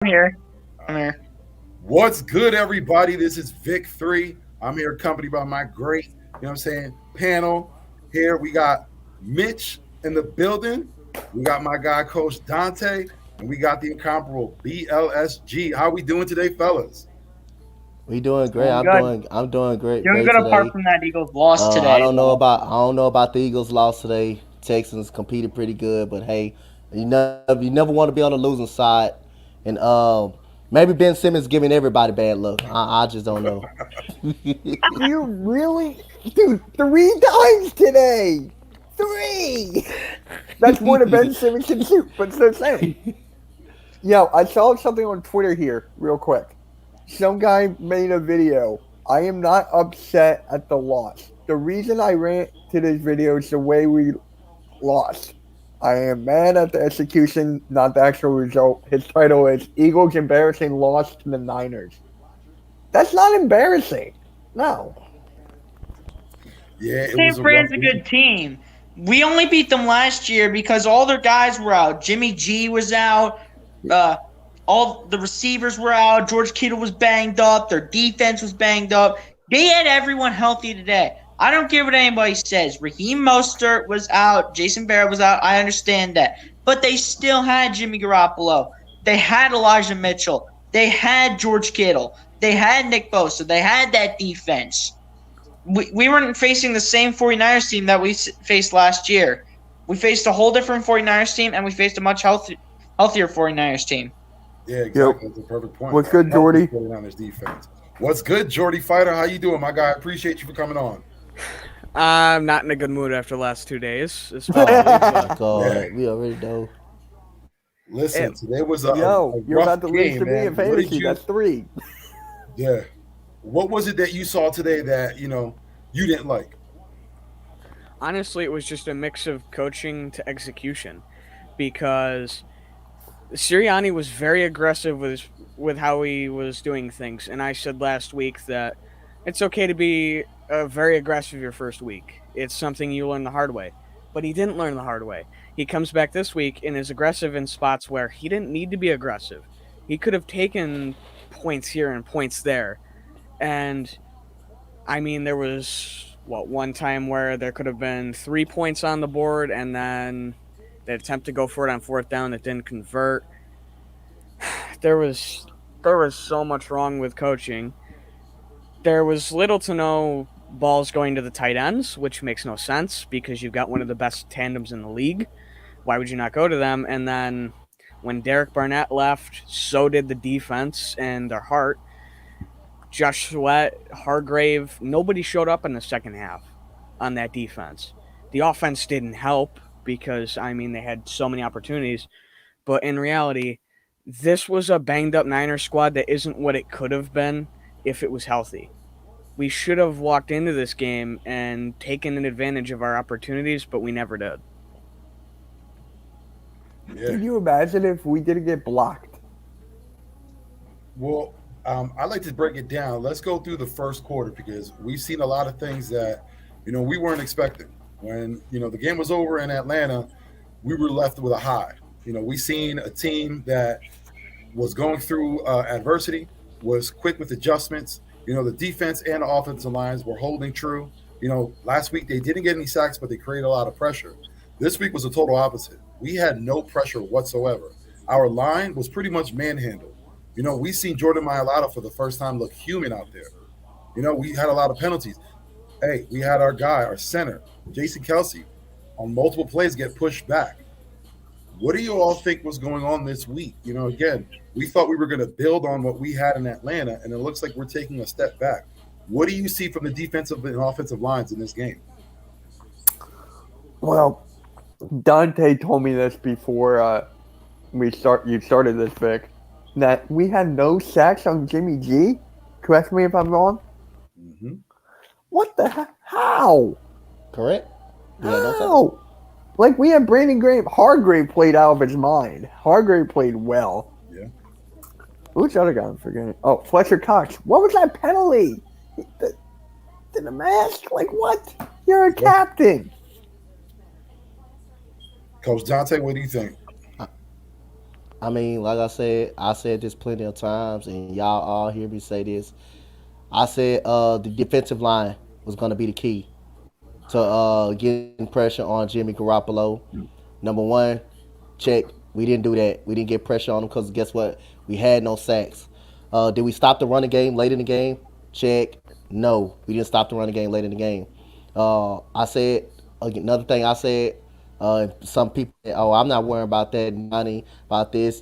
here. I'm here. What's good, everybody? This is Vic 3. I'm here accompanied by my great, panel. Here we got Mitch in the building. We got my guy, Coach Dante, and we got the incomparable BLSG. How we doing today, fellas? We doing great. Doing good. I'm doing Doing great good apart today. from that Eagles loss I today, don't know though. about the Eagles loss today. Texans competed pretty good, but hey, you never want to be on the losing side. And maybe Ben Simmons giving everybody bad luck. I just don't know. You really, dude, 3 times today. Three. That's more than Ben Simmons can shoot, but it's the same. Yo, I saw something on Twitter here, real quick. Some guy made a video. I am not upset at the loss. The reason I ran to this video is the way we lost. I am mad at the execution, not the actual result. His title is Eagles embarrassing loss to the Niners. That's not embarrassing. No. Yeah, it San was a rough Fran's a week. good team. We only beat them last year because all their guys were out. Jimmy G was out. All the receivers were out. George Kittle was banged up. Their defense was banged up. They had everyone healthy today. I don't care what anybody says. Raheem Mostert was out. Jason Barrett was out. I understand that. But they still had Jimmy Garoppolo. They had Elijah Mitchell. They had George Kittle. They had Nick Bosa. They had that defense. We weren't facing the same 49ers team that we faced last year. We faced a whole different 49ers team, and we faced a much healthier 49ers team. Yeah, exactly. That's a perfect point. What's good, Jordy? On his defense. What's good, Jordy Fighter? How you doing, my guy? I appreciate you for coming on. I'm not in a good mood after the last 2 days. God, Yeah. we already know. Listen, today was a You're rough about to lose game, to me man. in What did fantasy. you? That's 3. Yeah. What was it that you saw today that you didn't like? Honestly, it was just a mix of coaching to execution, because Sirianni was very aggressive with how he was doing things, and I said last week that it's okay to be very aggressive your first week. It's something you learn the hard way, but he didn't learn the hard way. He comes back this week and is aggressive in spots where he didn't need to be aggressive. He could have taken points here and points there, and I mean, there was one time where there could have been 3 points on the board, and then they attempt to go for it on fourth down that didn't convert. There was so much wrong with coaching. There was little to no balls going to the tight ends, which makes no sense because you've got one of the best tandems in the league. Why would you not go to them? And then when Derek Barnett left, so did the defense and their heart. Josh Sweat, Hargrave, nobody showed up in the second half on that defense. The offense didn't help because, I mean, they had so many opportunities. But in reality, this was a banged-up Niners squad that isn't what it could have been if it was healthy. We should have walked into this game and taken an advantage of our opportunities, but we never did. Yeah. Can you imagine if we didn't get blocked? Well, I like to break it down. Let's go through the first quarter because we've seen a lot of things that we weren't expecting. When the game was over in Atlanta, we were left with a high. We seen a team that was going through adversity, was quick with adjustments. The defense and the offensive lines were holding true. Last week they didn't get any sacks, but they created a lot of pressure. This week was a total opposite. We had no pressure whatsoever. Our line was pretty much manhandled. We seen Jordan Mailata for the first time look human out there. We had a lot of penalties. Hey, we had our guy, our center, Jason Kelsey, on multiple plays get pushed back. What do you all think was going on this week? Again, we thought we were going to build on what we had in Atlanta, and it looks like we're taking a step back. What do you see from the defensive and offensive lines in this game? Well, Dante told me this before you started this, Vic, that we had no sacks on Jimmy G. Correct me if I'm wrong. Mm-hmm. What the heck? How? Correct? Yeah, How? Like, we had Brandon Graham. Hargrave played out of his mind. Hargrave played well. Yeah. Who's the other guy I'm forgetting? Oh, Fletcher Cox. What was that penalty? The mask? Like, what? You're a captain. Coach Dante, what do you think? I mean, like I said this plenty of times, and y'all all hear me say this. I said the defensive line was going to be the key to getting pressure on Jimmy Garoppolo. Number one, check. We didn't do that. We didn't get pressure on him because guess what? We had no sacks. Did we stop the running game late in the game? Check. No, we didn't stop the running game late in the game. I said another thing. I said some people, oh, I'm not worrying about that money about this.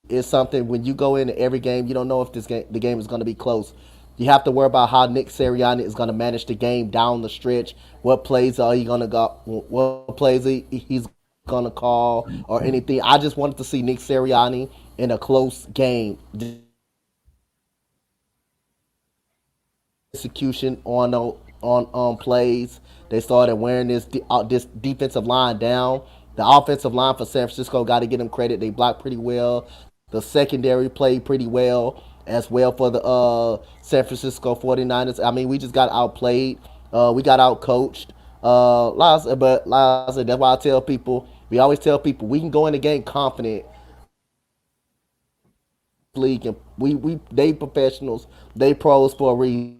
It's something when you go into every game, you don't know if the game is going to be close. You have to worry about how Nick Sirianni is going to manage the game down the stretch. What plays are he going to go? What plays he's going to call or anything? I just wanted to see Nick Sirianni in a close game. Execution on plays. They started wearing this defensive line down. The offensive line for San Francisco got to get them credit. They blocked pretty well. The secondary played pretty well as well for the San Francisco 49ers. I mean, we just got outplayed. We got outcoached. But like I said, that's why I tell people, we always tell people, we can go in the game confident. League and they professionals, they pros for a reason.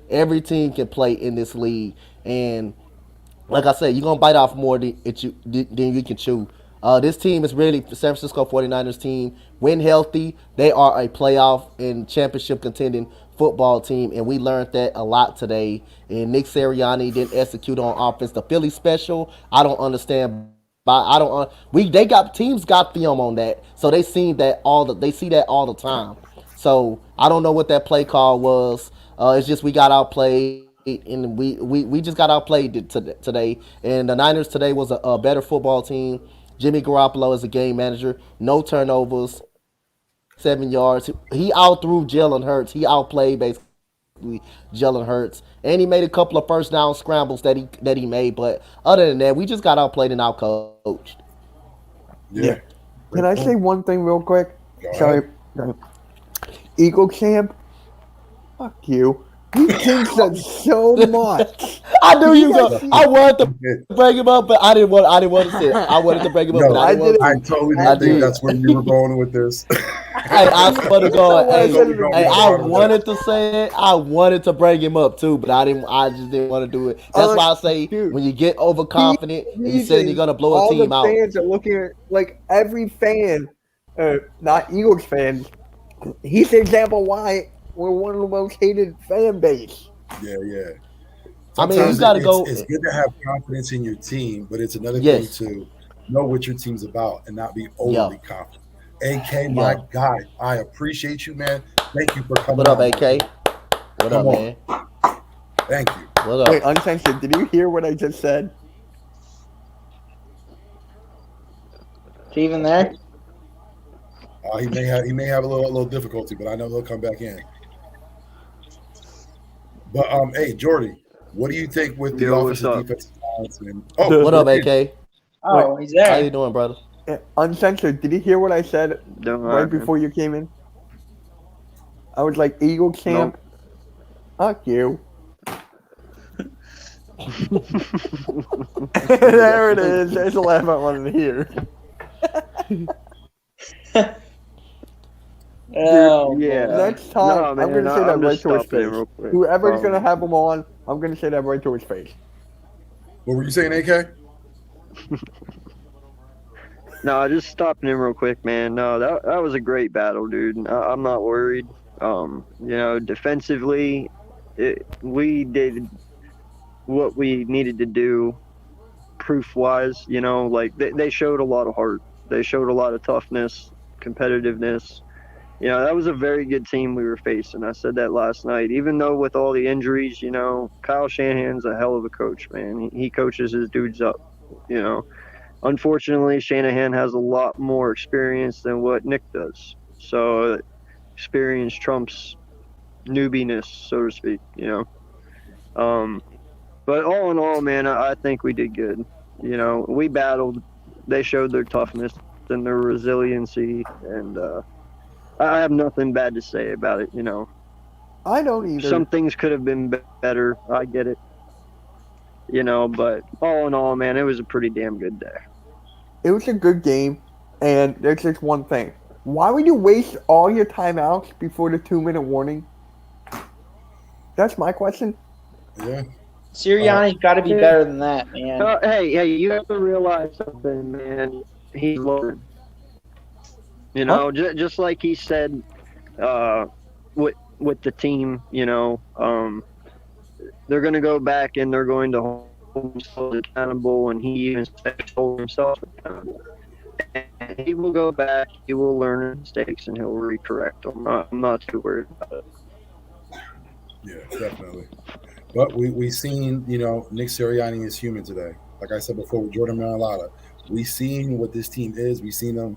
Every team can play in this league, and like I said, you're gonna bite off more than you can chew. This team is really the San Francisco 49ers team. When healthy, they are a playoff and championship contending football team, and we learned that a lot today. And Nick Sirianni didn't execute on offense. The Philly special, I don't understand. I don't. They got teams got film on that, so they see that all the time. So I don't know what that play call was. It's just we got outplayed, and we just got outplayed today. And the Niners today was a better football team. Jimmy Garoppolo is a game manager. No turnovers, 7 yards. He outthrew Jalen Hurts. He outplayed basically Jalen Hurts, and he made a couple of first down scrambles that he made. But other than that, we just got outplayed and outcoached. Yeah. Can I say one thing real quick? Go Sorry. Eagle Camp, fuck you. You jinxed us so much. I knew you were. I wanted to bring him up, but I didn't want to say it. I wanted to bring him up, but I didn't want to. I totally didn't think that's where you were going with this. Hey, I swear to God, I wanted to say it. I wanted to bring him up too, but I didn't. I just didn't want to do it. That's why I say when you get overconfident and you say you're gonna blow a team out. All the fans are looking at like every fan, not Eagles fans. He's the example why we're one of the most hated fan base. Yeah. I mean, you gotta go. It's good to have confidence in your team, but it's another thing to know what your team's about and not be overly confident. AK, my guy, I appreciate you, man. Thank you for coming. What up, AK? What up, man? Thank you. What up? Wait, Uncensored, did you hear what I just said? Is he even there? He may have a little difficulty, but I know they'll come back in. But hey, Jordy, what do you think with the offensive defensive lines? What up, AK? Oh, he's there. How you doing, brother? Uncensored, did you hear what I said right before you came in? I was like, Eagle Camp? Fuck you. There it is. There's a laugh I wanted to hear. Yeah. Next time, I'm going to say that right to his face. Whoever's going to have him on, I'm going to say that right to his face. What were you saying, AK? No, just stopping him real quick, man. No, that was a great battle, dude. I'm not worried. Defensively, we did what we needed to do, proof-wise. Like they showed a lot of heart. They showed a lot of toughness, competitiveness. That was a very good team we were facing. I said that last night. Even though with all the injuries, Kyle Shanahan's a hell of a coach, man. He coaches his dudes up, Unfortunately, Shanahan has a lot more experience than what Nick does. So experience trumps newbiness, so to speak, But all in all, man, I think we did good. We battled. They showed their toughness and their resiliency, and I have nothing bad to say about it, I don't either. Some things could have been better. I get it. But all in all, man, it was a pretty damn good day. It was a good game. And there's just one thing. Why would you waste all your timeouts before the 2-minute warning? That's my question. Yeah. Sirianni's got to be better than that, man. Hey, you have to realize something, man. He's learned. You know, just like he said, with the team, you know, they're going to go back and they're going to hold themselves accountable, and he even said hold himself accountable. And he will go back, he will learn his mistakes, and he'll recorrect them. I'm not too worried about it. Yeah, definitely. But we seen, you know, Nick Sirianni is human today. Like I said before with Jordan Marilata, we seen what this team is. We seen them.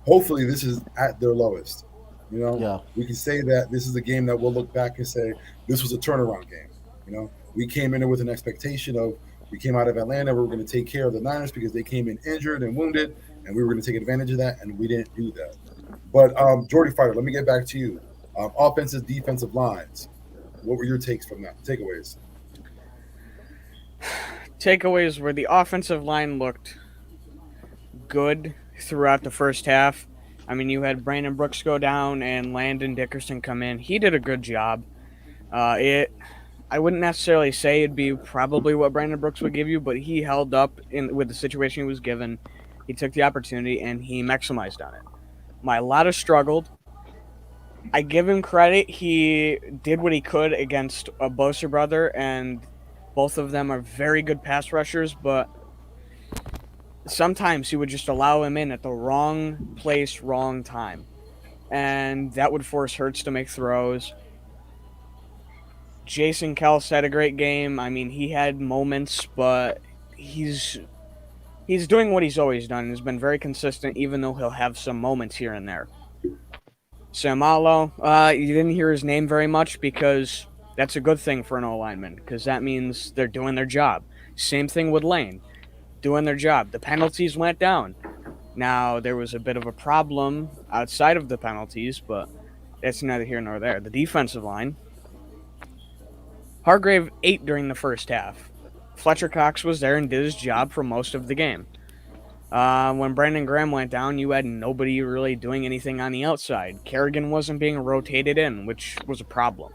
Hopefully, this is at their lowest. You know, we can say that this is a game that we'll look back and say this was a turnaround game. You know, we came in there with an expectation of we came out of Atlanta, we were going to take care of the Niners because they came in injured and wounded, and we were going to take advantage of that, and we didn't do that. But Jordy Fighter, let me get back to you. Offensive, defensive lines. What were your takes from that? Takeaways. Takeaways were the offensive line looked good throughout the first half. I mean, you had Brandon Brooks go down and Landon Dickerson come in. He did a good job. I wouldn't necessarily say it'd be probably what Brandon Brooks would give you, but he held up with the situation he was given. He took the opportunity and he maximized on it. Mailata struggled. I give him credit. He did what he could against a Bosa brother, and both of them are very good pass rushers, but sometimes he would just allow him in at the wrong place, wrong time. And that would force Hurts to make throws. Jason Kelce had a great game. I mean, he had moments, but he's doing what he's always done. He's been very consistent, even though he'll have some moments here and there. Samalo, you didn't hear his name very much because that's a good thing for an O-lineman, because that means they're doing their job. Same thing with Lane, doing their job. The penalties went down. Now, there was a bit of a problem outside of the penalties, but that's neither here nor there. The defensive line, Hargrave ate during the first half. Fletcher Cox was there and did his job for most of the game. When Brandon Graham went down, you had nobody really doing anything on the outside. Kerrigan wasn't being rotated in, which was a problem.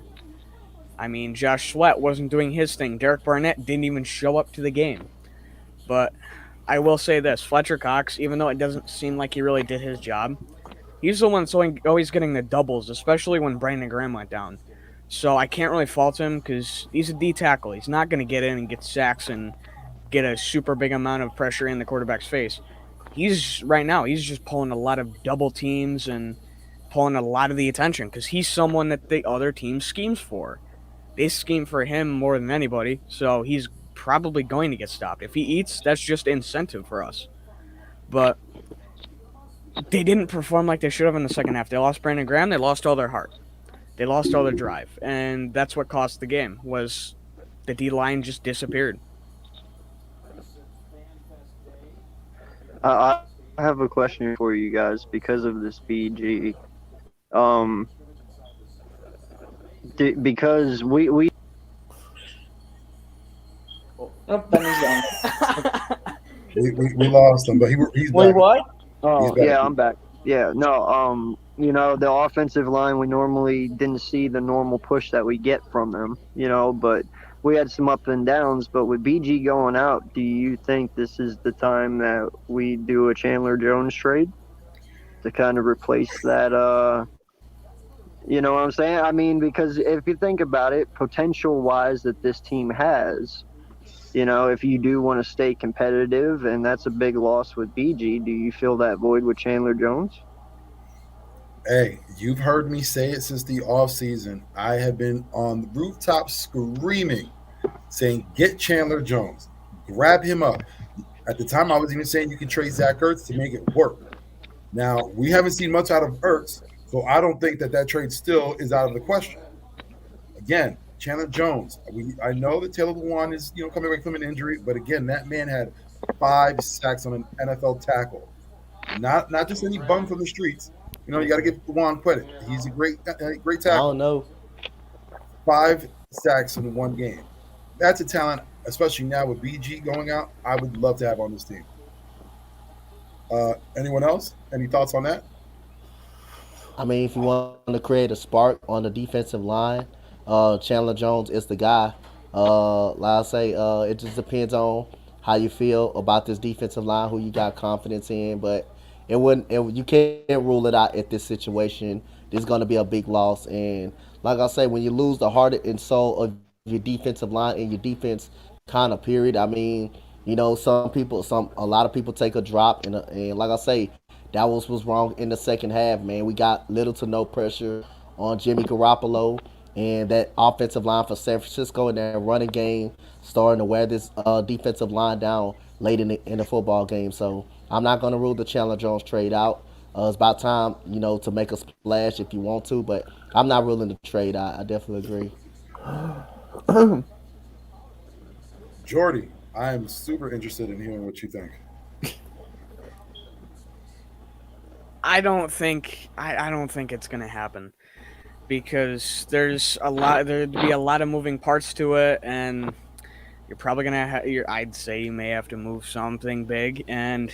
I mean, Josh Sweat wasn't doing his thing. Derek Barnett didn't even show up to the game. But I will say this, Fletcher Cox, even though it doesn't seem like he really did his job, he's the one that's always getting the doubles, especially when Brandon Graham went down. So I can't really fault him because he's a D tackle. He's not going to get in and get sacks and get a super big amount of pressure in the quarterback's face. He's just pulling a lot of double teams and pulling a lot of the attention because he's someone that the other team schemes for. They scheme for him more than anybody, so he's probably going to get stopped. If he eats, that's just incentive for us. But they didn't perform like they should have in the second half. They lost Brandon Graham. They lost all their heart. They lost all their drive. And that's what cost the game, was the D-line just disappeared. I have a question for you guys because of this BG. Because we Oh, Benny's gone. we lost him, but he's Wait, back. what? Oh, He's back. yeah, I'm back. Yeah, no, you know, the offensive line, we normally didn't see the normal push that we get from them, you know, but we had some up and downs. But with BG going out, do you think this is the time that we do a Chandler Jones trade to kind of replace that, you know what I'm saying? I mean, because if you think about it, potential-wise that this team has, you know, if you do want to stay competitive, and that's a big loss with BG, do you fill that void with Chandler Jones? Hey, you've heard me say it since the offseason. I have been on the rooftop screaming, saying, get Chandler Jones. Grab him up. At the time, I was even saying you can trade Zach Ertz to make it work. Now, we haven't seen much out of Ertz, so I don't think that trade still is out of the question. Again, Chandler Jones. I know that Taylor Lewan is, you know, coming back from an injury, but again, that man had 5 sacks on an NFL tackle. Not just any bum from the streets. You know, you got to give Lewan credit. He's a great tackle. I don't know. 5 sacks in one game. That's a talent, especially now with BG going out, I would love to have on this team. Anyone else? Any thoughts on that? I mean, if you want to create a spark on the defensive line, Chandler Jones is the guy. Like I say, it just depends on how you feel about this defensive line, who you got confidence in. But it wouldn't. You can't rule it out at this situation. This is going to be a big loss, and like I say, when you lose the heart and soul of your defensive line and your defense, kind of period. I mean, a lot of people take a drop, and like I say, that was wrong in the second half, man. We got little to no pressure on Jimmy Garoppolo and that offensive line for San Francisco and that running game starting to wear this defensive line down late in the football game. So I'm not going to rule the Chandler Jones trade out. It's about time, to make a splash if you want to, but I'm not ruling the trade out. I definitely agree. Jordy, I am super interested in hearing what you think. I don't think it's gonna happen because there'd be a lot of moving parts to it, and you're probably gonna I'd say you may have to move something big, and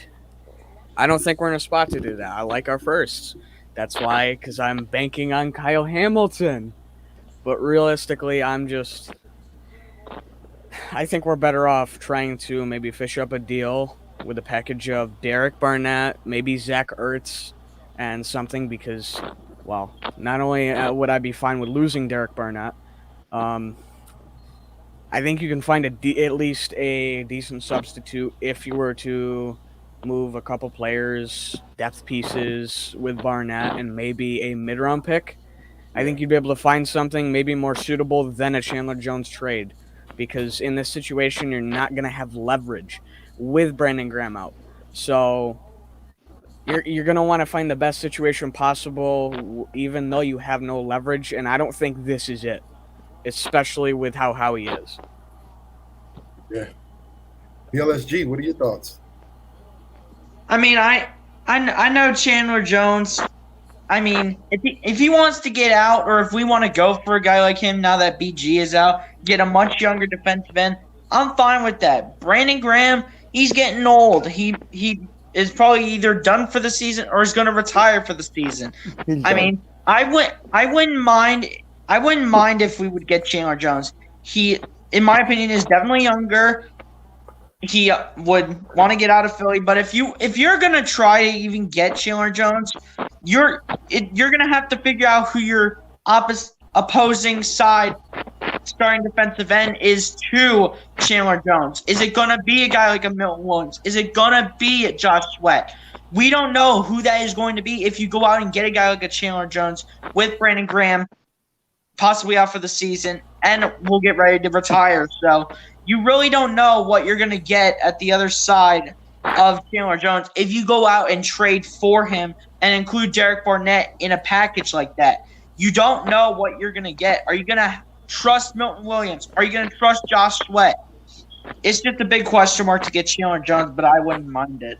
I don't think we're in a spot to do that. I like our firsts. That's why, because I'm banking on Kyle Hamilton. But realistically, I think we're better off trying to maybe fish up a deal with a package of Derek Barnett, maybe Zach Ertz, and something because, well, not only would I be fine with losing Derek Barnett, I think you can find at least a decent substitute if you were to move a couple players, depth pieces with Barnett, and maybe a mid-round pick. I think you'd be able to find something maybe more suitable than a Chandler Jones trade, because in this situation, you're not going to have leverage with Brandon Graham out. So you're going to want to find the best situation possible, even though you have no leverage, and I don't think this is it, especially with how Howie is. Yeah. BLSG, what are your thoughts? I mean, I know Chandler Jones. I mean, if he wants to get out, or if we want to go for a guy like him now that BG is out, get a much younger defensive end, I'm fine with that. Brandon Graham, he's getting old. He is probably either done for the season or is going to retire for the season. I mean, I wouldn't mind if we would get Chandler Jones. He, in my opinion, is definitely younger. He would want to get out of Philly, but if you're gonna try to even get Chandler Jones, you're gonna have to figure out who your opposing side starting defensive end is to Chandler Jones. Is it gonna be a guy like a Milton Williams? Is it gonna be a Josh Sweat? We don't know who that is going to be if you go out and get a guy like a Chandler Jones with Brandon Graham possibly out for the season, and we'll get ready to retire. So you really don't know what you're going to get at the other side of Chandler Jones if you go out and trade for him and include Derek Barnett in a package like that. You don't know what you're going to get. Are you going to trust Milton Williams? Are you going to trust Josh Sweat? It's just a big question mark to get Chandler Jones, but I wouldn't mind it.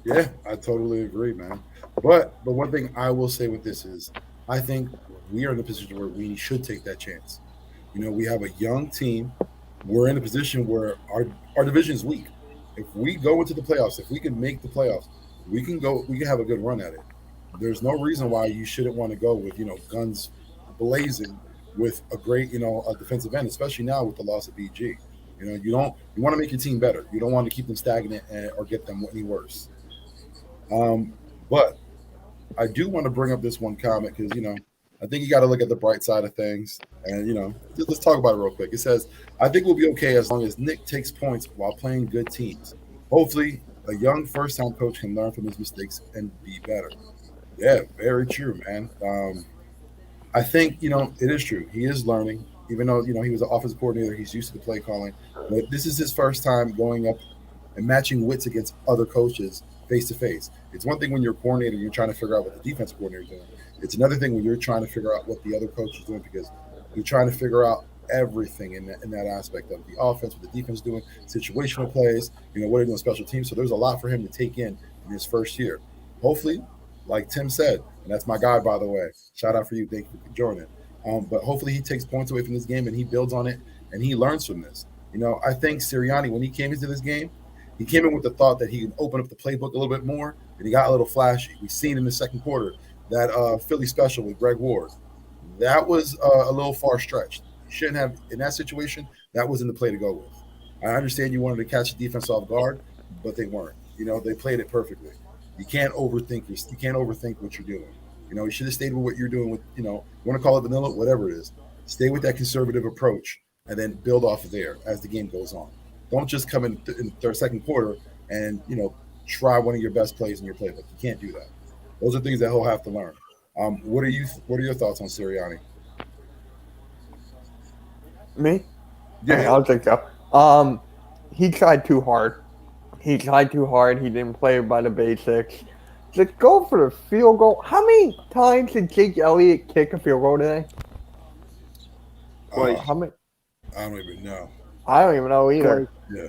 Yeah, I totally agree, man. But the one thing I will say with this is I think we are in a position where we should take that chance. We have a young team. We're in a position where our division is weak. If we go into the playoffs, if we can make the playoffs, we can have a good run at it. There's no reason why you shouldn't want to go with, guns blazing with a great, a defensive end, especially now with the loss of BG. You want to make your team better. You don't want to keep them stagnant or get them any worse. But I do want to bring up this one comment because, I think you got to look at the bright side of things. And, let's talk about it real quick. It says, I think we'll be okay as long as Nick takes points while playing good teams. Hopefully, a young first-time coach can learn from his mistakes and be better. Yeah, very true, man. I think, it is true. He is learning, even though, he was an offensive coordinator. He's used to the play calling. But this is his first time going up and matching wits against other coaches face-to-face. It's one thing when you're a coordinator, you're trying to figure out what the defensive coordinator is doing. It's another thing when you're trying to figure out what the other coach is doing because you're trying to figure out everything in that aspect of the offense, what the defense is doing, situational plays, what are doing special teams. So there's a lot for him to take in his first year. Hopefully, like Tim said, and that's my guy, by the way, shout out for you. Thank you for joining. But hopefully he takes points away from this game and he builds on it and he learns from this. I think Sirianni, when he came into this game, He came in with the thought that he can open up the playbook a little bit more, and he got a little flashy. We've seen in the second quarter that Philly special with Greg Ward. That was a little far stretched. You shouldn't have, in that situation, that wasn't the play to go with. I understand you wanted to catch the defense off guard, but they weren't. They played it perfectly. You can't overthink what you're doing. You should have stayed with what you're doing with, you want to call it vanilla, whatever it is. Stay with that conservative approach and then build off of there as the game goes on. Don't just come in the second quarter and, try one of your best plays in your playbook. You can't do that. Those are things that he'll have to learn. What are your thoughts on Sirianni? Me? Yeah. Okay, I'll take that. He tried too hard. He didn't play by the basics. Just go for the field goal. How many times did Jake Elliott kick a field goal today? How many? I don't even know. I don't even know either. Yeah.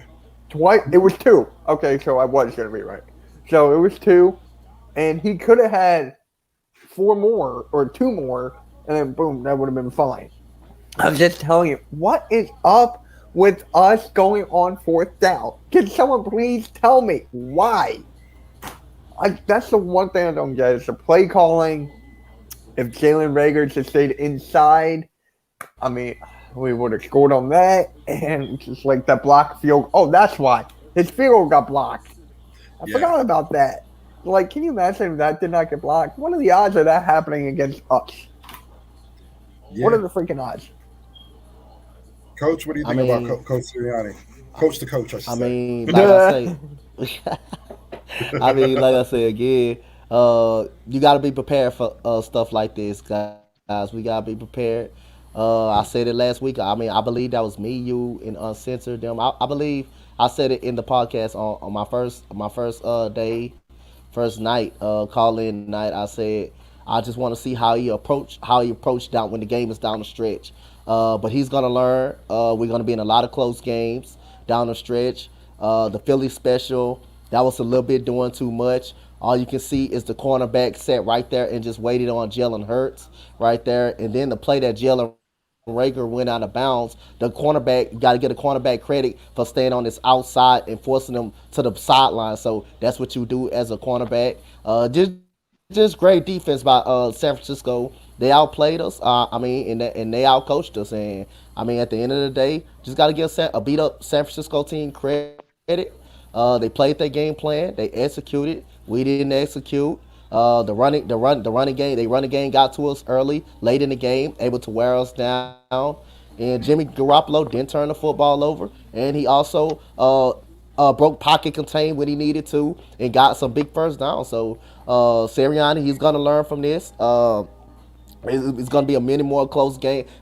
Twice. It was 2. Okay, so I was going to be right. So it was 2, and he could have had 4 more or 2 more, and then boom, that would have been fine. I'm just telling you, what is up with us going on 4th down? Can someone please tell me why? That's the one thing I don't get is the play calling. If Jalen Reagor just stayed inside, I mean, we would have scored on that, and just like that block field. Oh, that's why his field goal got blocked. I forgot about that. Like, can you imagine if that did not get blocked? What are the odds of that happening against us? Yeah. What are the freaking odds? Coach, what do you think about Coach Sirianni? Coach to coach, I should say. Like I say again, you got to be prepared for stuff like this, guys. We got to be prepared. I said it last week. I believe that was me, you, and Uncensored them. I believe I said it in the podcast on my first night, call-in night. I said I just want to see how he approach down when the game is down the stretch. But he's gonna learn. We're gonna be in a lot of close games down the stretch. The Philly special, that was a little bit doing too much. All you can see is the cornerback set right there and just waited on Jalen Hurts right there. And then the play that Jalen Reagor went out of bounds, the cornerback, you got to get a cornerback credit for staying on this outside and forcing them to the sideline. So that's what you do as a cornerback. Just great defense by San Francisco. They outplayed us. And they outcoached us. And at the end of the day, just got to give a beat up San Francisco team credit. They played their game plan. They executed. We didn't execute. The running game got to us early, late in the game, able to wear us down. And Jimmy Garoppolo didn't turn the football over, and he also broke pocket contain when he needed to, and got some big first downs. So Sirianni, he's gonna learn from this. It's gonna be many more close games,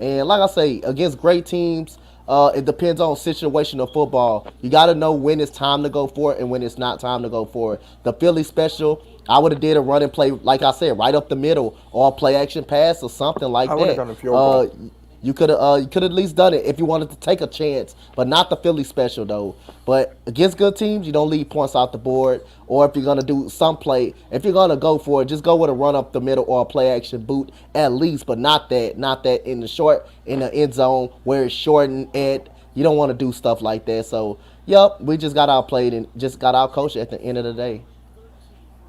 and like I say, against great teams. It depends on situational football. You got to know when it's time to go for it and when it's not time to go for it. The Philly special, I would have did a run and play, like I said, right up the middle, or a play action pass or something like that. I would have done a field goal. You could have at least done it if you wanted to take a chance, but not the Philly special though. But against good teams, you don't leave points out the board. Or if you're gonna do some play, if you're gonna go for it, just go with a run up the middle or a play action boot at least, but not that in the end zone where it's short and ed. You don't want to do stuff like that. So we just got outplayed and just got outcoached at the end of the day.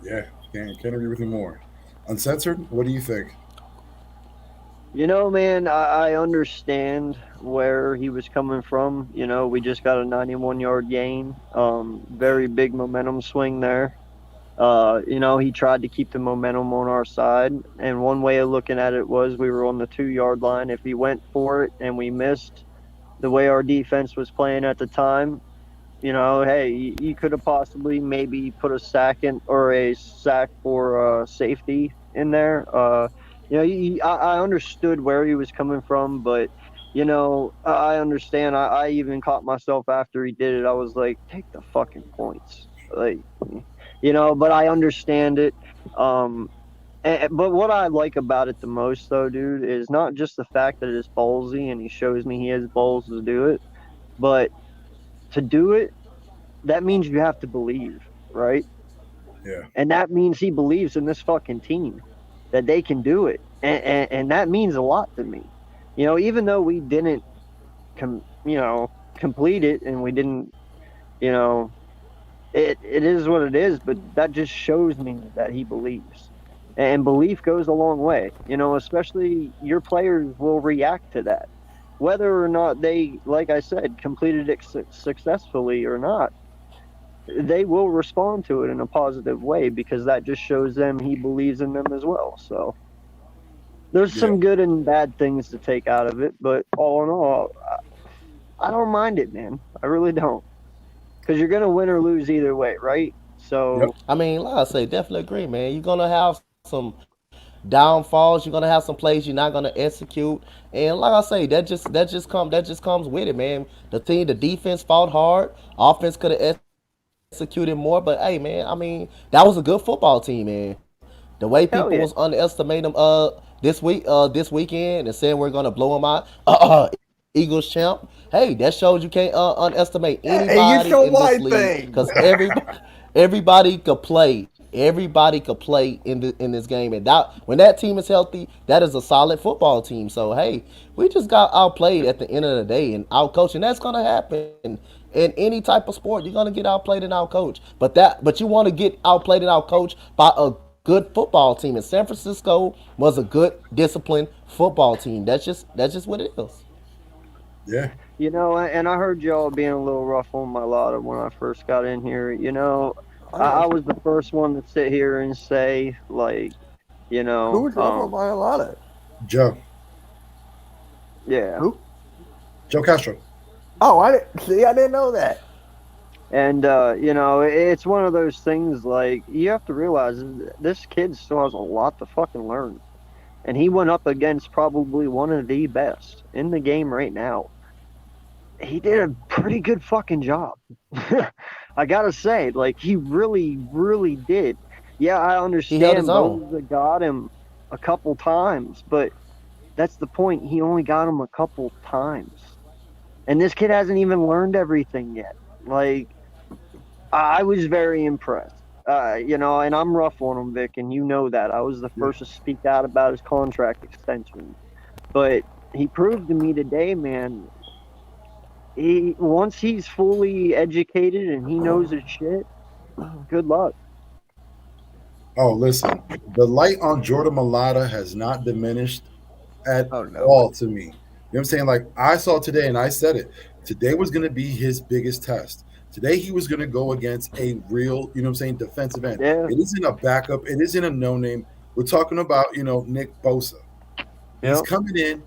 Yeah, can't agree with you more. Uncensored, what do you think? Man, I understand where he was coming from. We just got a 91-yard gain. Very big momentum swing there. He tried to keep the momentum on our side. And one way of looking at it was we were on the 2-yard line. If he went for it and we missed, the way our defense was playing at the time, hey, you could have possibly maybe put a sack for safety in there. I understood where he was coming from, but, I understand. I even caught myself after he did it. I was like, take the fucking points. But I understand it. But what I like about it the most, though, dude, is not just the fact that it's ballsy and he shows me he has balls to do it, but to do it, that means you have to believe, right? Yeah. And that means he believes in this fucking team, that they can do it. And that means a lot to me. Even though we didn't, complete it, and we didn't, you know, it is what it is. But that just shows me that he believes, and belief goes a long way. You know, especially your players will react to that, whether or not they, like I said, completed it successfully or not. They will respond to it in a positive way because that just shows them he believes in them as well. So there's some good and bad things to take out of it, but all in all, I don't mind it, man. I really don't, because you're gonna win or lose either way, right? So I mean, like I say, definitely agree, man. You're gonna have some downfalls. You're gonna have some plays you're not gonna execute, and like I say, that just comes with it, man. The defense fought hard. Offense could have executed more, but hey, man, I mean, that was a good football team, man. The way hell people yeah. was underestimating them this weekend and saying we're gonna blow them out, Eagles champ. Hey, that shows you can't underestimate Hey, you anybody show in my this league thing. because everybody could play. Everybody could play in this game, and that when that team is healthy, that is a solid football team. So hey, we just got outplayed at the end of the day and outcoached, and that's gonna happen in any type of sport. You're gonna get outplayed and outcoached, but you want to get outplayed and outcoached by a good football team. And San Francisco was a good, disciplined football team. That's just what it is. Yeah. You know, and I heard y'all being a little rough on my Lotta when I first got in here. You know, I was the first one to sit here and say, like, you know, Who's over by a lot of? Joe. yeah. Who? Joe Castro. Oh, I didn't know that. And you know, it's one of those things. Like, you have to realize this kid still has a lot to fucking learn, and he went up against probably one of the best in the game right now. He did a pretty good fucking job. I gotta say, like, he really, really did. Yeah, I held understand his own. Bosa got him a couple times, but that's the point. He only got him a couple times. And this kid hasn't even learned everything yet. Like, I was very impressed. You know, and I'm rough on him, Vic, and you know that. I was the first to speak out about his contract extension. But he proved to me today, man, once he's fully educated and he knows his shit, good luck. Oh, listen, the light on Jordan Mailata has not diminished at Oh, no. all to me. You know what I'm saying? Like, I saw today, and I said it. Today was going to be his biggest test. Today he was going to go against a real, you know what I'm saying, defensive end. Yeah. It isn't a backup. It isn't a no-name. We're talking about, you know, Nick Bosa. He's Yep. coming in,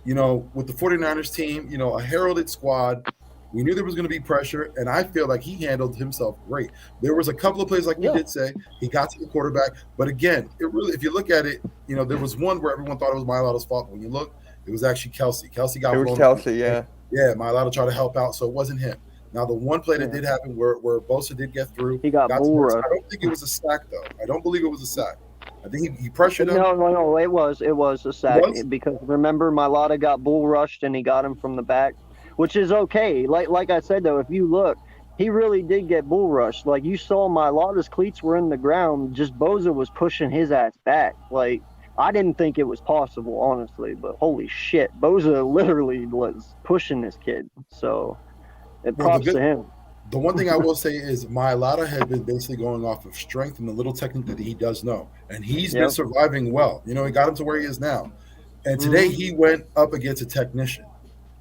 you know, with the 49ers team, you know, a heralded squad. We knew there was going to be pressure, and I feel like he handled himself great. There was a couple of plays, like you did say, he got to the quarterback. But again, it really, if you look at it, you know, there was one where everyone thought it was Mailata's fault. When you look, it was actually Kelsey. Kelsey got It was blown Kelsey, up. yeah. Yeah, Mailata tried to help out, so it wasn't him. Now, the one play that did happen where Bosa did get through, He got bull to, rushed. I don't think it was a sack, though. I don't believe it was a sack. I think he pressured him. No, it was a sack, was? because remember, Mailata got bull rushed and he got him from the back, which is okay. Like I said, though, if you look, he really did get bull rushed. Like, you saw Mailata's cleats were in the ground, just Bosa was pushing his ass back. Like, I didn't think it was possible, honestly, but holy shit, Bosa literally was pushing this kid. So, props to him. The one thing I will say is Mailata had been basically going off of strength and the little technique that he does know. And he's been surviving well. You know, he got him to where he is now. And today he went up against a technician.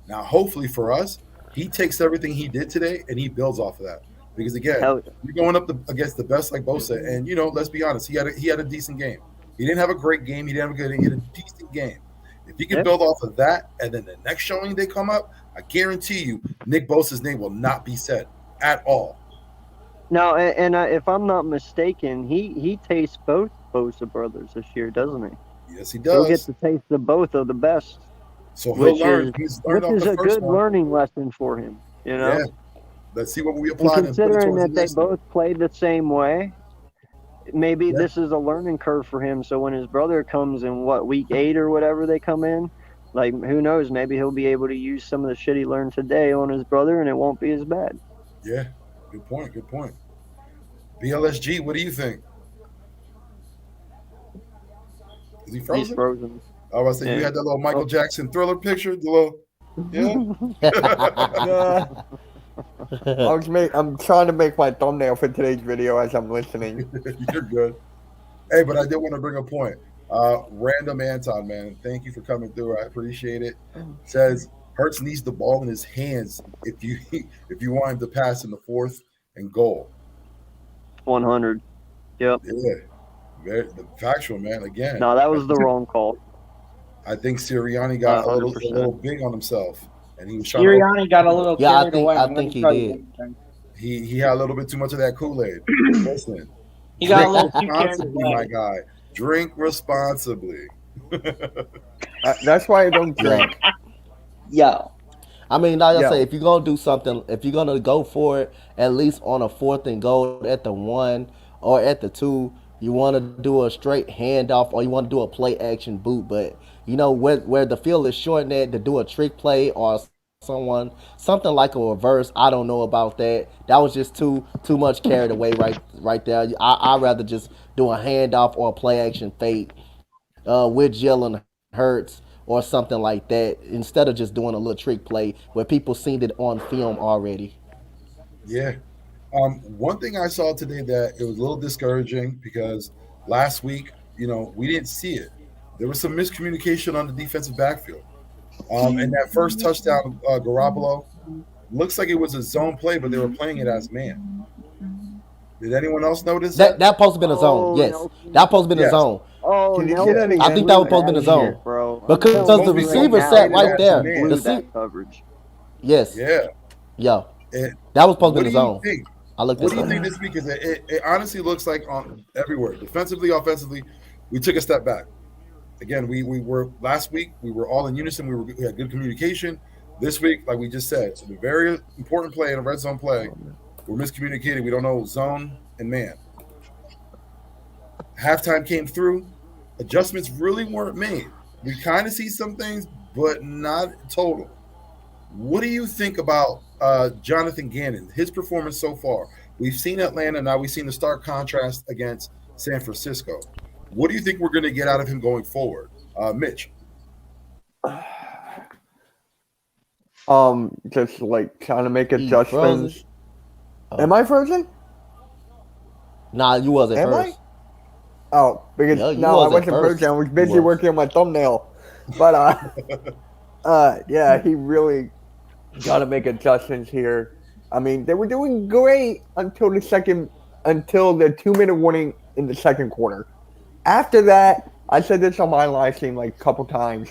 Now, hopefully for us, he takes everything he did today and he builds off of that. Because, again, you're going up against the best like Bosa. And, you know, let's be honest, he had a decent game. He didn't have a great game. He didn't have a good game. He had a decent game. If he can build off of that and then the next showing they come up, I guarantee you Nick Bosa's name will not be said at all. Now, and if I'm not mistaken, he tastes both Bosa brothers this year, doesn't he? Yes, he does. He'll get to taste the both of the best. So he'll learn. Which is a good learning lesson for him, you know? Yeah. Let's see what we apply. And considering that they both played the same way, maybe this is a learning curve for him. So when his brother comes in, week 8 or whatever they come in, like, who knows? Maybe he'll be able to use some of the shit he learned today on his brother, and it won't be as bad. Yeah, good point. Good point. BLSG, what do you think? Is he frozen? He's frozen. I was saying, you had that little Michael Jackson Thriller picture, the little. Yeah. Uh, I'm trying to make my thumbnail for today's video as I'm listening. You're good. Hey, but I did want to bring a point. Random Anton, man, thank you for coming through. I appreciate it. Says Hurts needs the ball in his hands if you if you want him to pass in the fourth and goal. 100. Yep. Yeah, very factual, man. Again, No, that was the wrong call. I think Sirianni got a 100%. little big on himself, and he was trying to. Sirianni got a little Yeah, I carried think- away. I I'm think gonna he tell you did. something. He had a little bit too much of that Kool-Aid. Listen, He got a drink little too carried responsibly, my away. guy. Drink responsibly. That's why I don't drink. Yo, I mean, like I Yeah. say, if you're gonna do something, if you're gonna go for it, at least on a fourth and goal at the 1 or at the 2, you want to do a straight handoff or you want to do a play action boot. But you know where the field is short net to do a trick play or something like a reverse. I don't know about that. That was just too much carried away right there. I'd rather just do a handoff or a play action fake with Jalen Hurts or something like that instead of just doing a little trick play where people seen it on film already. Yeah. One thing I saw today that it was a little discouraging because last week, we didn't see it. There was some miscommunication on the defensive backfield. And that first touchdown, Garoppolo, looks like it was a zone play, but they were playing it as man. Did anyone else notice that? That supposed to be in the zone. Oh, Yes, Nelson. that supposed to be in the Yes. zone. Oh, Can you no, say that again? I think that was supposed to be in the zone. bro. Because I'm the telling you receiver right sat now, right there. blew The that coverage. Yes, Yeah. yeah, And that was supposed to what be do in the you zone. think? I looked What at do you that. think this week is? It honestly looks like on everywhere, defensively, offensively, we took a step back. Again, we were last week. We were all in unison. We had good communication. This week, like we just said, the very important play in a red zone play, we're miscommunicated. We don't know zone and man. Halftime came through. Adjustments really weren't made. We kind of see some things, but not total. What do you think about Jonathan Gannon, his performance so far? We've seen Atlanta, now we've seen the stark contrast against San Francisco. What do you think we're going to get out of him going forward? Mitch? Just like trying to make He adjustments. frozen. Am I frozen? Nah, you wasn't Am first. I? Oh, because Yeah, you no, I was at wasn't first. frozen. I was busy You was. working on my thumbnail. But yeah, he really got to make adjustments here. I mean, they were doing great until the 2-minute warning in the second quarter. After that, I said this on my live stream like a couple times.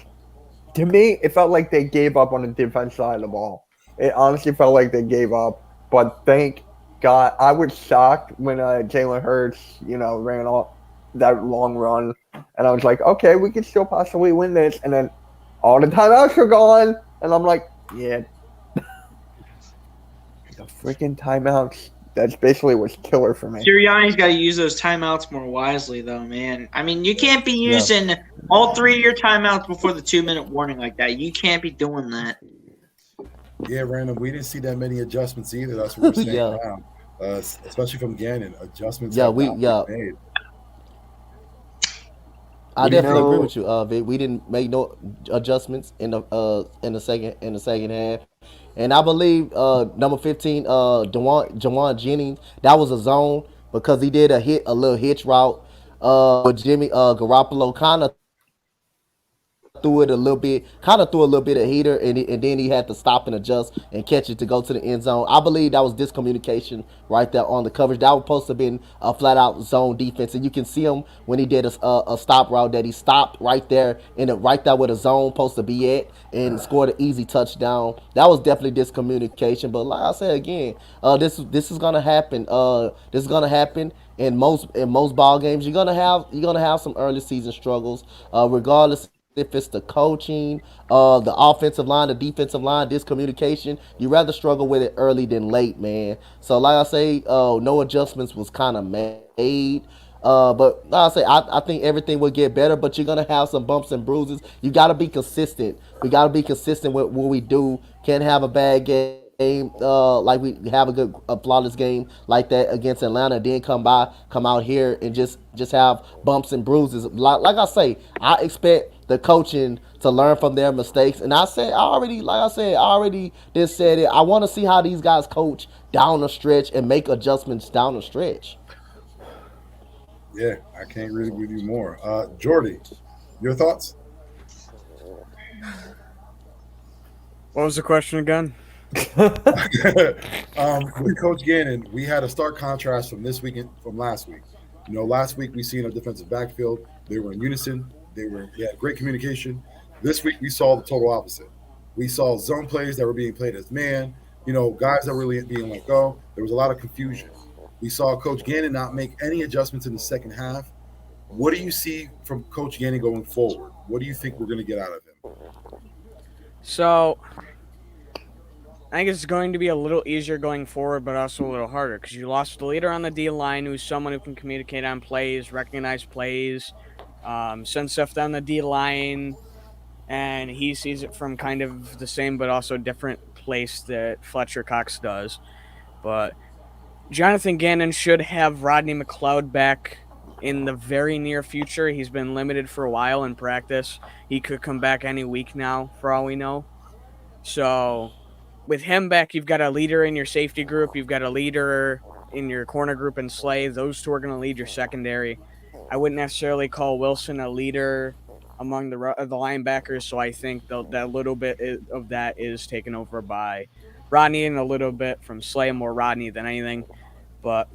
To me, it felt like they gave up on the defense side of the ball. It honestly felt like they gave up. But thank God, I was shocked when Jalen Hurts, ran off that long run, and I was like, okay, we can still possibly win this. And then all the timeouts are gone, and I'm like, yeah, the freaking timeouts. That's basically what's killer for me. Sirianni's got to use those timeouts more wisely, though, man. I mean, you can't be using all 3 of your timeouts before the 2-minute warning like that. You can't be doing that. Yeah, Random, we didn't see that many adjustments either. That's what we're saying Yeah. now. Especially from Gannon. Adjustments Yeah, have we- not been yeah. made. I What do you definitely know? agree with you, Vic. We didn't make no adjustments in the second half, and I believe number 15, Jawan Jennings, that was a zone because he did a little hitch route with Jimmy Garoppolo, kind of threw a little bit of heater, and then he had to stop and adjust and catch it to go to the end zone. I believe that was discommunication right there on the coverage. That was supposed to have been a flat out zone defense, and you can see him when he did a stop route that he stopped right there right there where the zone supposed to be at and scored an easy touchdown. That was definitely discommunication. But like I said again, this is gonna happen. This is gonna happen. In most ball games, you're gonna have some early season struggles, regardless if it's the coaching, the offensive line, the defensive line, discommunication. You rather struggle with it early than late, man. So like I say, no adjustments was kind of made. But like I say, I think everything will get better, but you're gonna have some bumps and bruises. You gotta be consistent. We gotta be consistent with what we do. Can't have a bad game. Like we have a flawless game like that against Atlanta, then come out here and just have bumps and bruises. Like I say, I expect the coaching to learn from their mistakes. And I already just said it. I want to see how these guys coach down the stretch and make adjustments down the stretch. Yeah, I can't really with you more. Jordy, your thoughts? What was the question again? With Coach Gannon, we had a stark contrast from this weekend from last week. You know, last week we seen a defensive backfield. They were in unison. They had great communication. This week we saw the total opposite. We saw zone plays that were being played as man. You know, guys that were really being let go. There was a lot of confusion. We saw Coach Gannon not make any adjustments in the second half. What do you see from Coach Gannon going forward? What do you think we're going to get out of him? So, I think it's going to be a little easier going forward, but also a little harder because you lost the leader on the D line, who's someone who can communicate on plays, recognize plays, send stuff down the D line, and he sees it from kind of the same but also different place that Fletcher Cox does. But Jonathan Gannon should have Rodney McLeod back in the very near future. He's been limited for a while in practice. He could come back any week now, for all we know. So, with him back, you've got a leader in your safety group. You've got a leader in your corner group in Slay. Those two are going to lead your secondary. I wouldn't necessarily call Wilson a leader among the linebackers, so I think that little bit of that is taken over by Rodney and a little bit from Slay, more Rodney than anything. But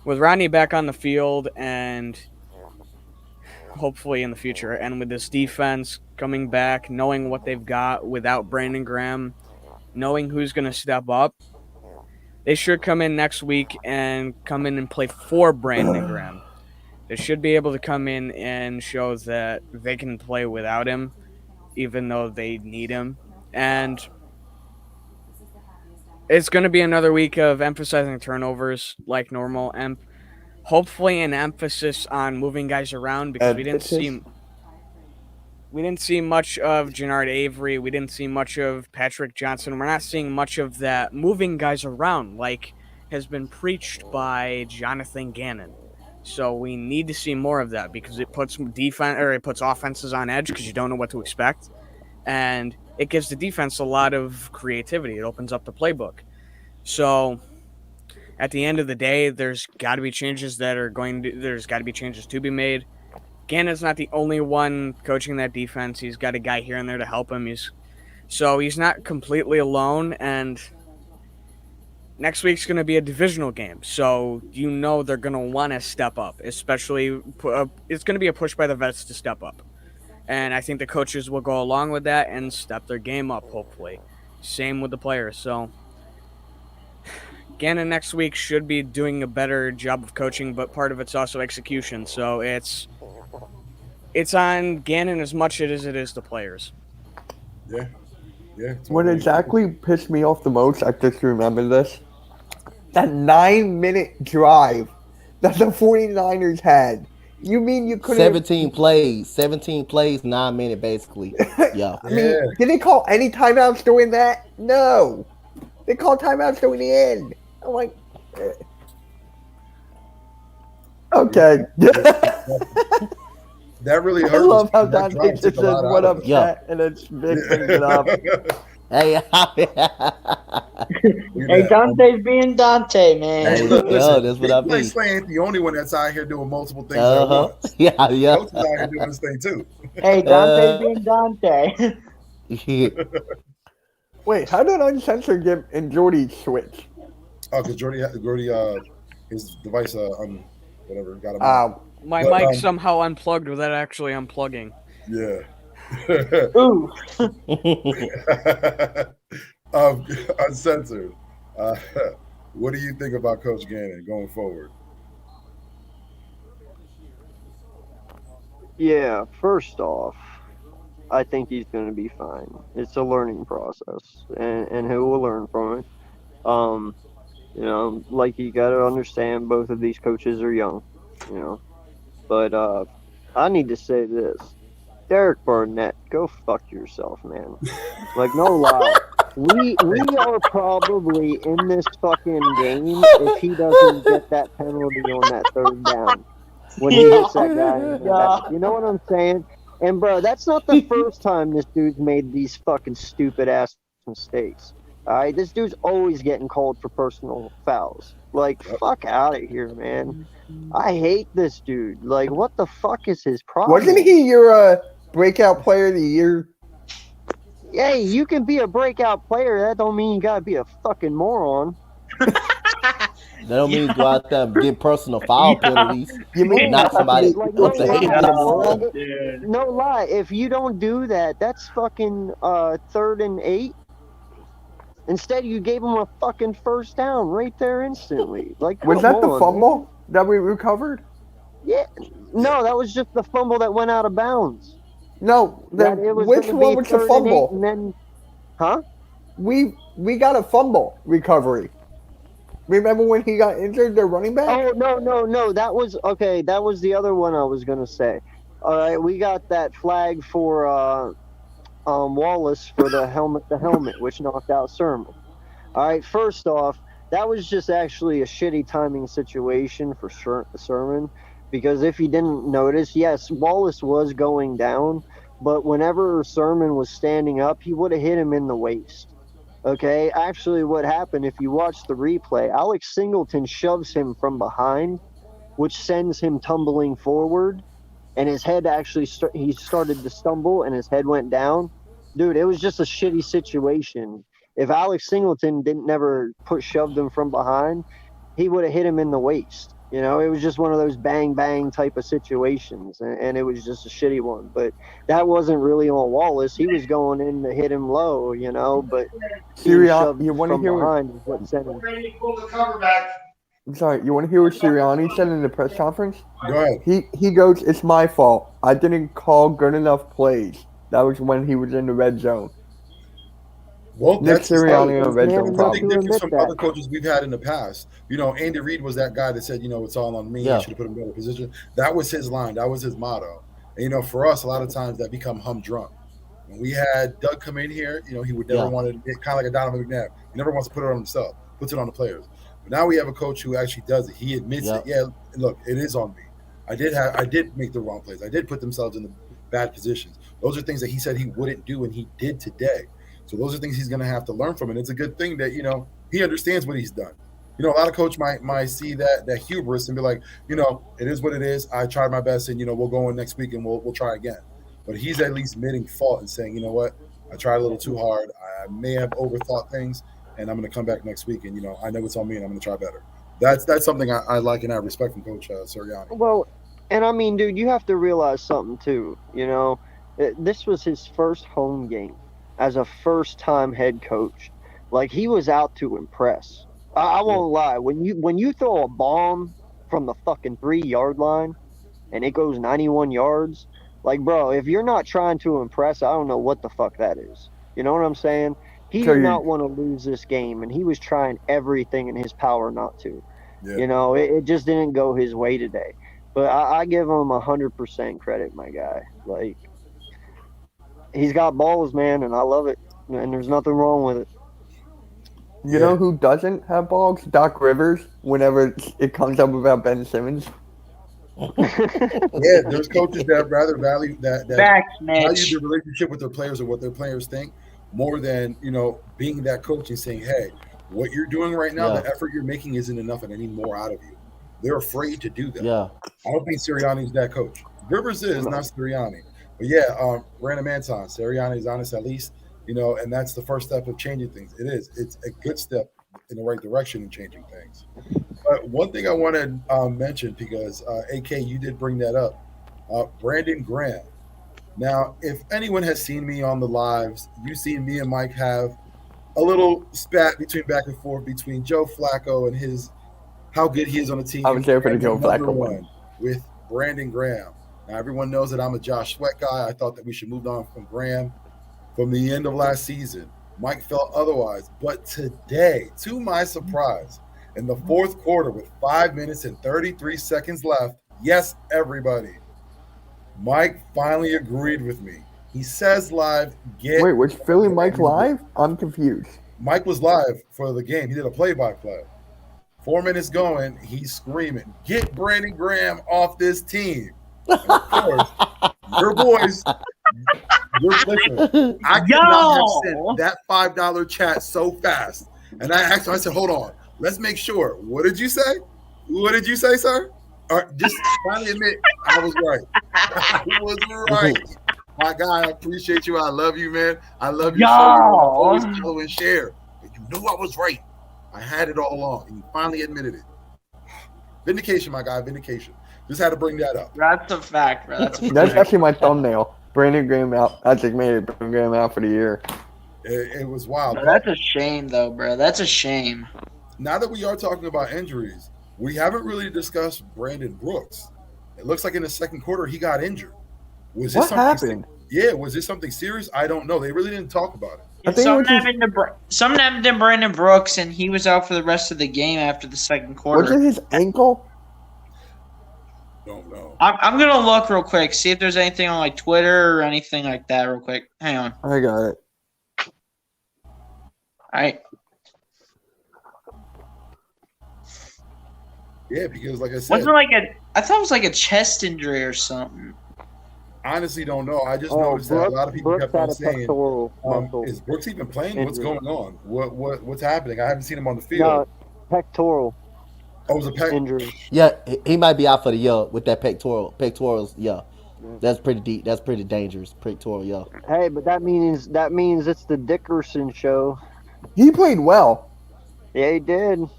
with Rodney back on the field and hopefully in the future, and with this defense coming back, knowing what they've got without Brandon Graham, knowing who's going to step up, they should come in next week and come in and play for Brandon Graham. They should be able to come in and show that they can play without him, even though they need him. And it's going to be another week of emphasizing turnovers like normal, and hopefully an emphasis on moving guys around because we didn't see much of Jannard Avery. We didn't see much of Patrick Johnson. We're not seeing much of that moving guys around like has been preached by Jonathan Gannon. So we need to see more of that because it puts offenses on edge because you don't know what to expect, and it gives the defense a lot of creativity. It opens up the playbook. So at the end of the day, there's got to be changes to be made. Gannon's not the only one coaching that defense. He's got a guy here and there to help him. He's not completely alone, and next week's going to be a divisional game, so you know they're going to want to step up, especially it's going to be a push by the vets to step up. And I think the coaches will go along with that and step their game up, hopefully. Same with the players. So Gannon next week should be doing a better job of coaching, but part of it's also execution. So it's on Gannon as much as it is the players. Yeah. What exactly pissed me off the most, I just remember this, that 9-minute drive that the 49ers had. You mean you couldn't 17 plays, 9 minutes basically. Yeah. I mean, did they call any timeouts during that? No. They called timeouts during the end. I'm like, okay. That really hurt. I love how That Dante drive just took a says lot what out up, of chat, and it's big brings it up. Hey, Hey, Dante's being Dante, man. Hey, Yo, listen, that's what I Big mean. Slay ain't the only one that's out here doing multiple things at once. Yeah. Coach is out here doing this thing too. Hey, Dante's being Dante. Wait, how did Uncensored get and Jordy switch? Oh, because Jordy, his device, whatever, got him. out. My But, mic somehow unplugged without actually unplugging. Yeah. Ooh. Uncensored. What do you think about Coach Gannon going forward? Yeah, first off, I think he's going to be fine. It's a learning process, and he will learn from it. Like you got to understand, both of these coaches are young, But I need to say this. Derek Barnett, go fuck yourself, man. Like, no lie. We are probably in this fucking game if he doesn't get that penalty on that third down when he hits that guy in the back. You know what I'm saying? And bro, that's not the first time this dude's made these fucking stupid ass mistakes. All right, this dude's always getting called for personal fouls. Like, fuck out of here, man. I hate this dude. Like, what the fuck is his problem? Wasn't he your breakout player of the year? Hey, you can be a breakout player. That don't mean you gotta be a fucking moron. That don't mean go out there and get personal foul penalties. You mean Knock somebody Like, up the no head. lie. Dude. No lie. If you don't do that, that's fucking 3rd and 8. Instead, you gave him a fucking first down right there instantly. Like, was come that the on, fumble man. that we recovered? Yeah. No, that was just the fumble that went out of bounds. No, That it was which gonna one be was the 3rd and 8, fumble? and then, huh? We got a fumble recovery. Remember when he got injured, the running back? Oh no. That was okay. That was the other one I was gonna say. All right, we got that flag for Wallace for the helmet, which knocked out Sermon. All right, first off, that was just actually a shitty timing situation for Sermon, because if you didn't notice, yes, Wallace was going down, but whenever Sermon was standing up, he would have hit him in the waist. Okay, actually, what happened, if you watch the replay, Alex Singleton shoves him from behind, which sends him tumbling forward, and his head actually he started to stumble, and his head went down. Dude, it was just a shitty situation. If Alex Singleton never shoved him from behind, he would have hit him in the waist. You know, it was just one of those bang bang type of situations, and it was just a shitty one. But that wasn't really on Wallace. He was going in to hit him low, you know. But Sirianni, you want to hear? behind is what sent him. I'm sorry, you want to hear what Sirianni said in the press conference? Go ahead. He goes, "It's my fault. I didn't call good enough plays." That was when he was in the red zone. Well, Nick that's the Sirianni on red Yeah, zone that's That's a problem. big difference admit from that. other coaches we've had in the past. You know, Andy Reid was that guy that said, you know, it's all on me. Yeah. I should have put him in a better position. That was his line. That was his motto. And, you know, for us, a lot of times that become humdrum. When we had Doug come in here, you know, he would never Yeah. want to get kind of like a Donovan McNabb. He never wants to put it on himself, puts it on the players. But now we have a coach who actually does it. He admits Yeah. it. Yeah, look, it is on me. I did make the wrong plays. I did put themselves in the bad positions. Those are things that he said he wouldn't do, and he did today. So those are things he's going to have to learn from, and it's a good thing that, you know, he understands what he's done. You know, a lot of coach might see that hubris and be like, you know, it is what it is. I tried my best, and, you know, we'll go in next week and we'll try again. But he's at least admitting fault and saying, you know what, I tried a little too hard. I may have overthought things, and I'm going to come back next week, and, you know, I know it's on me, and I'm going to try better. That's something I like and I respect from Coach Sirianni. Well, and I mean, dude, you have to realize something too. You know, this was his first home game as a first-time head coach. Like, he was out to impress. I won't lie. When you throw a bomb from the fucking 3-yard line and it goes 91 yards, like, bro, if you're not trying to impress, I don't know what the fuck that is. You know what I'm saying? He So did you- not want to lose this game, and he was trying everything in his power not to. Yeah. You know, it just didn't go his way today. But I give him 100% credit, my guy. Like, he's got balls, man, and I love it. And there's nothing wrong with it. You know who doesn't have balls? Doc Rivers. Whenever it comes up about Ben Simmons. Yeah, there's coaches that rather value that Facts, value Mitch. their relationship with their players or what their players think more than, you know, being that coach and saying, hey, what you're doing right now, Yeah. the effort you're making isn't enough and I need more out of you. They're afraid to do that. Yeah. I don't think Sirianni's that coach. Rivers is, not Sirianni. But yeah, Brandon Anton, Sirianni is honest at least, you know, and that's the first step of changing things. It is. It's a good step in the right direction in changing things. But one thing I want to mention, because AK, you did bring that up, Brandon Graham. Now, if anyone has seen me on the lives, you've seen me and Mike have a little spat back and forth between Joe Flacco and his how good he is on the team. I was there for the and Joe another Flacco one. one with Brandon Graham. Now, everyone knows that I'm a Josh Sweat guy. I thought that we should move on from Graham from the end of last season. Mike felt otherwise. But today, to my surprise, in the fourth quarter with 5 minutes and 33 seconds left, yes, everybody, Mike finally agreed with me. He says live, Wait, was Philly Mike live? I'm confused. Mike was live for the game. He did a play-by-play. 4 minutes going, he's screaming, get Brandon Graham off this team. And of course, Your boys. Listen, I could not have sent that $5 chat so fast. And I asked him, I said, hold on, let's make sure. What did you say? What did you say, sir? Or just finally admit I was right. I was right. My guy, I appreciate you. I love you, man. I love your show. Always follow and share. And you knew I was right. I had it all along, and you finally admitted it. Vindication, my guy. Vindication. Just had to bring that up. That's a fact, bro. That's a fact. That's actually my thumbnail. Brandon Graham out. I just made it. Brandon Graham out for the year. It was wild. Bro, that's a shame, though, bro. That's a shame. Now that we are talking about injuries, we haven't really discussed Brandon Brooks. It looks like in the second quarter he got injured. Was this What happened? Yeah, was this something serious? I don't know. They really didn't talk about it. I think Something happened to Brandon Brooks, and he was out for the rest of the game after the second Was quarter. it his ankle? Don't know. I'm gonna look real quick, see if there's anything on like Twitter or anything like that. Real quick, hang on. I got it. All right. Yeah, because like I said, Wasn't like I thought it was like a chest injury or something. honestly don't know. I just noticed that a lot of people Brooks kept on had a saying, pectoral muscle is Brooks even playing? What's injury. going on? What's happening? I haven't seen him on the field. No, pectoral Oh, it was a pec. injury. Yeah, he might be out for the year with that pectorals. Yeah, that's pretty deep. That's pretty dangerous. Pectoral. Yeah. Hey, but that means it's the Dickerson show. He played well. Yeah, he did.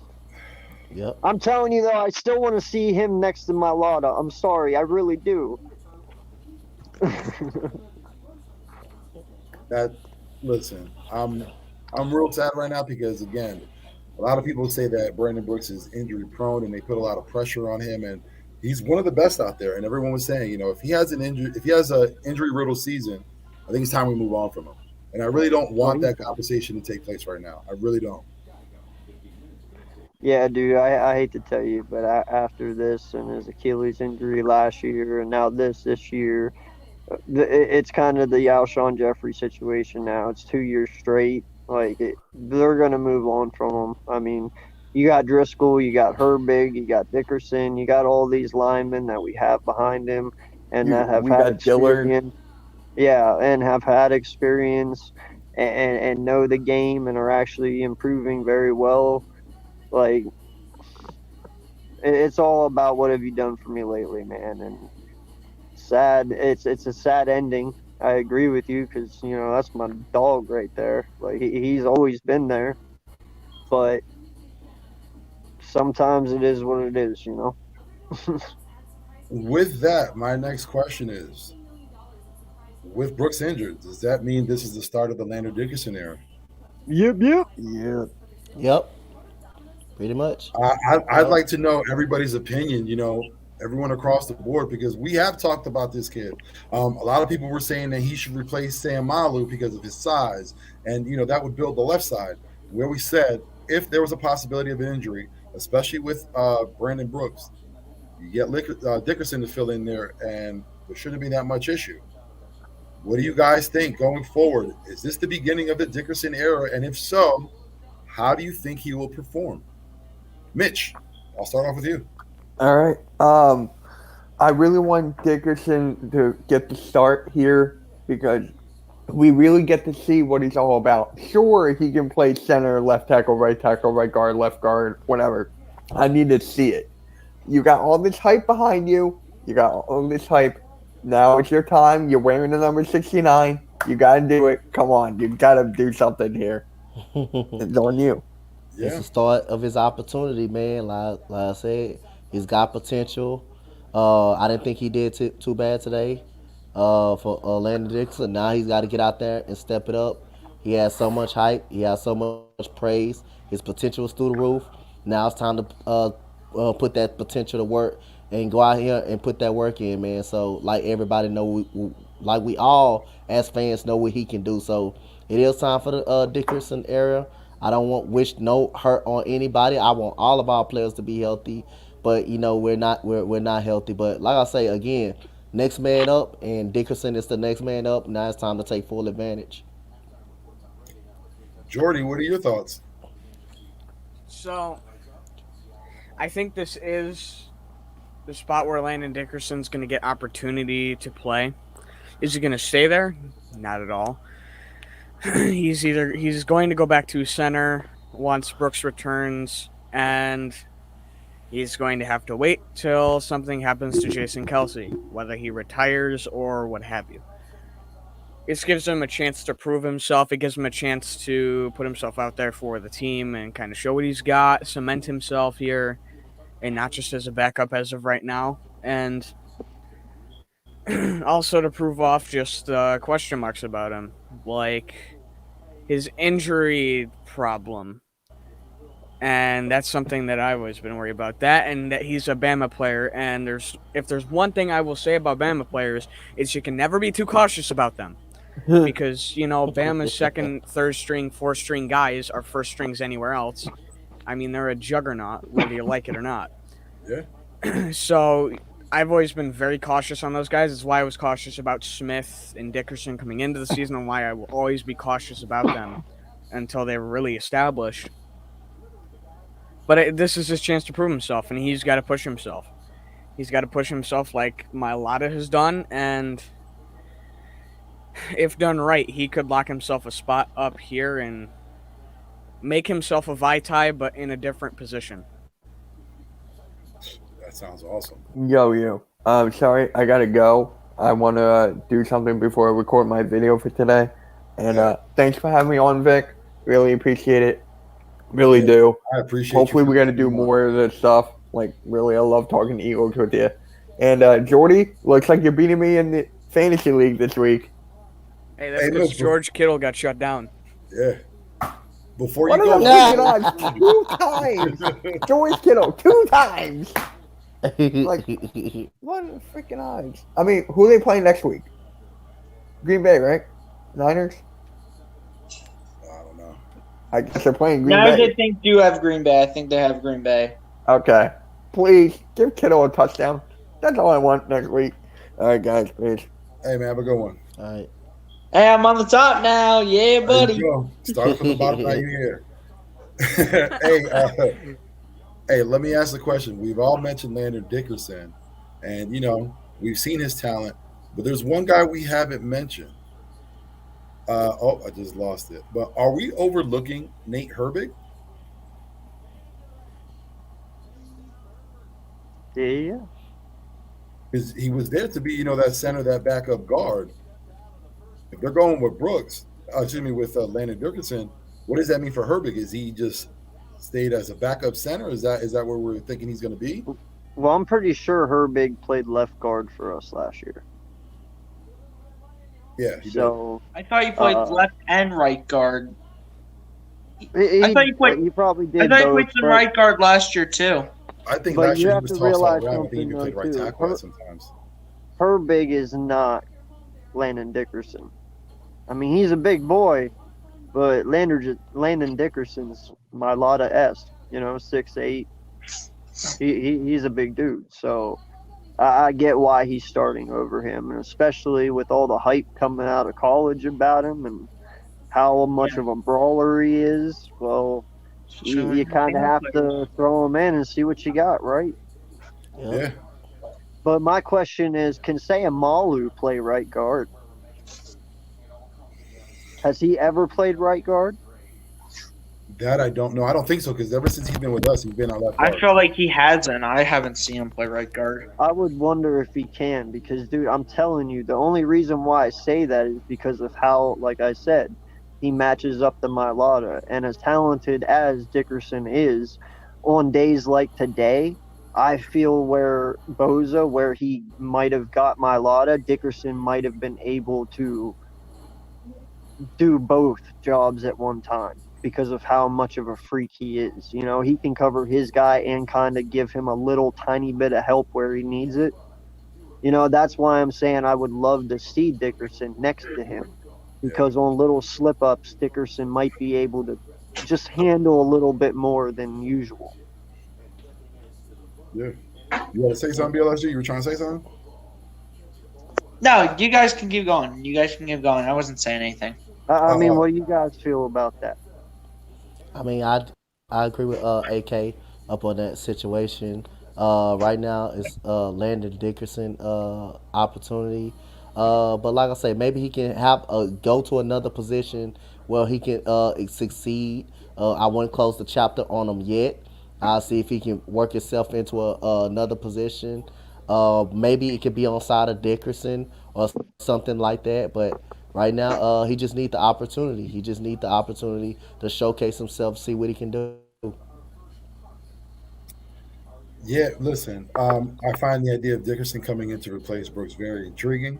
Yep. I'm telling you though, I still want to see him next to Mailata. I'm sorry, I really do. Listen, I'm real sad right now because again, a lot of people say that Brandon Brooks is injury prone and they put a lot of pressure on him, and he's one of the best out there. And everyone was saying, if he has an injury riddled season, I think it's time we move on from him. And I really don't want that conversation to take place right now. I really don't. Yeah, dude, I hate to tell you, but after this and his Achilles injury last year and now this year, it's kind of the Alshon Jeffrey situation now. It's 2 years straight. They're going to move on from him. I mean, you got Driscoll, you got Herbig, you got Dickerson, you got all these linemen that we have behind him and that have We had got Dillard. experience. Yeah, and have had experience and know the game and are actually improving very well. It's all about what have you done for me lately, man. And sad. It's a sad ending. I agree with you because that's my dog right there. He's always been there, but sometimes it is what it is. With that, my next question is: with Brooks injured, does that mean this is the start of the Landon Dickerson era? Yep. Yeah. Yep. Pretty much. I'd like to know everybody's opinion, everyone across the board, because we have talked about this kid. A lot of people were saying that he should replace Sam Malu because of his size, and that would build the left side. Where we said if there was a possibility of an injury, especially with Brandon Brooks, you get Dickerson to fill in there, and there shouldn't be that much issue. What do you guys think going forward? Is this the beginning of the Dickerson era? And if so, how do you think he will perform? Mitch, I'll start off with you. All right. I really want Dickerson to get the start here because we really get to see what he's all about. Sure, he can play center, left tackle, right guard, left guard, whatever. I need to see it. You got all this hype behind you. You got all this hype. Now it's your time. You're wearing the number 69. You got to do it. Come on. You got to do something here. It's on you. It's the start of his opportunity, man. Like I said, he's got potential. I didn't think he did too bad today for Landon Dickerson. Now he's got to get out there and step it up. He has so much hype. He has so much praise. His potential is through the roof. Now it's time to put that potential to work and go out here and put that work in, man. So like everybody know, we all as fans know what he can do. So it is time for the Dickerson era. I don't wish no hurt on anybody. I want all of our players to be healthy, but we're not healthy. But like I say again, next man up, and Dickerson is the next man up. Now it's time to take full advantage. Jordy, what are your thoughts? So, I think this is the spot where Landon Dickerson's going to get opportunity to play. Is he going to stay there? Not at all. He's going to go back to center once Brooks returns, and he's going to have to wait till something happens to Jason Kelsey, whether he retires or what have you. This gives him a chance to prove himself. It gives him a chance to put himself out there for the team and kind of show what he's got, cement himself here, and not just as a backup as of right now. And also to prove off just question marks about him, like his injury problem. And that's something that I've always been worried about. That and that he's a Bama player. And if there's one thing I will say about Bama players, is you can never be too cautious about them. Because, Bama's second, third string, fourth string guys are first strings anywhere else. I mean, they're a juggernaut, whether you like it or not. Yeah. So I've always been very cautious on those guys. That's why I was cautious about Smith and Dickerson coming into the season, and why I will always be cautious about them until they're really established. But this is his chance to prove himself, and he's got to push himself. He's got to push himself like Mailata has done, and if done right, he could lock himself a spot up here and make himself a Vitae, but in a different position. That sounds awesome. Yo. Sorry, I gotta go. I want to do something before I record my video for today. And thanks for having me on, Vic. Really appreciate it. Really do. I appreciate Hopefully you we're going to do more of this stuff. Like, really, I love talking Eagles with you. And Jordy, looks like you're beating me in the fantasy league this week. Hey, that's because George Kittle got shut down. Yeah. Before What you are go, the freaking odds? 2 times! George Kittle, 2 times! Like, what are the freaking odds? I mean, who are they playing next week? Green Bay, right? Niners? I don't know. I guess they're playing Green No, Bay. I think do have Green Bay. I think they have Green Bay. Okay. Please, give Kittle a touchdown. That's all I want next week. All right, guys, please. Hey man, have a good one. All right. Hey, I'm on the top now. Yeah, There buddy. you go. Start from the bottom. Now you're here. Hey, let me ask the question. We've all mentioned Landon Dickerson, and we've seen his talent, but there's one guy we haven't mentioned. I just lost it. But are we overlooking Nate Herbig? Yeah. Because he was there to be, that center, that backup guard. If they're going with with Landon Dickerson, what does that mean for Herbig? Is he just stayed as a backup center? Is that where we're thinking he's going to be? Well, I'm pretty sure Herbig played left guard for us last year. Yeah. He So I thought you played left and right guard. I thought you played- He probably did. I thought you both, played some but- right guard last year too. did. I think But last you year he have was to tossed all realize around. I think he something, played though, right too. tackle sometimes. Herbig is not Landon Dickerson. I mean, he's a big boy, but Landon Dickerson's Mailata-esque. 6'8". He's a big dude. So I get why he's starting over him, and especially with all the hype coming out of college about him and how much of a brawler he is. Well, you kind of have to throw him in and see what you got, right? Yeah. But my question is, can Sayamalu play right guard? Has he ever played right guard? That I don't know. I don't think so, because ever since he's been with us, he's been on left guard. I feel like he hasn't. I haven't seen him play right guard. I would wonder if he can, because, dude, I'm telling you, the only reason why I say that is because of how, like I said, he matches up to Mailata. And as talented as Dickerson is, on days like today, I feel where Boza, where he might have got Mailata, Dickerson might have been able to do both jobs at one time because of how much of a freak he is. He can cover his guy and kind of give him a little tiny bit of help where he needs it. That's why I'm saying I would love to see Dickerson next to him, because on little slip-ups, Dickerson might be able to just handle a little bit more than usual. Yeah. You want to say something, BLSG? You were trying to say something? No, you guys can keep going. I wasn't saying anything. I mean, what do you guys feel about that? I mean, I agree with AK up on that situation. Right now, it's Landon Dickerson opportunity. But like I say, maybe he can go to another position where he can succeed. I wouldn't close the chapter on him yet. I'll see if he can work himself into another position. Maybe it could be on side of Dickerson or something like that. But right now, he just needs the opportunity. He just needs the opportunity to showcase himself, see what he can do. Yeah, listen, I find the idea of Dickerson coming in to replace Brooks very intriguing.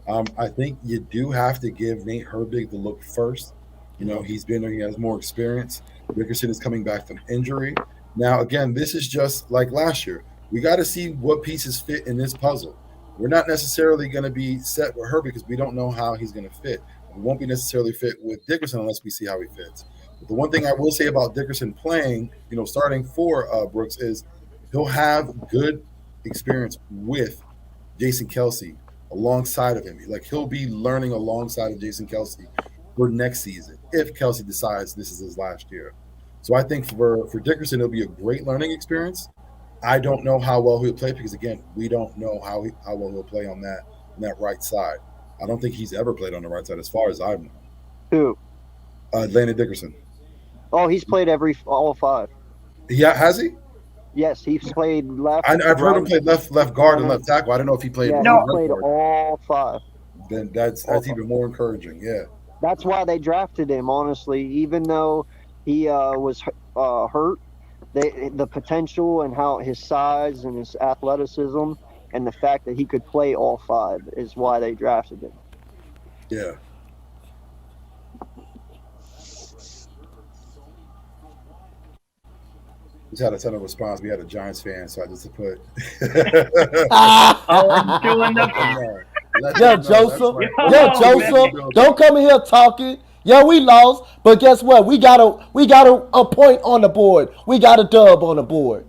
I think you do have to give Nate Herbig the look first. He's been there, he has more experience. Dickerson is coming back from injury. Now, again, this is just like last year. We got to see what pieces fit in this puzzle. We're not necessarily going to be set with Herbig because we don't know how he's going to fit. We won't be necessarily fit with Dickerson unless we see how he fits. But the one thing I will say about Dickerson playing, starting for Brooks is he'll have good experience with Jason Kelsey alongside of him. Like he'll be learning alongside of Jason Kelsey for next season if Kelsey decides this is his last year. So I think for Dickerson, it'll be a great learning experience. I don't know how well he'll play because again, we don't know how well he'll play on that right side. I don't think he's ever played on the right side as far as I've known. Who? Landon Dickerson. Oh, he's played all 5. Yeah, has he? Yes, he's played left. I've heard him play left guard and left tackle. I don't know if he played. Yeah, No. he played all 5. Then that's even more encouraging. Yeah. That's why they drafted him. Honestly, even though he was hurt, the potential and how his size and his athleticism and the fact that he could play all 5 is why they drafted him. Yeah. Just had a ton of response. We had a Giants fan, so I just put. I'm doing the. Yo, Joseph. Yo, Joseph. Don't come in here talking. Yeah, we lost, but guess what? We got a point on the board. We got a dub on the board.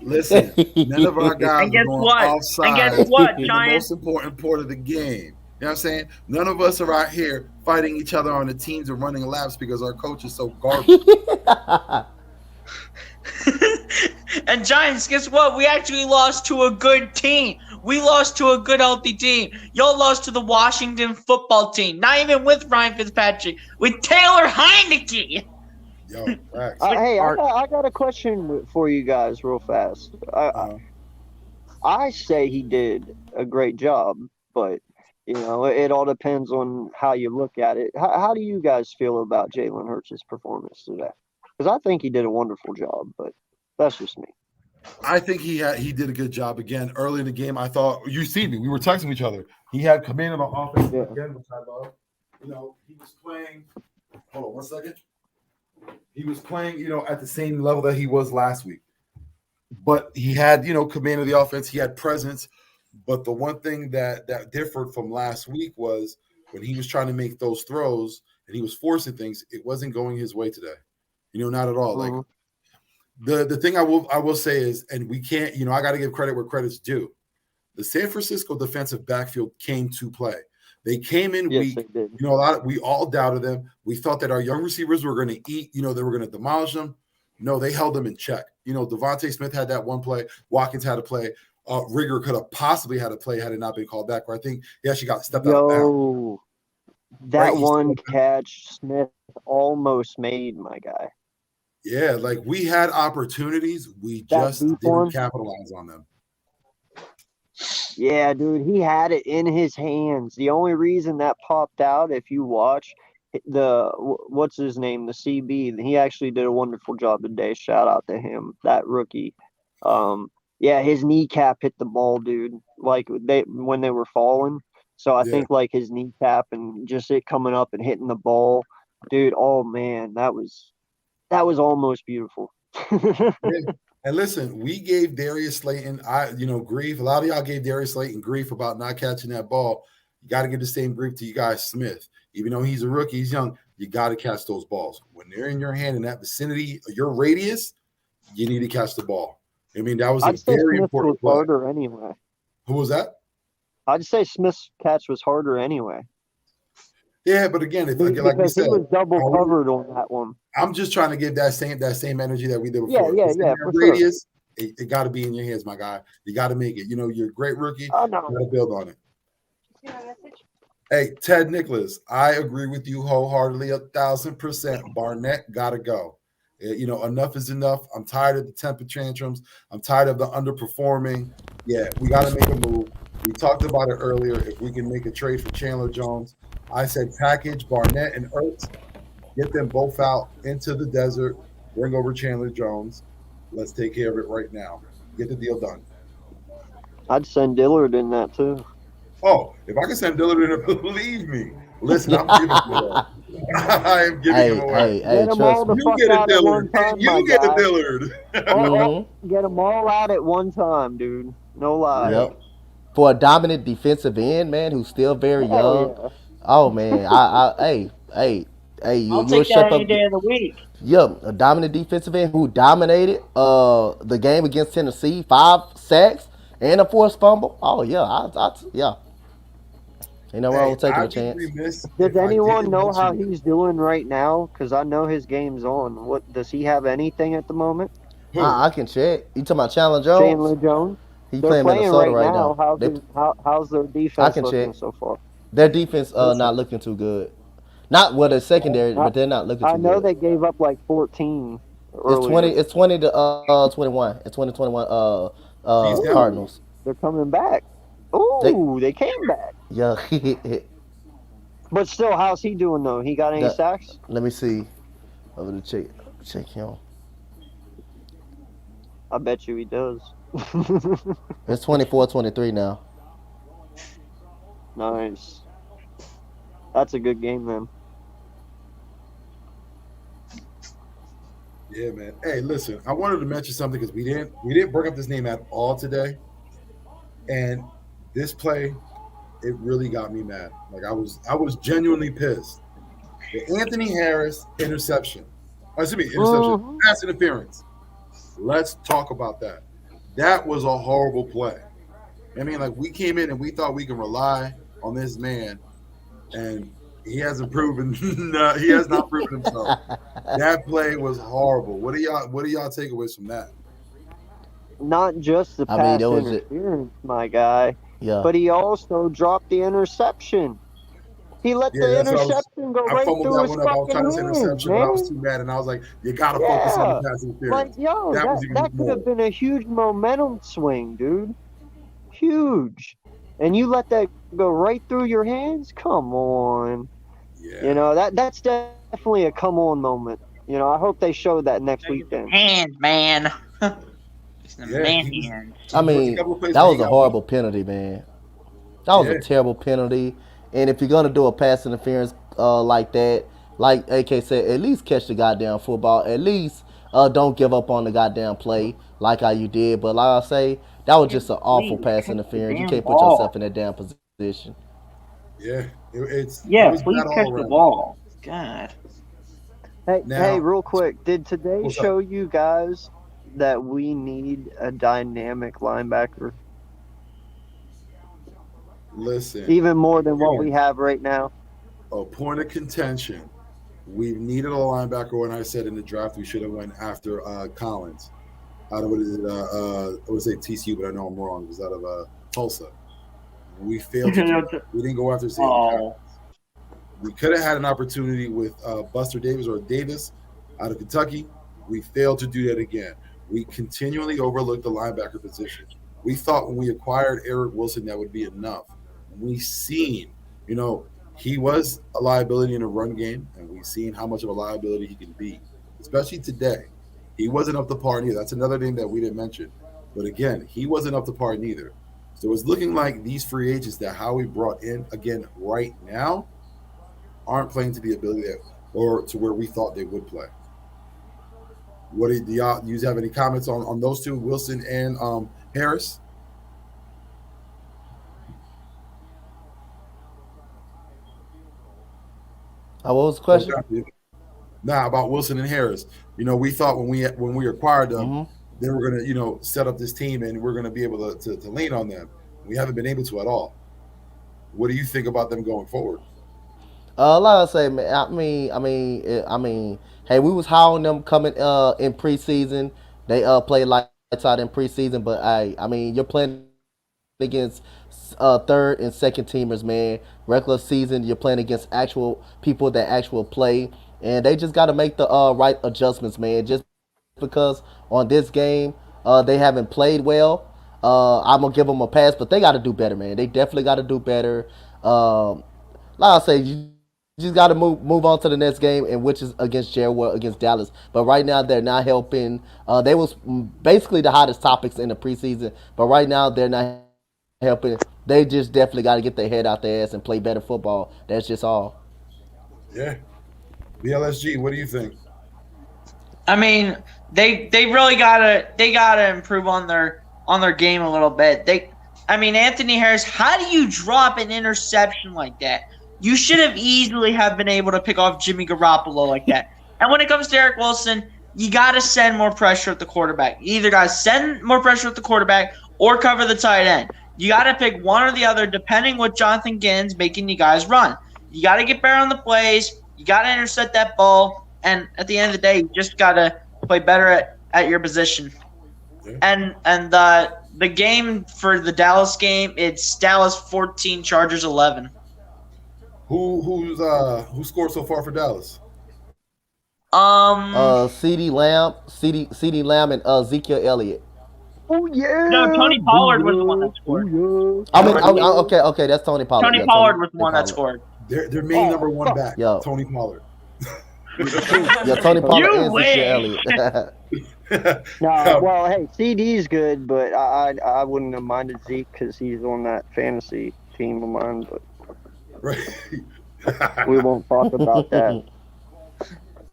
Listen, none of our guys And guess are going what? offside. And guess what, in the Giants? most important part of the game. You know what I'm saying? None of us are out here fighting each other on the teams and running laps because our coach is so garbage. And Giants, guess what? We actually lost to a good team. We lost to a good, healthy team. Y'all lost to the Washington football team. Not even with Ryan Fitzpatrick. With Taylor Heineke. Yo, facts. Hey, I got a question for you guys real fast. I say he did a great job, but, it all depends on how you look at it. How do you guys feel about Jalen Hurts' performance today? Because I think he did a wonderful job, but that's just me. I think he did a good job again early in the game. I thought you see me. We were texting each other. He had command of the offense again, which I love. He was playing. Hold on 1 second. He was playing, at the same level that he was last week. But he had, command of the offense. He had presence. But the one thing that differed from last week was when he was trying to make those throws and he was forcing things, it wasn't going his way today. Not at all. Mm-hmm. Like the thing I will say is, and we can't, I got to give credit where credit's due. The San Francisco defensive backfield came to play. They came in Yes, weak. they did. We all doubted them. We thought that our young receivers were going to eat, they were going to demolish them. No, they held them in check. Devontae Smith had that one play. Watkins had a play. Rigger could have possibly had a play had it not been called back. Or I think he actually got stepped out of bounds. That Right, one catch Smith almost made, my guy. Yeah, like we had opportunities. We That just deep didn't one? capitalize on them. Yeah, dude, he had it in his hands. The only reason that popped out, if you watch what's his name, the CB, he actually did a wonderful job today. Shout out to him, that rookie. Yeah, his kneecap hit the ball, dude. Like when they were falling. So I think like his kneecap and just it coming up and hitting the ball, dude. Oh man, that was almost beautiful. And listen, we gave Darius Slayton, grief. A lot of y'all gave Darius Slayton grief about not catching that ball. You got to give the same grief to you guys, Smith. Even though he's a rookie, he's young. You got to catch those balls when they're in your hand in that vicinity, your radius. You need to catch the ball. I mean, that was I'd a say very Smith important was play. harder anyway. Who was that? I'd say Smith's catch was harder anyway. Yeah, but again, like we Because said, he was double covered on that one. I'm just trying to give that same energy that we did before. Yeah, If it's in your for sure. radius, it got to be in your hands, my guy. You got to make it. You're a great rookie. Oh, no. You got to build on it. Hey, Ted Nicholas, I agree with you wholeheartedly, 1,000%. Barnett gotta go. Enough is enough. I'm tired of the temper tantrums. I'm tired of the underperforming. Yeah, we got to make a move. We talked about it earlier. If we can make a trade for Chandler Jones, I said package Barnett and Ertz, get them both out into the desert, bring over Chandler Jones. Let's take care of it right now. Get the deal done. I'd send Dillard in that too. Oh, if I can send Dillard in, believe me. Listen, I'm giving him away. I am giving him away. Hey, Get 'em all trust me. the You fuck get a out at one Dillard. time, my You get a guy. Dillard. Get them all out at one time, dude. No lie. Yep. For a dominant defensive end, man, who's still very young. Hell yeah. Oh man, hey, I'll you'll take shape that any up. day of the week. Yep, a dominant defensive end who dominated the game against Tennessee, 5 sacks and a forced fumble. Oh yeah, yeah. Ain't no wrong with taking a chance. Does anyone know how he's doing right now? Because I know his game's on. What does he have anything at the moment? I can check. You talking about Chandler Jones? Chandler Jones. He They're playing playing Minnesota right right now. now. How's their I defense can looking check. so far? Their defense not looking too good. Not with a secondary, but they're not looking too I know good. they gave up like 14 It's earlier. 20 to 21. It's 2021 Cardinals. They're coming back. Ooh, they came back. Yeah. But still, how's he doing though? He got any That- sacks? Let me see. I'm gonna check him. I bet you he does. It's 24-23 now. Nice. That's a good game then. Yeah, man. Hey, listen, I wanted to mention something because we didn't bring up this name at all today, and this play, it really got me mad. Like I was genuinely pissed. The Anthony Harris interception. Pass interference. Let's talk about that. That was a horrible play. I mean, like we came in and we thought we can rely on this man, and he hasn't proven. He has not proven himself. That play was horrible. What do y'all takeaways from that? Not just the I mean, pass it was interference, my guy, Yeah. but he also dropped the interception. He let the that's what interception go I right fumbled through that his one up. I was trying to say fucking hands, interception, but I was man. too mad, and I was like, "You gotta focus on the pass interference." Like, yo, That was even that could more. have been a huge momentum swing, dude. Huge. And you let that go right through your hands? Come on. Yeah. You know, that's definitely a come on moment. You know, I hope they show that next week then. Hands, man. It's the Yeah, man he was- hands. I mean, Couple of plays that where was he a got horrible penalty, man. That was Yeah. a terrible penalty. And if you're gonna do a pass interference like that, like AK said, at least catch the goddamn football. At least don't give up on the goddamn play like how you did. But like I say, that was just an awful Please, pass catch the interference. You damn can't put ball. yourself in that damn position. Yeah, it Yeah, was please bad catch all the around. ball. God. Hey, Now- hey, real quick, did today What's up? show you guys that we need a dynamic linebacker Listen, even more than what we have right now? a point of contention. We needed a linebacker when I said in the draft we should have went after Collins. Out of what is it? I would say TCU, but I know I'm wrong. It was out of Tulsa. We failed. We didn't go after Zayden Collins. We could have had an opportunity with Buster Davis or Davis out of Kentucky. We failed to do that again. We continually overlooked the linebacker position. We thought when we acquired Eric Wilson that would be enough. We've seen, he was a liability in a run game, and we've seen how much of a liability he can be, especially today. He wasn't up to par neither. That's another thing that we didn't mention. But again, he wasn't up to par neither. So it's looking like these free agents that Howie brought in, again, right now, aren't playing to the ability that, or to where we thought they would play. What do y'all have any comments on those two, Wilson and Harris? What was the question? Nah, about Wilson and Harris. We thought when we acquired them, Mhm. they were gonna set up this team and we're gonna be able to lean on them. We haven't been able to at all. What do you think about them going forward? Like I say, man. I mean, hey, we was high on them coming in preseason. They played lights out in preseason, but I mean, you're playing against third and second teamers, man. Regular season, you're playing against actual people that actual play, and they just got to make the right adjustments, man. Just because on this game, they haven't played well. I'm gonna give them a pass, but they got to do better, man. They definitely got to do better. Like I say, you just got to move on to the next game, and which is against Jaguar against Dallas. But right now they're not helping. They was basically the hottest topics in the preseason, but right now they're not helping. They just definitely got to get their head out their ass and play better football. That's just all. Yeah. BLSG, what do you think? I mean, they really gotta improve on their game a little bit. Anthony Harris, how do you drop an interception like that? You should have easily have been able to pick off Jimmy Garoppolo like that. And when it comes to Eric Wilson, you gotta send more pressure at the quarterback. You either gotta send more pressure at the quarterback or cover the tight end. You gotta pick one or the other, depending what Jonathan Ginn's making you guys run. You gotta get better on the plays. You gotta intercept that ball. And at the end of the day, you just gotta play better at your position. And the game for the Dallas game, it's Dallas 14, Chargers 11. Who scored so far for Dallas? CeeDee Lamb, and Ezekiel Elliott. Oh yeah. No, Tony Pollard was the one that scored. Okay, that's Tony Pollard. Tony Pollard was the one that scored. Their main number one back, Yo. Tony Pollard. Yeah, Tony Pollard You and Ezekiel Elliott. No, well, hey, CD's good, but I wouldn't have minded Zeke because he's on that fantasy team of mine. But Right. we won't talk about that.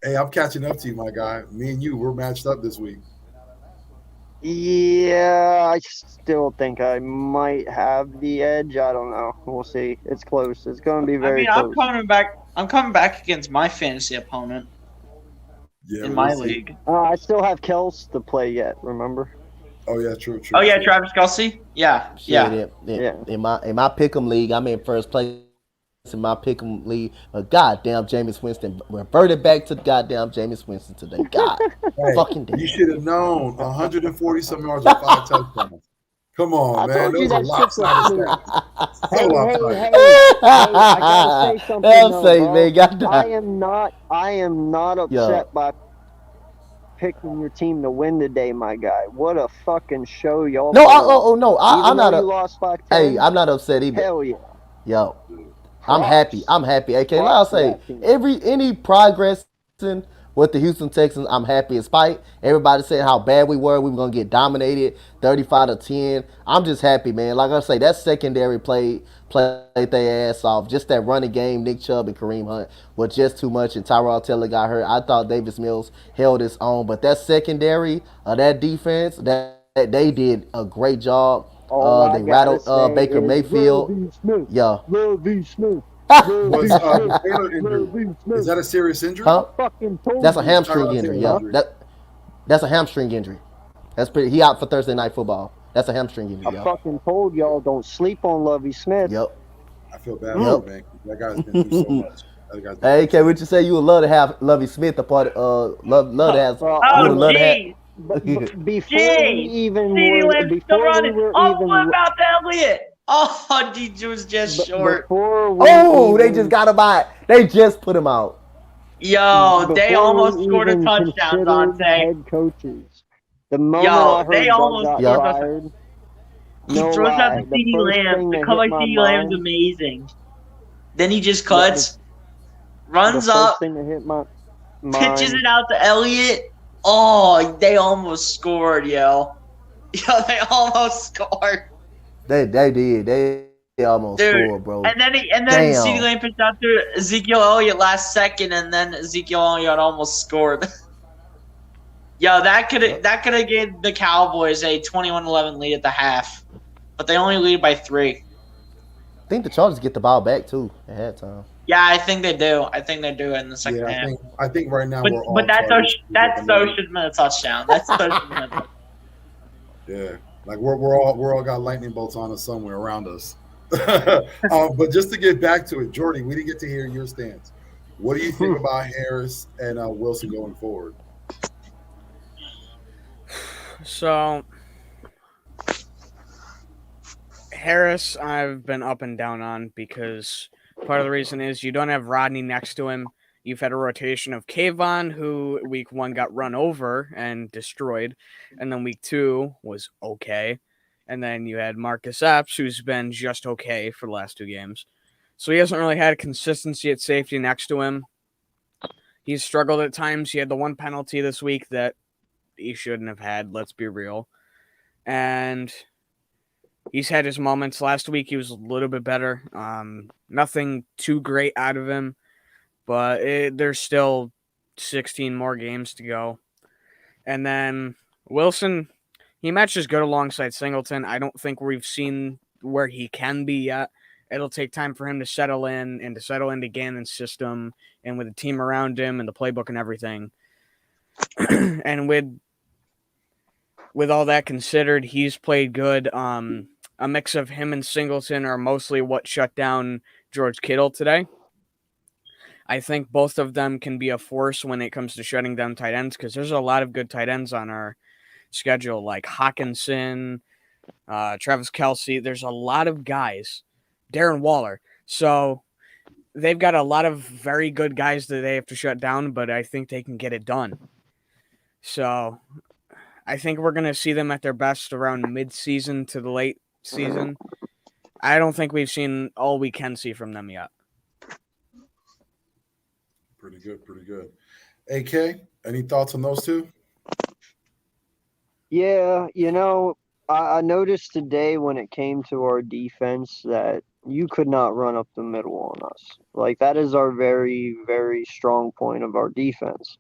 Hey, I'm catching up to you, my guy. Me and you, we're matched up this week. Yeah, I still think I might have the edge. I don't know. We'll see. It's close. It's going to be very close. I'm coming back against my fantasy opponent Yeah, in my we'll see. league. I still have Kels to play yet. Remember? Oh yeah, true. Oh yeah, true. Travis Kelce. Yeah. Yeah. In my Pick'em league, I'm in first place in my Pick'em league. But goddamn, Jameis Winston reverted back to goddamn Jameis Winston today. God, Hey, fucking damn. you should have known 140 some yards with 5 touchdowns. Come on, I man. told you Those are that shit was lopsided true. stats. Hey, So hey, lopsided. hey, I gotta say something. Damn though, safe, bro. man. Goddamn. I am not upset by picking your team to win today, my guy. What a fucking show y'all. No, put I'm on. Even not though a. you lost by 10, Hey, I'm not upset either. hell yeah. Yo, I'm happy. AK, like I say, Props to that team. any progress with the Houston Texans, I'm happy. In spite everybody saying how bad we were gonna get dominated, 35-10. I'm just happy, man. Like I say, that secondary played their ass off. Just that running game, Nick Chubb and Kareem Hunt was just too much, and Tyrod Taylor got hurt. I thought Davis Mills held his own, but that secondary, that defense, that they did a great job. All I They gotta rattled say Baker is Mayfield. Lovie Smith. Yeah. Lovie Smith. Was Taylor injured? Lovie Smith. Is that a serious injury? Huh? Fucking told That's a you. hamstring Tyrod injury. Taylor Yeah, that's a hamstring injury. That's pretty. He out for Thursday Night Football. That's a hamstring injury. I Yeah. fucking told y'all don't sleep on Lovie Smith. Yep. I feel bad Yep. for him, man. That guy's been through so much. That guy's been Hey, K, would you say you would love to have Lovie Smith a part? Love to have. Well, you would Oh, love to have. geez. Before Gee, we even CeeDee were, Lamb's still before we running. were Oh, even, what about Elliott? Oh, DJ was just short. before we Oh, they even- just got him out. They just put him out. Yo, they before almost we scored a even touchdown, considered Dante. Head coaches. The moment Yo, I heard they Doug almost got scored a- fired, He no throws out lie, the the CeeDee first Lamb. thing The that color hit my CeeDee Lamb's mind- amazing. Then he just cuts, runs the first up, thing that hit my pitches mind. it out to Elliott. Oh, they almost scored, yo. Yo, they almost scored. They did. They almost Dude, scored, bro. And then Damn. CeeDee Lamb pitched out to Ezekiel Elliott last second, and then Ezekiel Elliott almost scored. Yo, that could have gave the Cowboys a 21-11 lead at the half, but they only lead by 3. I think the Chargers get the ball back too at halftime. Yeah, I think they do. I think they do in the second Yeah, half. I think right now But we're all. but that Chargers. that should have been a touchdown. That should have been a touchdown. Yeah, like we're all got lightning bolts on us somewhere around us. But just to get back to it, Jordy, we didn't get to hear your stance. What do you think about Harris and Wilson going forward? So Harris, I've been up and down on because part of the reason is you don't have Rodney next to him. You've had a rotation of Kayvon, who week 1 got run over and destroyed, and then week 2 was okay. And then you had Marcus Epps, who's been just okay for the last 2 games. So he hasn't really had consistency at safety next to him. He's struggled at times. He had the one penalty this week that he shouldn't have had, let's be real. And he's had his moments. Last week he was a little bit better. Nothing too great out of him, but there's still 16 more games to go. And then Wilson, he matches good alongside Singleton. I don't think we've seen where he can be yet. It'll take time for him to settle in and to settle into Gannon's system and with the team around him and the playbook and everything. And with all that considered, he's played good. A mix of him and Singleton are mostly what shut down George Kittle today. I think both of them can be a force when it comes to shutting down tight ends because there's a lot of good tight ends on our schedule, like Hawkinson, Travis Kelce. There's a lot of guys. Darren Waller. So they've got a lot of very good guys that they have to shut down, but I think they can get it done. So I think we're going to see them at their best around mid-season to the late season. I don't think we've seen all we can see from them yet. Pretty good. AK, any thoughts on those two? Yeah, I noticed today when it came to our defense that you could not run up the middle on us. Like, that is our very, very strong point of our defense.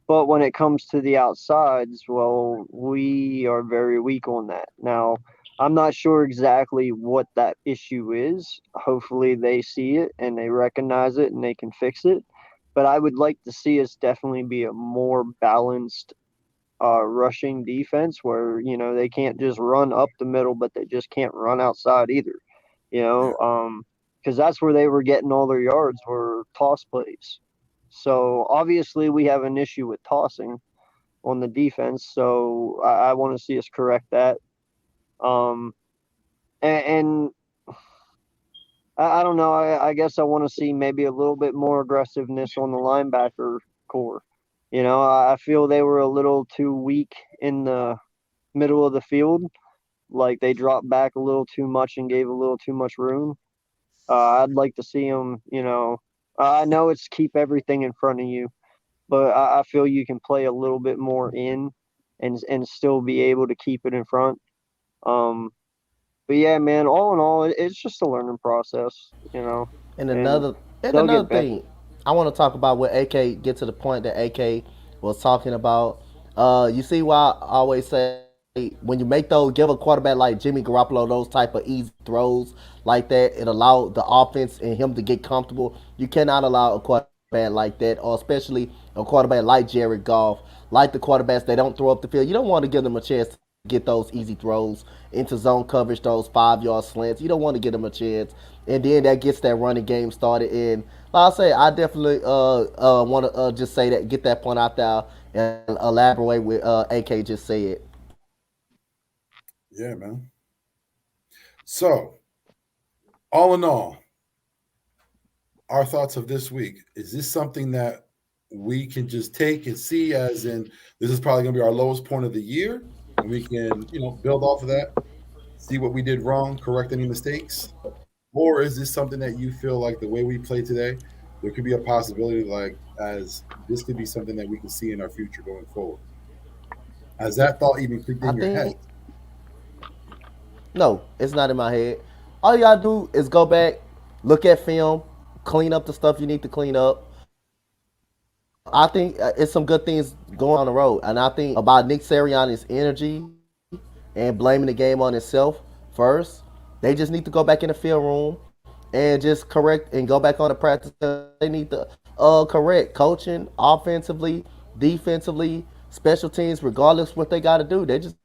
But when it comes to the outsides, well, we are very weak on that. Now, I'm not sure exactly what that issue is. Hopefully they see it and they recognize it and they can fix it. But I would like to see us definitely be a more balanced rushing defense where, they can't just run up the middle, but they just can't run outside either. Because that's where they were getting all their yards were toss plays. So obviously we have an issue with tossing on the defense. So I want to see us correct that. And I don't know. I guess I want to see maybe a little bit more aggressiveness on the linebacker core. I feel they were a little too weak in the middle of the field. Like they dropped back a little too much and gave a little too much room. I'd like to see them, I know it's keep everything in front of you, but I feel you can play a little bit more in and still be able to keep it in front. But yeah, man, all in all, it's just a learning process, And And another they'll get better. thing, I want to talk about what AK get to the point that AK was talking about. You see why I always say when you make those, give a quarterback like Jimmy Garoppolo those type of easy throws like that, it allow the offense and him to get comfortable. You cannot allow a quarterback like that, or especially a quarterback like Jared Goff, like the quarterbacks that don't throw up the field. You don't want to give them a chance to get those easy throws into zone coverage, those 5-yard slants. You don't want to give them a chance, and then that gets that running game started. And like I say, I definitely want to just say that, get that point out there, and elaborate with AK just said. Yeah, man. So, all in all, our thoughts of this week. Is this something that we can just take and see as in this is probably going to be our lowest point of the year? And we can, build off of that, see what we did wrong, correct any mistakes? Or is this something that you feel like the way we play today, there could be a possibility like as this could be something that we can see in our future going forward? Has that thought even creeped in your head? No, it's not in my head. All you gotta do is go back, look at film, clean up the stuff you need to clean up. I think it's some good things going on the road, and I think about Nick Sirianni's energy and blaming the game on itself first. They just need to go back in the field room and just correct and go back on the practice. They need to correct coaching, offensively, defensively, special teams, regardless what they got to do. They just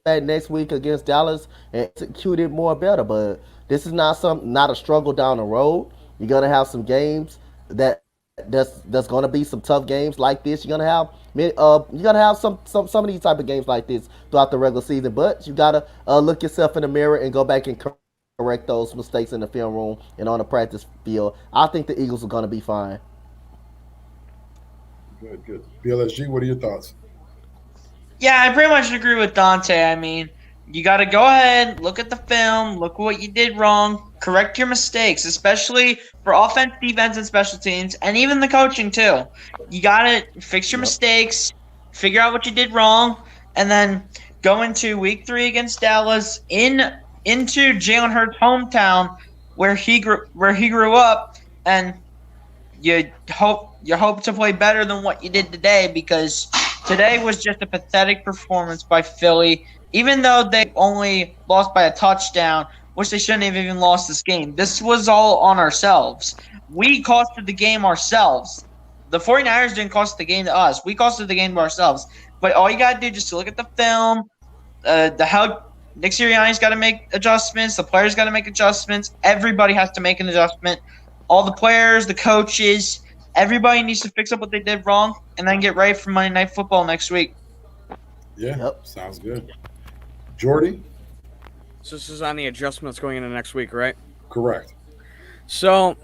back next week against Dallas and execute it more better. But this is not a struggle down the road. You're gonna have some games that there's gonna be some tough games like this. You're gonna have some of these type of games like this throughout the regular season. But you gotta look yourself in the mirror and go back and correct those mistakes in the film room and on the practice field. I think the Eagles are gonna be fine. Good, good. BLSG, what are your thoughts? Yeah, I pretty much agree with Dante. I mean, you got to go ahead, look at the film, look what you did wrong, correct your mistakes, especially for offense, defense, and special teams, and even the coaching too. You got to fix your mistakes, figure out what you did wrong, and then go into Week 3 against Dallas into Jalen Hurts' hometown where he grew up, and you hope to play better than what you did today, because today was just a pathetic performance by Philly. Even though they only lost by a touchdown, which they shouldn't have even lost this game. This was all on ourselves. We costed the game ourselves. The 49ers didn't cost the game to us. We costed the game to ourselves. But all you got to do is just look at the film, how Nick Sirianni's got to make adjustments, the players got to make adjustments, everybody has to make an adjustment. All the players, the coaches, everybody needs to fix up what they did wrong and then get ready for Monday Night Football next week. Yeah, Yep. sounds good. Jordy? So this is on the adjustments going into next week, right? Correct. So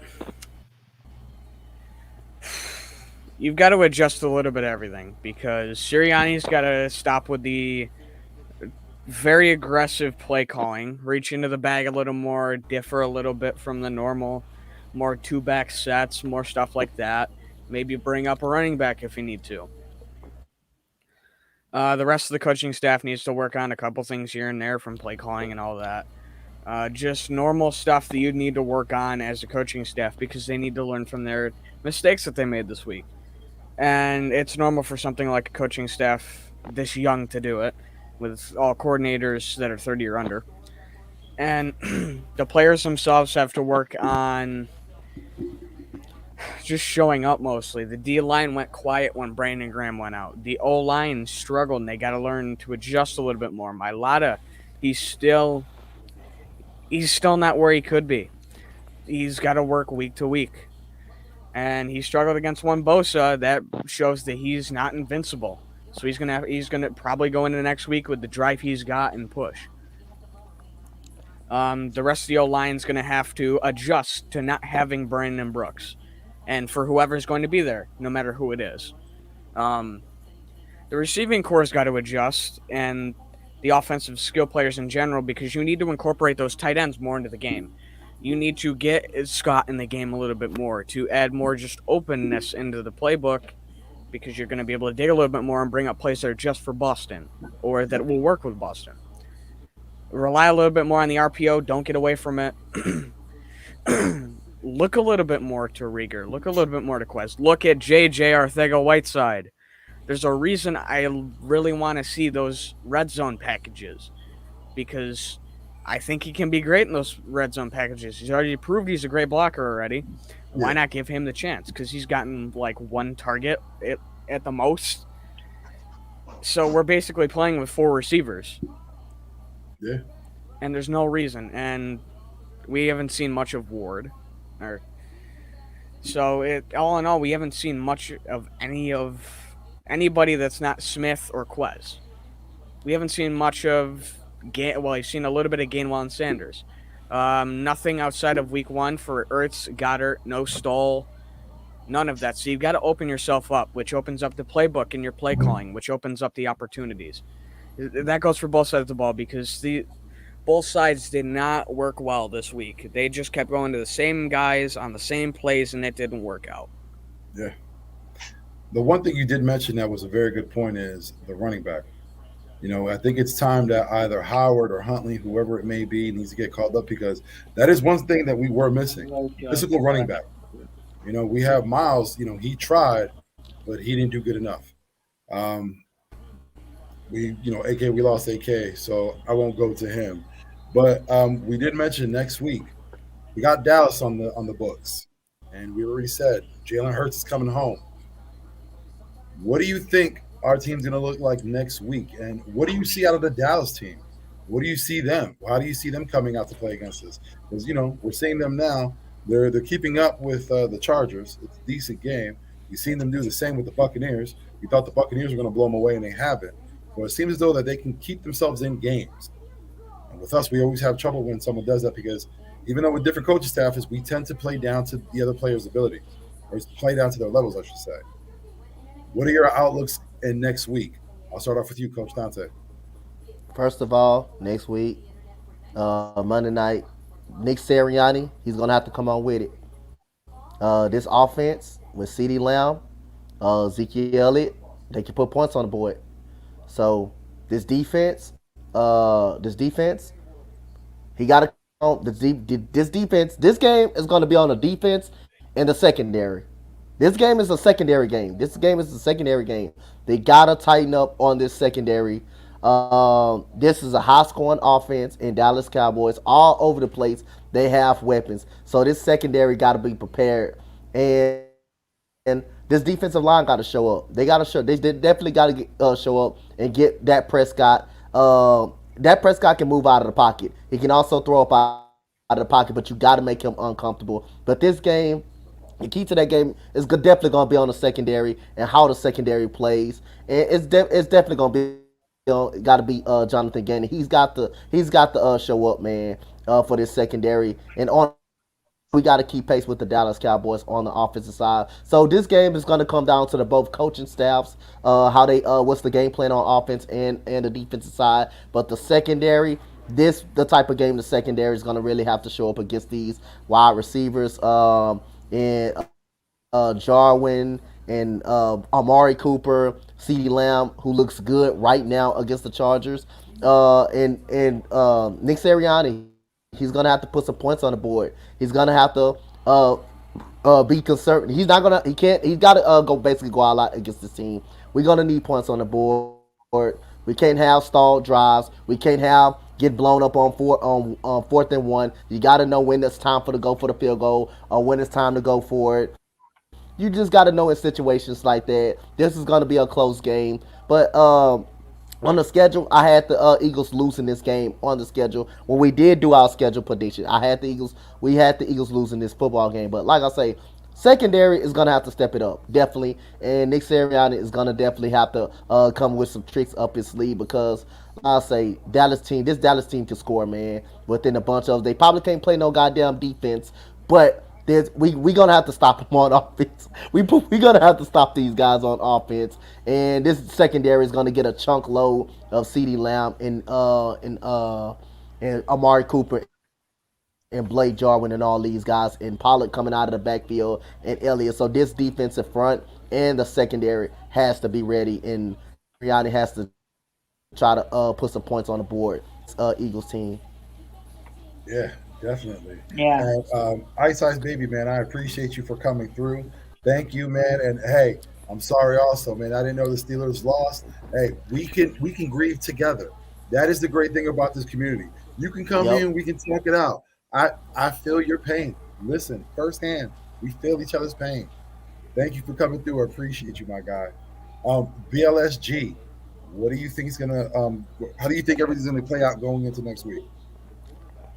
you've got to adjust a little bit of everything, because Sirianni's got to stop with the very aggressive play calling, reach into the bag a little more, differ a little bit from the normal, more two-back sets, more stuff like that. Maybe bring up a running back if you need to. The rest of the coaching staff needs to work on a couple things here and there, from play calling and all that. Just normal stuff that you need to work on as a coaching staff, because they need to learn from their mistakes that they made this week. And it's normal for something like a coaching staff this young to do it, with all coordinators that are 30 or under. And the players themselves have to work on just showing up mostly. The D-line went quiet when Brandon Graham went out. The O-line struggled, and they got to learn to adjust a little bit more. Mailata, he's still not where he could be. He's got to work week to week. And he struggled against one Bosa. That shows that he's not invincible. So he's gonna probably go into next week with the drive he's got and push. The rest of the O-line's going to have to adjust to not having Brandon Brooks, and for whoever's going to be there, no matter who it is. The receiving core's got to adjust, and the offensive skill players in general, because you need to incorporate those tight ends more into the game. You need to get Scott in the game a little bit more to add more just openness into the playbook, because you're going to be able to dig a little bit more and bring up plays that are just for Boston, or that will work with Boston. Rely a little bit more on the RPO. Don't get away from it. Look a little bit more to Rieger. Look a little bit more to Quez. Look at J.J. Arcega-Whiteside. There's a reason I really want to see those red zone packages, because I think he can be great in those red zone packages. He's already proved he's a great blocker already. Why not give him the chance? Because he's gotten like one target at the most. So we're basically playing with 4 receivers. Yeah. And there's no reason. And we haven't seen much of Ward. So all in all, we haven't seen much of anybody that's not Smith or Quez. We haven't seen much of you've seen a little bit of Gainwell and Sanders. Nothing outside of week 1 for Ertz, Goddard, no Stoll, none of that. So you've got to open yourself up, which opens up the playbook and your play calling, which opens up the opportunities. That goes for both sides of the ball, because both sides did not work well this week. They just kept going to the same guys on the same plays, and it didn't work out. Yeah. The one thing you did mention that was a very good point is the running back. I think it's time that either Howard or Huntley, whoever it may be, needs to get called up, because that is one thing that we were missing. Physical running back. We have Miles, he tried, but he didn't do good enough. We lost AK, so I won't go to him. But we did mention next week we got Dallas on the books, and we already said Jalen Hurts is coming home. What do you think our team's going to look like next week, and what do you see out of the Dallas team? What do you see them? How do you see them coming out to play against us? Because we're seeing them now They're keeping up with the Chargers. It's a decent game. You've seen them do the same with the Buccaneers. We thought the Buccaneers were going to blow them away, and they haven't. But it seems as though that they can keep themselves in games. And with us, we always have trouble when someone does that because even though with different coaching staffs, we tend to play down to the other players' abilities, or play down to their levels, I should say. What are your outlooks in next week? I'll start off with you, Coach Dante. First of all, next week, Monday night, Nick Sirianni, he's gonna have to come on with it. This offense with CeeDee Lamb, Ezekiel Elliott, they can put points on the board. So this defense, he got to. This defense, this game is going to be on the defense and the secondary. This game is a secondary game. They got to tighten up on this secondary. This is a high-scoring offense in Dallas Cowboys. All over the place, they have weapons. So this secondary got to be prepared. And this defensive line got to show up. They definitely got to show up and get Dak Prescott. Dak Prescott can move out of the pocket. He can also throw up out of the pocket, but you got to make him uncomfortable. But this game, the key to that game is definitely going to be on the secondary and how the secondary plays. And it's definitely going to be got to be Jonathan Gannon. He's got to show up, man, for this secondary. And we got to keep pace with the Dallas Cowboys on the offensive side. So this game is going to come down to the both coaching staffs, how they what's the game plan on offense and the defensive side. But the secondary, the type of game the secondary is going to really have to show up against these wide receivers and Jarwin and Amari Cooper, CeeDee Lamb, who looks good right now against the Chargers, and Nick Sirianni. He's gonna have to put some points on the board. He's gonna have to be conservative. He's not gonna. He can't. He's got to go out against this team. We're gonna need points on the board. We can't have stalled drives. We can't have get blown up on 4th and 1. You got to know when it's time to go for the field goal or when it's time to go for it. You just got to know in situations like that. This is gonna be a close game, but on the schedule, I had the Eagles losing this game on the schedule. When we did do our schedule prediction, we had the Eagles losing this football game. But like I say, secondary is going to have to step it up, definitely. And Nick Sirianni is going to definitely have to come with some tricks up his sleeve because, I'll say, this Dallas team can score, man, within a bunch of. They probably can't play no goddamn defense, but we're going to have to stop them on offense. We're going to have to stop these guys on offense. And this secondary is going to get a chunk load of CeeDee Lamb and Amari Cooper and Blake Jarwin and all these guys. And Pollard coming out of the backfield and Elliott. So this defensive front and the secondary has to be ready. And Sirianni has to try to put some points on the board. Eagles team. Yeah. Definitely. Yeah. And, Ice Baby, man, I appreciate you for coming through. Thank you, man. And hey, I'm sorry also, man. I didn't know the Steelers lost. Hey, we can grieve together. That is the great thing about this community. You can come in, we can talk it out. I feel your pain. Listen, firsthand, we feel each other's pain. Thank you for coming through. I appreciate you, my guy. BLSG, what do you think is gonna how do you think everything's gonna play out going into next week?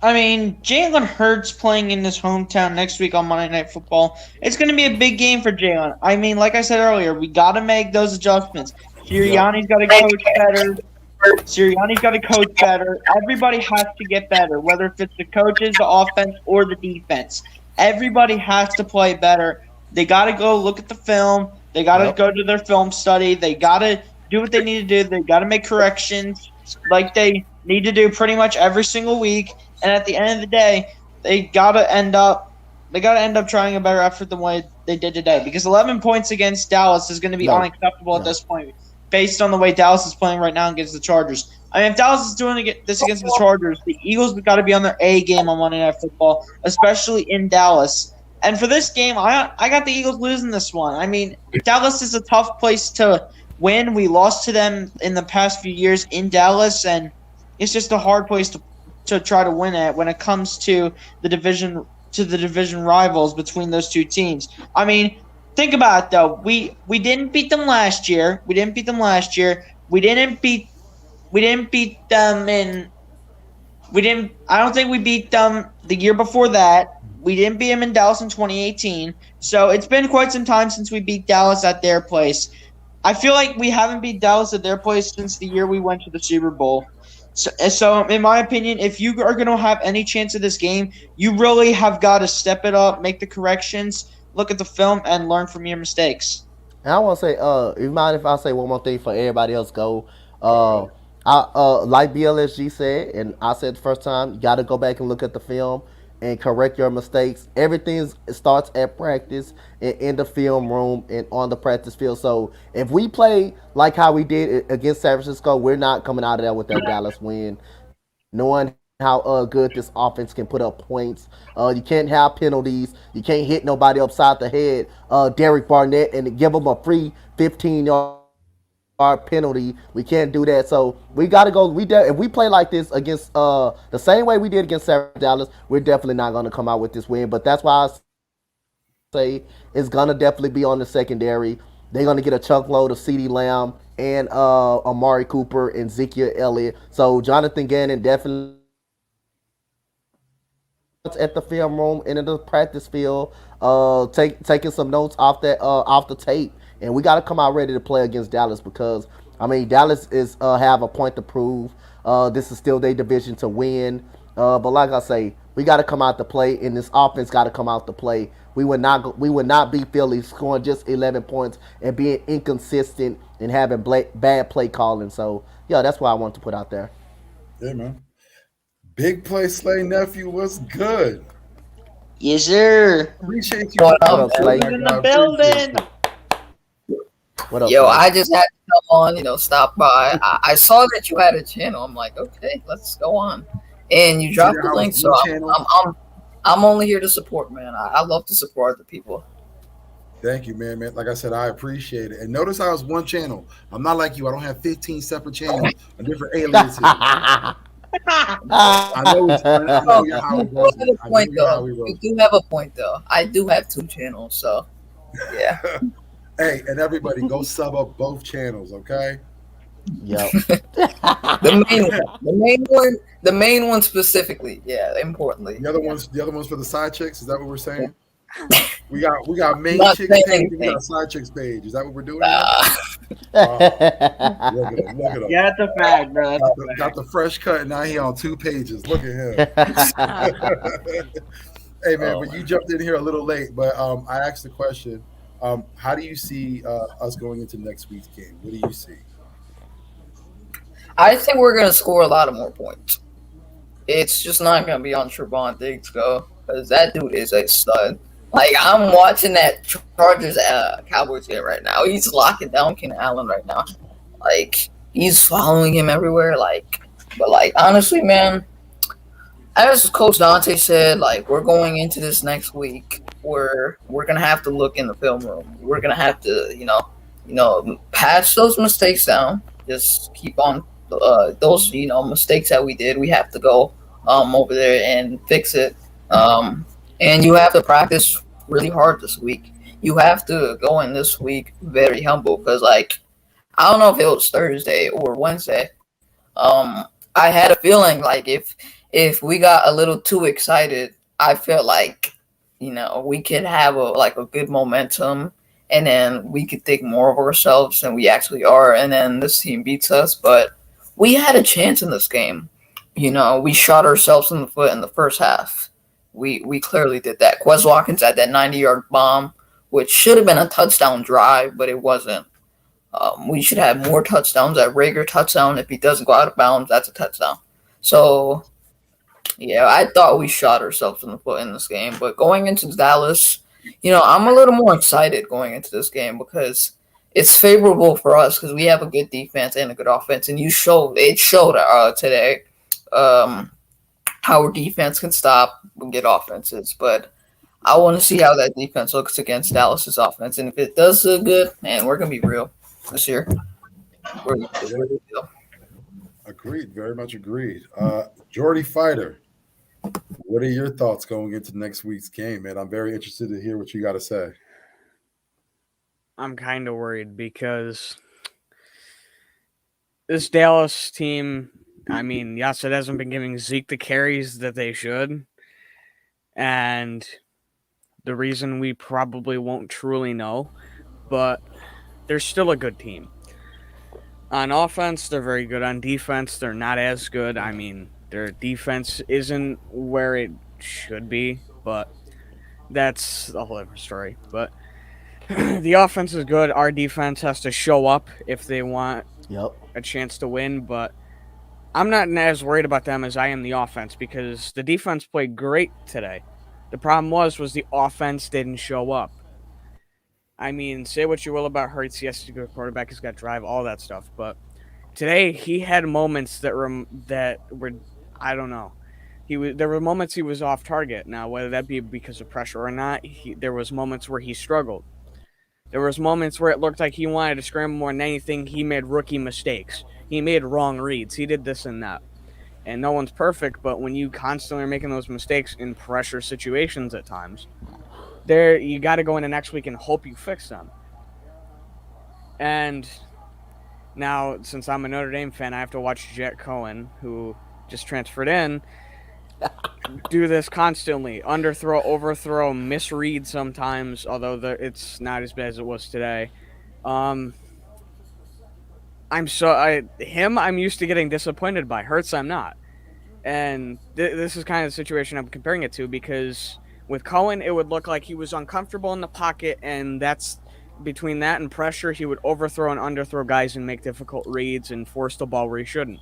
I mean, Jalen Hurts playing in his hometown next week on Monday Night Football. It's going to be a big game for Jalen. I mean, like I said earlier, we got to make those adjustments. Sirianni's got to coach better. Everybody has to get better, whether if it's the coaches, the offense, or the defense. Everybody has to play better. They got to go look at the film. They got to go to their film study. They got to do what they need to do. They got to make corrections like they need to do pretty much every single week. And at the end of the day, they gotta end up trying a better effort than what they did today. Because 11 points against Dallas is going to be unacceptable at this point, based on the way Dallas is playing right now against the Chargers. I mean, if Dallas is doing this against the Chargers, the Eagles have got to be on their A game on Monday Night Football, especially in Dallas. And for this game, I got the Eagles losing this one. I mean, Dallas is a tough place to win. We lost to them in the past few years in Dallas, and it's just a hard place to try to win it when it comes to the division rivals between those two teams. I mean, think about it though. We didn't beat them last year. We didn't beat them the year before that. We didn't beat them in Dallas in 2018, so it's been quite some time since we beat Dallas at their place. I feel like we haven't beat Dallas at their place since the year we went to the Super Bowl. So in my opinion, if you are going to have any chance of this game, you really have got to step it up, make the corrections, look at the film, and learn from your mistakes. And I want to say, you mind if I say one more thing for everybody else go? Like BLSG said, and I said the first time, you got to go back and look at the film and correct your mistakes. Everything starts at practice and in the film room and on the practice field. So if we play like how we did against San Francisco, we're not coming out of there with that Dallas win, knowing how good this offense can put up points. You can't have penalties. You can't hit nobody upside the head. Derek Barnett and give him a free 15-yard penalty. We can't do that. So we got to go. If we play like this against the same way we did against Dallas, we're definitely not going to come out with this win. But that's why I say it's going to definitely be on the secondary. They're going to get a chunk load of CeeDee Lamb and Amari Cooper and Ezekiel Elliott. So Jonathan Gannon definitely at the film room and in the practice field, taking some notes off the tape, and we got to come out ready to play against Dallas because I mean Dallas is have a point to prove. This is still their division to win, but like I say, we got to come out to play, and this offense got to come out to play. We would not beat Philly scoring just 11 points and being inconsistent and having bad play calling. So yeah, that's what I want to put out there. Yeah, man. Big play Slay nephew was good. Yes, sir. Appreciate you. What up, Slay? In the building. What up, Yo, Slay? I just had to come on, stop by. I saw that you had a channel. I'm like, okay, let's go on. And you dropped the link, so I'm only here to support, man. I love to support the people. Thank you, man. Like I said, I appreciate it. And notice I was one channel. I'm not like you. I don't have 15 separate channels and different aliases. I know how it goes. You do have a point, though. I do have 2 channels, so yeah. Hey, and everybody, go sub up both channels, okay? Yep. The main one specifically, yeah, importantly. The other ones for the side chicks. Is that what we're saying? We got main Not chicks saying page. We anything. got side chicks page. Is that what we're doing? Hey Look at him. Yeah, that's a fact, bro. That's a fact. Got the fresh cut, and now he on 2 pages. Look at him. Hey man, but you jumped in here a little late. But I asked the question: how do you see us going into next week's game? What do you see? I think we're gonna score a lot of more points. It's just not gonna be on Trevon Diggs, go, because that dude is a stud. Like, I'm watching that Chargers Cowboys game right now. He's locking down Keenan Allen right now. Like, he's following him everywhere. But honestly, man, as Coach Dante said, we're going into this next week where we're gonna have to look in the film room. We're gonna have to, patch those mistakes down. Just keep on those, mistakes that we did. We have to go over there and fix it. And you have to practice really hard this week. You have to go in this week very humble because, I don't know if it was Thursday or Wednesday. I had a feeling if we got a little too excited, I felt we could have a good momentum, and then we could think more of ourselves than we actually are, and then this team beats us. But we had a chance in this game. We shot ourselves in the foot in the first half. We clearly did that. Quez Watkins had that 90-yard bomb, which should have been a touchdown drive, but it wasn't. We should have more touchdowns. That Rager touchdown, if he doesn't go out of bounds, that's a touchdown. So, yeah, I thought we shot ourselves in the foot in this game. But going into Dallas, I'm a little more excited going into this game because it's favorable for us because we have a good defense and a good offense. And it showed today how our defense can stop and get offenses. But I want to see how that defense looks against Dallas's offense. And if it does look good, man, we're going to be real this year. Agreed. Very much agreed. Jordy Fighter, what are your thoughts going into next week's game, man? I'm very interested to hear what you got to say. I'm kind of worried because this Dallas team, yes, it hasn't been giving Zeke the carries that they should. And the reason we probably won't truly know, but they're still a good team. On offense, they're very good. On defense, they're not as good. I mean, their defense isn't where it should be, but that's a whole other story. But the offense is good. Our defense has to show up if they want Yep. a chance to win, but I'm not as worried about them as I am the offense because the defense played great today. The problem was the offense didn't show up. I mean, say what you will about Hurts. Yes, he's a good quarterback. He's got drive, all that stuff. But today, he had moments that were I don't know. There were moments he was off target. Now, whether that be because of pressure or not, there was moments where he struggled. There was moments where it looked like he wanted to scramble more than anything. He made rookie mistakes. He made wrong reads. He did this and that. And no one's perfect, but when you constantly are making those mistakes in pressure situations at times, you got to go into next week and hope you fix them. And now, since I'm a Notre Dame fan, I have to watch Jet Cohen, who just transferred in, do this constantly. Underthrow, overthrow, misread sometimes, although it's not as bad as it was today. I'm used to getting disappointed by. Hurts, I'm not. And this is kind of the situation I'm comparing it to, because with Cohen, it would look like he was uncomfortable in the pocket, and that's between that and pressure, he would overthrow and underthrow guys and make difficult reads and force the ball where he shouldn't.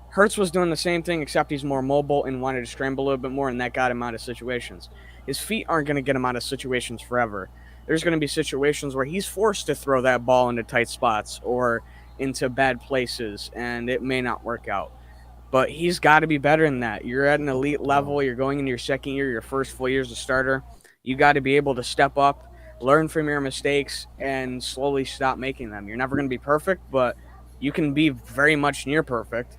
Hurts was doing the same thing, except he's more mobile and wanted to scramble a little bit more, and that got him out of situations. His feet aren't going to get him out of situations forever. There's going to be situations where he's forced to throw that ball into tight spots or into bad places, and it may not work out. But he's got to be better than that. You're at an elite level. You're going into your second year, your first full year as a starter. You got to be able to step up, learn from your mistakes, and slowly stop making them. You're never going to be perfect, but you can be very much near perfect.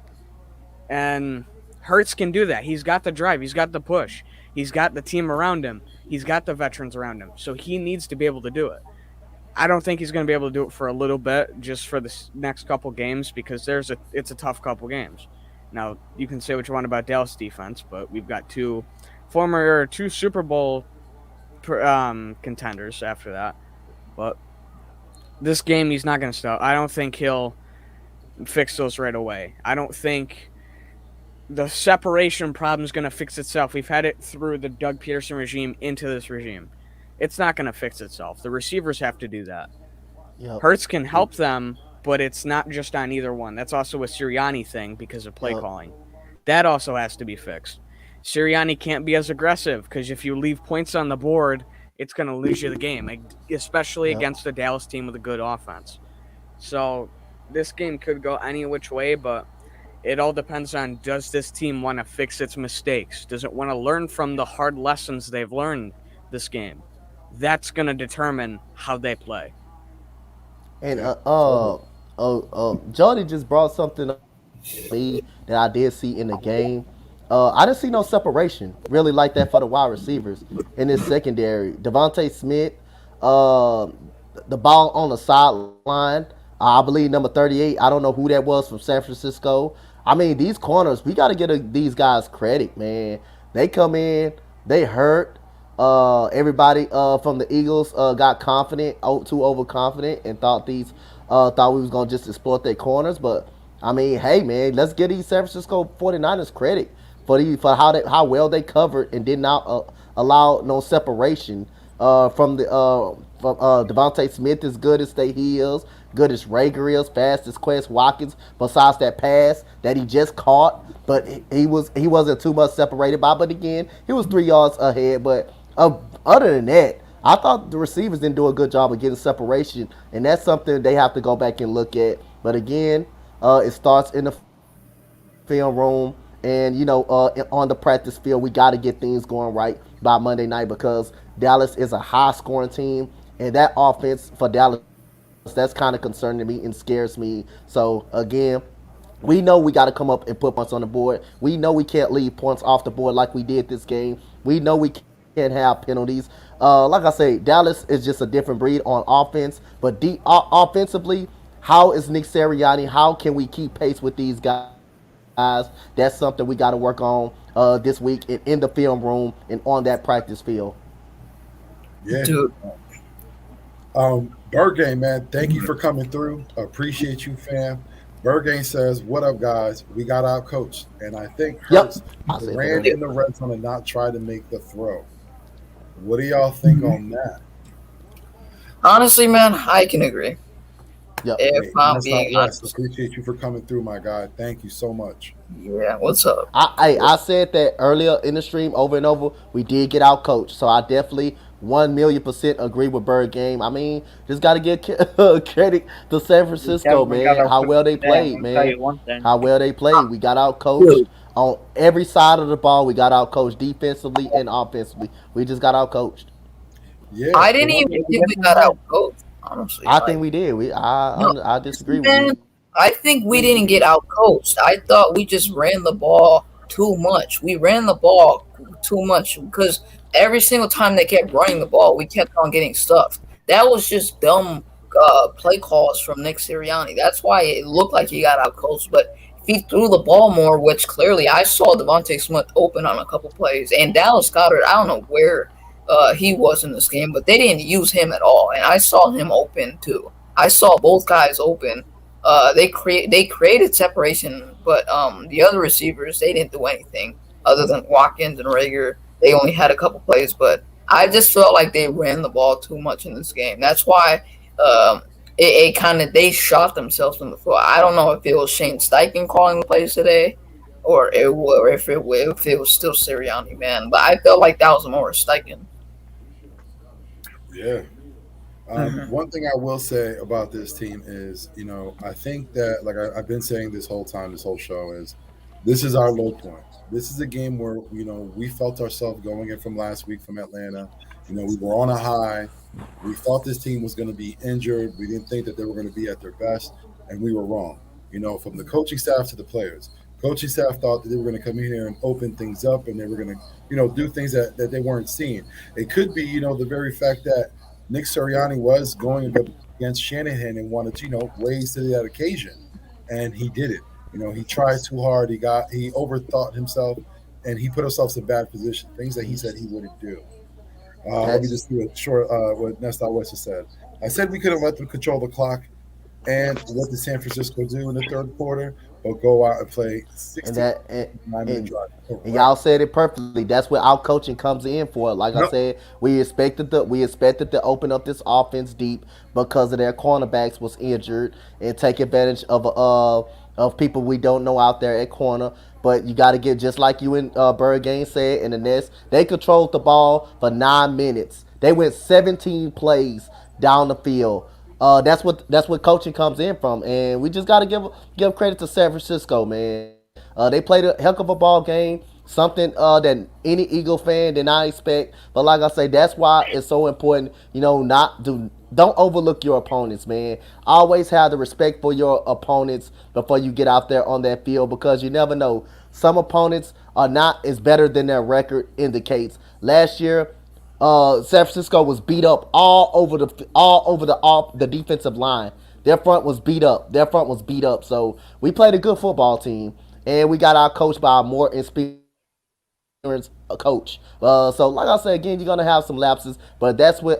And Hurts can do that. He's got the drive. He's got the push. He's got the team around him. He's got the veterans around him. So he needs to be able to do it. I don't think he's going to be able to do it for a little bit, just for the next couple games, because it's a tough couple games. Now, you can say what you want about Dallas defense, but we've got two Super Bowl contenders after that. But this game, he's not going to stop. I don't think he'll fix those right away. I don't think the separation problem is going to fix itself. We've had it through the Doug Peterson regime into this regime. It's not going to fix itself. The receivers have to do that. Yep. Hurts can help them, but it's not just on either one. That's also a Sirianni thing because of play calling. That also has to be fixed. Sirianni can't be as aggressive because if you leave points on the board, it's going to lose you the game, especially against a Dallas team with a good offense. So this game could go any which way, but it all depends on, does this team want to fix its mistakes? Does it want to learn from the hard lessons they've learned this game? That's going to determine how they play. And Jody just brought something up to me that I did see in the game. I didn't see no separation really like that for the wide receivers in this secondary. Devontae Smith, the ball on the sideline. I believe number 38. I don't know who that was from San Francisco. I mean, these corners, we got to get these guys credit, man. They come in, they hurt. Everybody from the Eagles got confident, too overconfident, and thought we was gonna just exploit their corners. But I mean, hey man, let's give these San Francisco 49ers credit for how well they covered and did not allow no separation from Devontae Smith is good as he is, good as Rager is, fast as Quez Watkins. Besides that pass that he just caught, but he wasn't too much separated by. But again, he was 3 yards ahead. But other than that, I thought the receivers didn't do a good job of getting separation, and that's something they have to go back and look at. But again, it starts in the film room, and on the practice field, we got to get things going right by Monday night because Dallas is a high-scoring team, and that offense for Dallas, that's kind of concerning to me and scares me. So again, we know we got to come up and put points on the board. We know we can't leave points off the board like we did this game. We know we can't have penalties. Like I say, Dallas is just a different breed on offense. But offensively, how is Nick Sirianni? How can we keep pace with these guys? That's something we got to work on. this week in the film room and on that practice field. Yeah. Dude, Bird Game, man, thank you for coming through. Appreciate you, fam. Bird Game says, "What up, guys? We got out coached, and I think Yep. Hurts I said ran that. in the red zone and not try to make the throw." What do y'all think on that? honestly, man, I can agree. Yep. If Hey, I'm that's being not West. honest. Appreciate you for coming through, my guy. Thank you so much. Yeah, what's up? I said that earlier in the stream over and over. We did get out coached, so I definitely 1,000,000% agree with Bird Game. I mean, just got to give credit to San Francisco, Definitely got man. our How well they coach today. I'm played, gonna tell man. you one thing. How well they played. We got out coached Dude, on every side of the ball. We got out coached defensively and offensively. We just got out coached. Yeah, I the didn't one even thing- think we got out coached, honestly. I Like, think we did. no, I disagree with man, you. I think we didn't get out coached. I thought we just ran the ball too much. We ran the ball too much because every single time they kept running the ball, we kept on getting stuffed. That was just dumb play calls from Nick Sirianni. That's why it looked like he got out coached. But if he threw the ball more, which clearly I saw Devontae Smith open on a couple plays, and Dallas Goedert, I don't know where he was in this game, but they didn't use him at all, and I saw him open too. I saw both guys open. They created separation, but the other receivers they didn't do anything other than Watkins and Rager. They only had a couple plays, but I just felt like they ran the ball too much in this game. That's why it kind of they shot themselves in the foot. I don't know if it was Shane Steichen calling the plays today, or if it was still Sirianni, man. But I felt like that was more Steichen. Yeah. One thing I will say about this team is, I think that, like I've been saying this whole time, this whole show, is this is our low point. This is a game where, we felt ourselves going in from last week from Atlanta. We were on a high. We thought this team was going to be injured. We didn't think that they were going to be at their best, and we were wrong. From the coaching staff to the players. Coaching staff thought that they were going to come in here and open things up, and they were going to, do things that they weren't seeing. It could be, the very fact that Nick Sirianni was going against Shanahan and wanted to, raise to that occasion, and he did it. He tried too hard. He overthought himself, and he put himself in bad position. Things that he said he wouldn't do. Let me just do a short what Nesta West has said. I said we couldn't let them control the clock, and what did San Francisco do in the third quarter? But go out and play 69-minute drive. And y'all said it perfectly. That's what our coaching comes in for. Like I said, we expected to open up this offense deep because of their cornerbacks was injured and take advantage of people we don't know out there at corner. But you got to get, just like you and Bird Game said in the Nets, they controlled the ball for 9 minutes. They went 17 plays down the field. That's what coaching comes in from, and we just got to give credit to San Francisco, man. They played a heck of a ball game, something that any Eagle fan did not expect. But like I say, that's why it's so important. Don't overlook your opponents, man. Always have the respect for your opponents before you get out there on that field, because you never know. Some opponents are not as better than their record indicates. Last year, San Francisco was beat up all over the defensive line. Their front was beat up. So we played a good football team, and we got our coach by a more experienced coach. So like I said again, you're gonna have some lapses, but that's what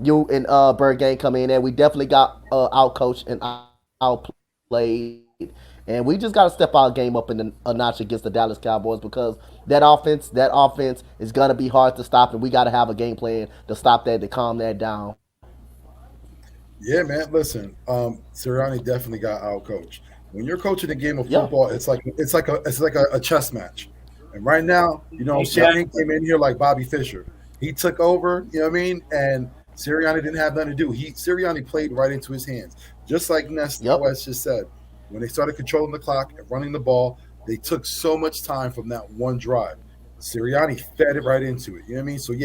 you and Bird Gang come in, and we definitely got out coached and outplayed. And we just got to step our game up in a notch against the Dallas Cowboys, because that offense is going to be hard to stop, and we got to have a game plan to stop that, to calm that down. Yeah, man. Listen, Sirianni definitely got out coached. When you're coaching a game of football, it's like a chess match. And right now, Shanahan came in here like Bobby Fischer. He took over, and Sirianni didn't have nothing to do. Sirianni played right into his hands, just like Nesta West just said. When they started controlling the clock and running the ball, they took so much time from that one drive. Sirianni fed it right into it. You know what I mean? So, he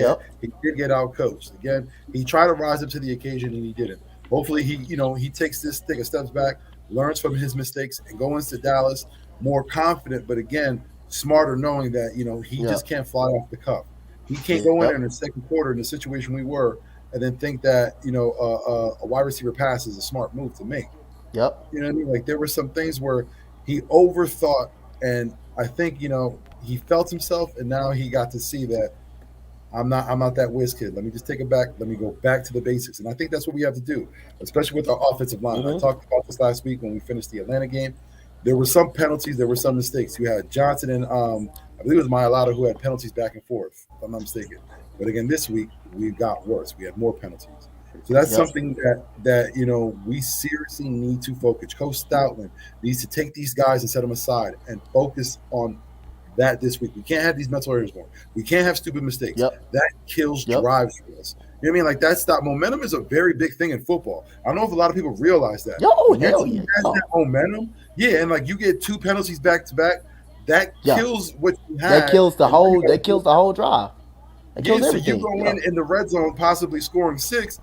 did get out coached. Again, he tried to rise up to the occasion, and he didn't. Hopefully, he takes a steps back, learns from his mistakes, and goes into Dallas more confident, but again, smarter, knowing that, he just can't fly off the cuff. He can't go in there in the second quarter in the situation we were and then think that, a wide receiver pass is a smart move to make. Yep. You know what I mean? Like, there were some things where he overthought and I think he felt himself, and now he got to see that I'm not that whiz kid. Let me just take it back. Let me go back to the basics, and I think that's what we have to do, especially with our offensive line. I talked about this last week when we finished the Atlanta game. There were some penalties. There were some mistakes. You had Johnson and I believe it was Mailata who had penalties back and forth, if I'm not mistaken. But again, this week we got worse. We had more penalties. So that's something that we seriously need to focus. Coach Stoutland needs to take these guys and set them aside and focus on that this week. We can't have these mental errors more. We can't have stupid mistakes. That kills drives for us. You know what I mean? Like that stop. Momentum is a very big thing in football. I don't know if a lot of people realize that. Hell yeah. That momentum. Yeah, and like you get 2 penalties back to back, that kills what you have. That kills the whole drive. That kills so everything. you go in the red zone, possibly scoring 6.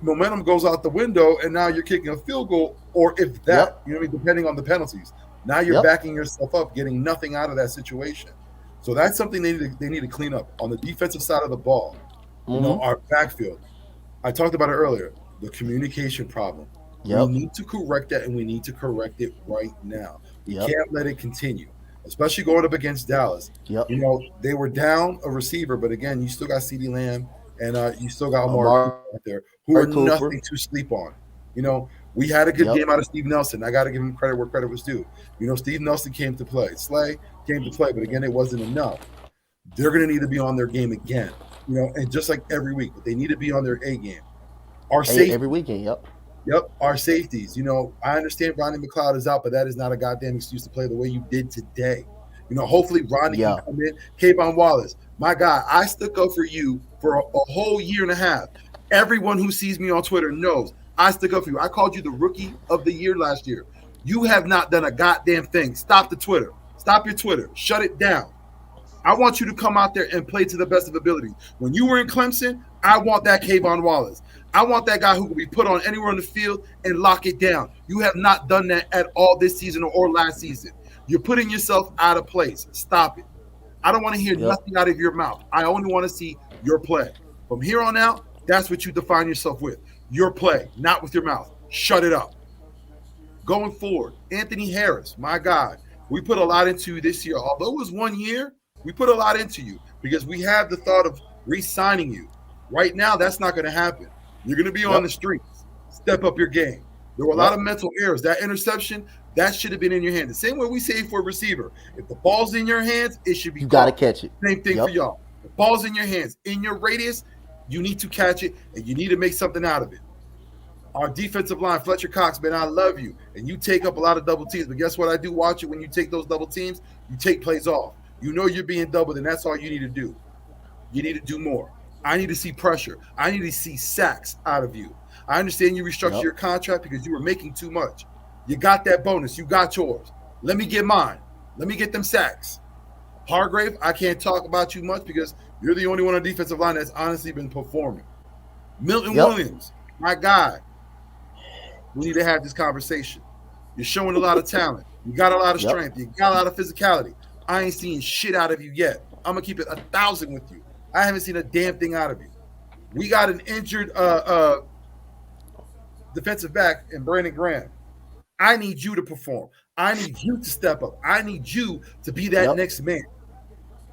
Momentum goes out the window, and now you're kicking a field goal, or if that, you know what I mean, depending on the penalties. Now you're backing yourself up, getting nothing out of that situation. So that's something they need to clean up on the defensive side of the ball. Our backfield. I talked about it earlier. The communication problem. We need to correct that, and we need to correct it right now. We can't let it continue, especially going up against Dallas. They were down a receiver, but again, you still got CeeDee Lamb, and you still got Amari out there, who are nothing to sleep on. We had a good game out of Steve Nelson. I got to give him credit where credit was due. Steve Nelson came to play. Slay came to play, but again, it wasn't enough. They're going to need to be on their game again. And just like every week, but they need to be on their A game. Our safety every weekend. Yep, our safeties. I understand Ronnie McLeod is out, but that is not a goddamn excuse to play the way you did today. Hopefully Ronnie can come in. Kayvon Wallace, my guy, I stuck up for you for a whole year and a half. Everyone who sees me on Twitter knows I stuck up for you. I called you the rookie of the year last year. You have not done a goddamn thing. Stop the Twitter. Stop your Twitter. Shut it down. I want you to come out there and play to the best of ability. When you were in Clemson, I want that Kayvon Wallace. I want that guy who can be put on anywhere on the field and lock it down. You have not done that at all this season or last season. You're putting yourself out of place. Stop it. I don't want to hear nothing out of your mouth. I only want to see your play. From here on out, that's what you define yourself with. Your play, not with your mouth. Shut it up. Going forward, Anthony Harris, my God, we put a lot into you this year. Although it was 1 year, we put a lot into you because we have the thought of re-signing you. Right now, that's not going to happen. You're going to be on the streets. Step up your game. There were a lot of mental errors. That interception, that should have been in your hand. The same way we say for a receiver. If the ball's in your hands, it should be You got to catch it. Same thing for y'all. The ball's in your hands, in your radius, you need to catch it, and you need to make something out of it. Our defensive line, Fletcher Cox, man, I love you. And you take up a lot of double teams. But guess what I do watch it when you take those double teams? You take plays off. You know you're being doubled, and that's all you need to do. You need to do more. I need to see pressure. I need to see sacks out of you. I understand you restructured your contract because you were making too much. You got that bonus. You got yours. Let me get mine. Let me get them sacks. Hargrave, I can't talk about you much because you're the only one on the defensive line that's honestly been performing. Milton Williams, my guy. We need to have this conversation. You're showing a lot of talent. You got a lot of strength. You got a lot of physicality. I ain't seeing shit out of you yet. I'm going to keep it 1,000 with you. I haven't seen a damn thing out of you. We got an injured defensive back in Brandon Graham. I need you to perform. I need you to step up. I need you to be that next man.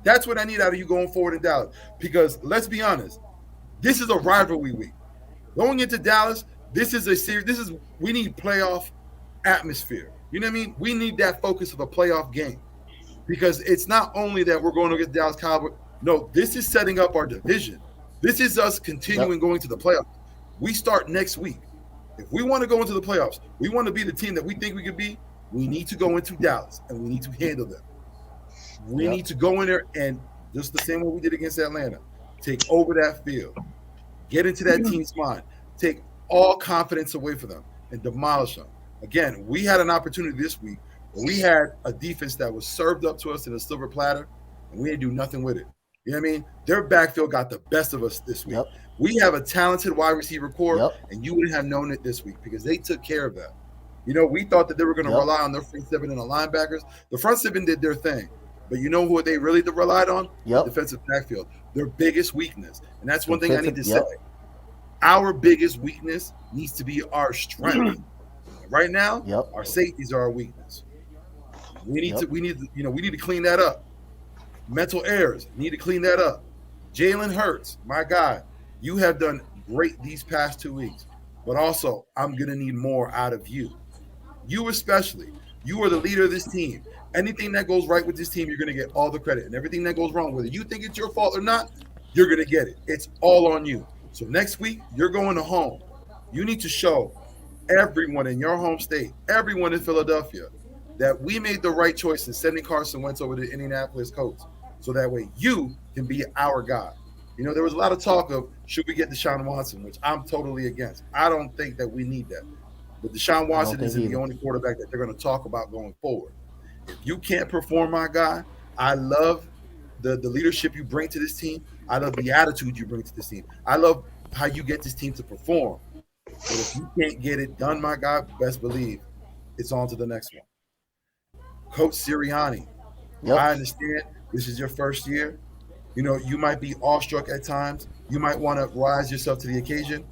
That's what I need out of you going forward in Dallas. Because let's be honest, this is a rivalry week. Going into Dallas, this is a series. We need playoff atmosphere. You know what I mean? We need that focus of a playoff game. Because it's not only that we're going against Dallas Cowboys. No, this is setting up our division. This is us continuing going to the playoffs. We start next week. If we want to go into the playoffs, we want to be the team that we think we could be, we need to go into Dallas, and we need to handle them. We need to go in there and just the same way we did against Atlanta, take over that field, get into that team's mind, take all confidence away from them, and demolish them. Again, we had an opportunity this week where we had a defense that was served up to us in a silver platter, and we didn't do nothing with it. You know what I mean? Their backfield got the best of us this week. We have a talented wide receiver core, and you wouldn't have known it this week because they took care of that. You know, we thought that they were going to rely on their front seven and the linebackers. The front seven did their thing. But you know who they really relied on? The defensive backfield. Their biggest weakness. And that's one thing I need to say. Our biggest weakness needs to be our strength. Right now, our safeties are our weakness. We need Yep. we need to clean that up. Mental errors, need to clean that up. Jalen Hurts, my guy, you have done great these past 2 weeks, but also I'm gonna need more out of you. You especially. You are the leader of this team. Anything that goes right with this team, you're gonna get all the credit, and everything that goes wrong, whether you think it's your fault or not, you're gonna get it. It's all on you. So next week, you're going to home. You need to show everyone in your home state, everyone in Philadelphia, that we made the right choice in sending Carson Wentz over to Indianapolis Colts, so that way you can be our guy. You know, there was a lot of talk of should we get Deshaun Watson, which I'm totally against. I don't think that we need that. But Deshaun Watson think isn't the either. only quarterback that they're going to talk about going forward. If you can't perform, my guy, I love the leadership you bring to this team. I love the attitude you bring to this team. I love how you get this team to perform. But if you can't get it done, my guy, best believe it's on to the next one. Coach Sirianni, Yep. I understand this is your first year. You know, you might be awestruck at times. You might want to rise yourself to the occasion,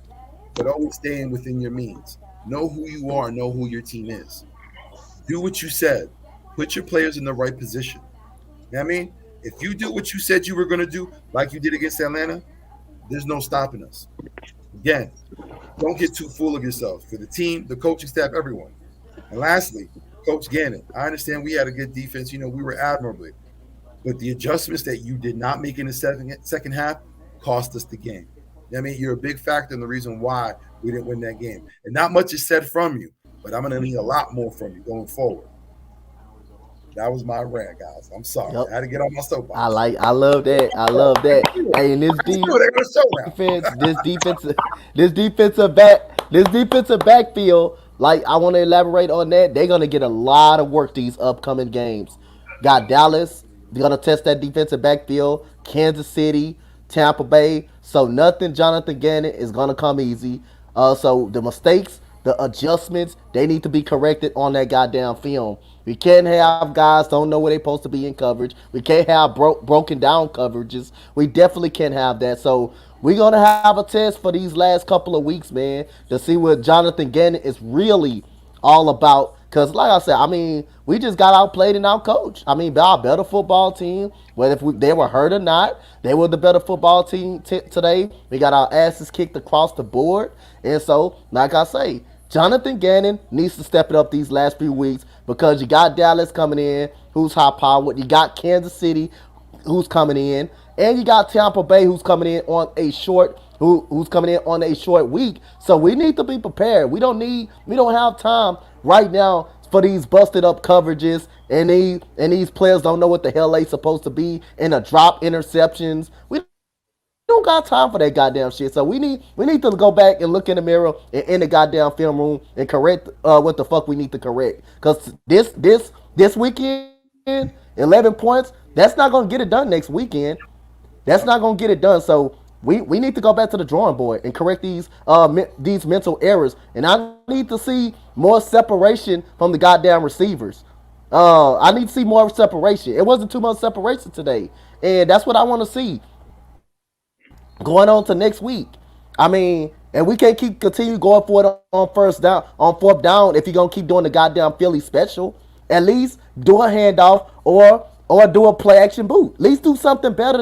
but always staying within your means. Know who you are, know who your team is. Do what you said. Put your players in the right position. You know what I mean? If you do what you said you were going to do, like you did against Atlanta, there's no stopping us. Again, don't get too full of yourself for the team, the coaching staff, everyone. And lastly, Coach Gannon, I understand we had a good defense. You know, we were admirably. But the adjustments that you did not make in the second half cost us the game. You know what I mean? You're a big factor in the reason why we didn't win that game. And not much is said from you, but I'm going to need a lot more from you going forward. That was my rant, guys. I'm sorry. Yep. I had to get on my soapbox. I love that. I love that. Hey, and this They're going to show now. defense, this defensive backfield, like I want to elaborate on that. They're gonna get a lot of work these upcoming games. Got Dallas. They're gonna test that defensive backfield. Kansas City, Tampa Bay. So nothing Jonathan Gannon is gonna come easy. So the mistakes, the adjustments, they need to be corrected on that goddamn film. We can't have guys don't know where they're supposed to be in coverage. We can't have broken down coverages. We definitely can't have that. So we're going to have a test for these last couple of weeks, man, to see what Jonathan Gannon is really all about. Because, like I said, I mean, we just got outplayed and outcoached. I mean, our better football team, whether if they were hurt or not, they were the better football team today. We got our asses kicked across the board. And so, like I say, Jonathan Gannon needs to step it up these last few weeks because you got Dallas coming in, who's high powered. You got Kansas City, who's coming in, and you got Tampa Bay, who's coming in on a short week. So we need to be prepared. We don't have time right now for these busted up coverages, and these players don't know what the hell they supposed to be, and a drop interceptions. We don't got time for that goddamn shit. So we need to go back and look in the mirror and in the goddamn film room and correct what the fuck we need to correct. Cause this weekend, 11 points, that's not gonna get it done next weekend. That's not gonna get it done. So we need to go back to the drawing board and correct these mental errors. And I need to see more separation from the goddamn receivers. I need to see more separation. It wasn't too much separation today, and that's what I want to see going on to next week. I mean, and we can't continue going for it on fourth down if you're gonna keep doing the goddamn Philly special. At least do a handoff or do a play action boot. At least do something better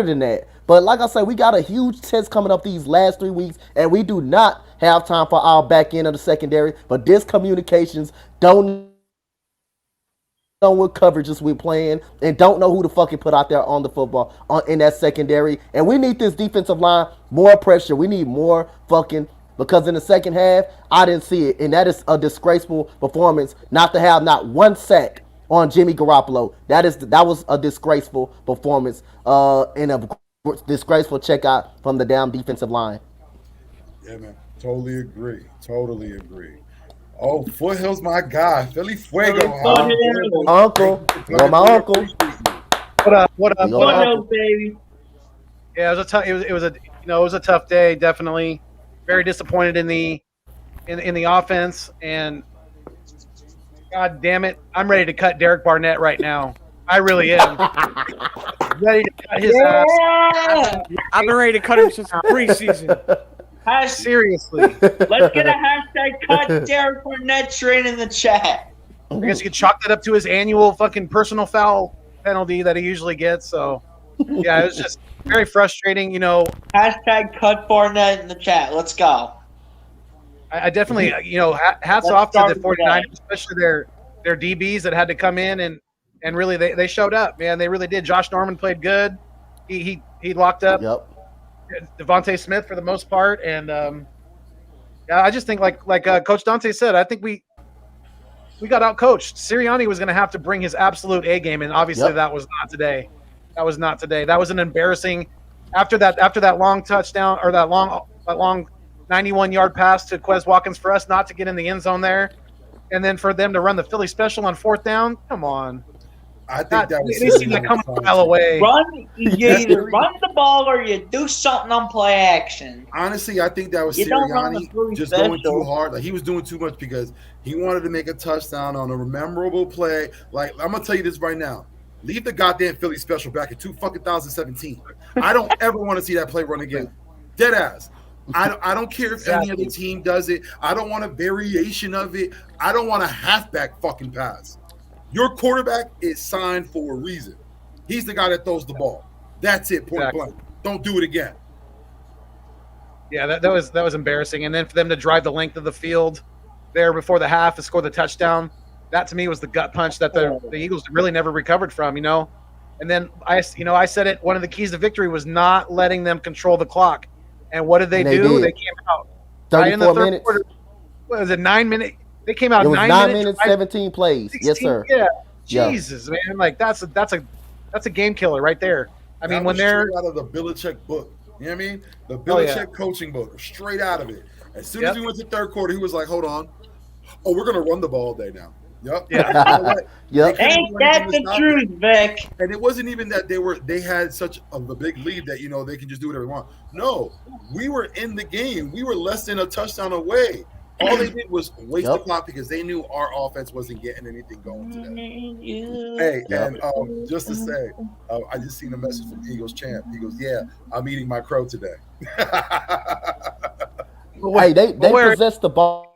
than that. But like I said, we got a huge test coming up these last 3 weeks, and we do not have time for our back end of the secondary. But discommunications don't know what coverages we're playing and don't know who to fucking put out there on the football in that secondary. And we need this defensive line more pressure. We need more fucking, because in the second half, I didn't see it. And that is a disgraceful performance not to have not one sack on Jimmy Garoppolo. That was a disgraceful performance and a disgraceful checkout from the damn defensive line. Yeah, man. Totally agree. Oh, Foothill's my guy. Philly Fuego. Uncle. You're my uncle. What up? Foothills, baby. Yeah, it was a tough day. Definitely, very disappointed in the offense, and God damn it, I'm ready to cut Derek Barnett right now. I really am. Ready to cut his ass. I've been ready to cut him since preseason. Seriously. Let's get a hashtag cut Derek Barnett train in the chat. I guess you could chalk that up to his annual fucking personal foul penalty that he usually gets. So, yeah, it was just very frustrating. You know, Hashtag cut Barnett in the chat. Let's go. I definitely, hats Let's off to start the with 49ers, especially their DBs that had to come in and really they showed up, man. They really did. Josh Norman played good. He locked up Devontae Smith for the most part, and yeah, I just think like Coach Dante said, I think we got out coached. Sirianni was going to have to bring his absolute A game, and obviously that was not today. That was not today. That was an embarrassing after that long touchdown or that long 91-yard pass to Quez Watkins for us not to get in the end zone there, and then for them to run the Philly special on 4th down. Come on. I think that was they seem to come a mile away. You either run the ball or you do something on play action. Honestly, I think that was You don't run the Sirianni Philly just going special. too hard. Like he was doing too much because he wanted to make a touchdown on a memorable play. Like I'm gonna tell you this right now. Leave the goddamn Philly special back in 2017. I don't ever want to see that play run again. Dead ass. I don't care if any other team does it. I don't want a variation of it. I don't want a halfback fucking pass. Your quarterback is signed for a reason. He's the guy that throws the ball. That's it, point blank. Don't do it again. Yeah, that was embarrassing. And then for them to drive the length of the field there before the half to score the touchdown, that to me was the gut punch that the Eagles really never recovered from, you know. And then I said it. One of the keys to victory was not letting them control the clock. And what did they do? They came out 34 in the third minutes. quarter. What was it? 9 minutes. They came out It was 9 minutes, 17 plays. 16, Yes, sir. Yeah. Yeah. Jesus, man. Like that's a game killer right there. I mean, That when was they're straight out of the Belichick book. You know what I mean? The Oh, yeah. Belichick coaching book, straight out of it. As soon as we went to third quarter, he was like, "Hold on, oh, we're gonna run the ball all day now." Yep. Yeah. You know what? Yep. They couldn't Ain't do that anything to the stop truth, it. Vic? And it wasn't even that they had such a big lead that they can just do whatever they want. No, we were in the game. We were less than a touchdown away. All they did was waste the clock because they knew our offense wasn't getting anything going today. Hey, and just to say, I just seen a message from Eagles champ. He goes, "Yeah, I'm eating my crow today." Hey, they possessed the ball.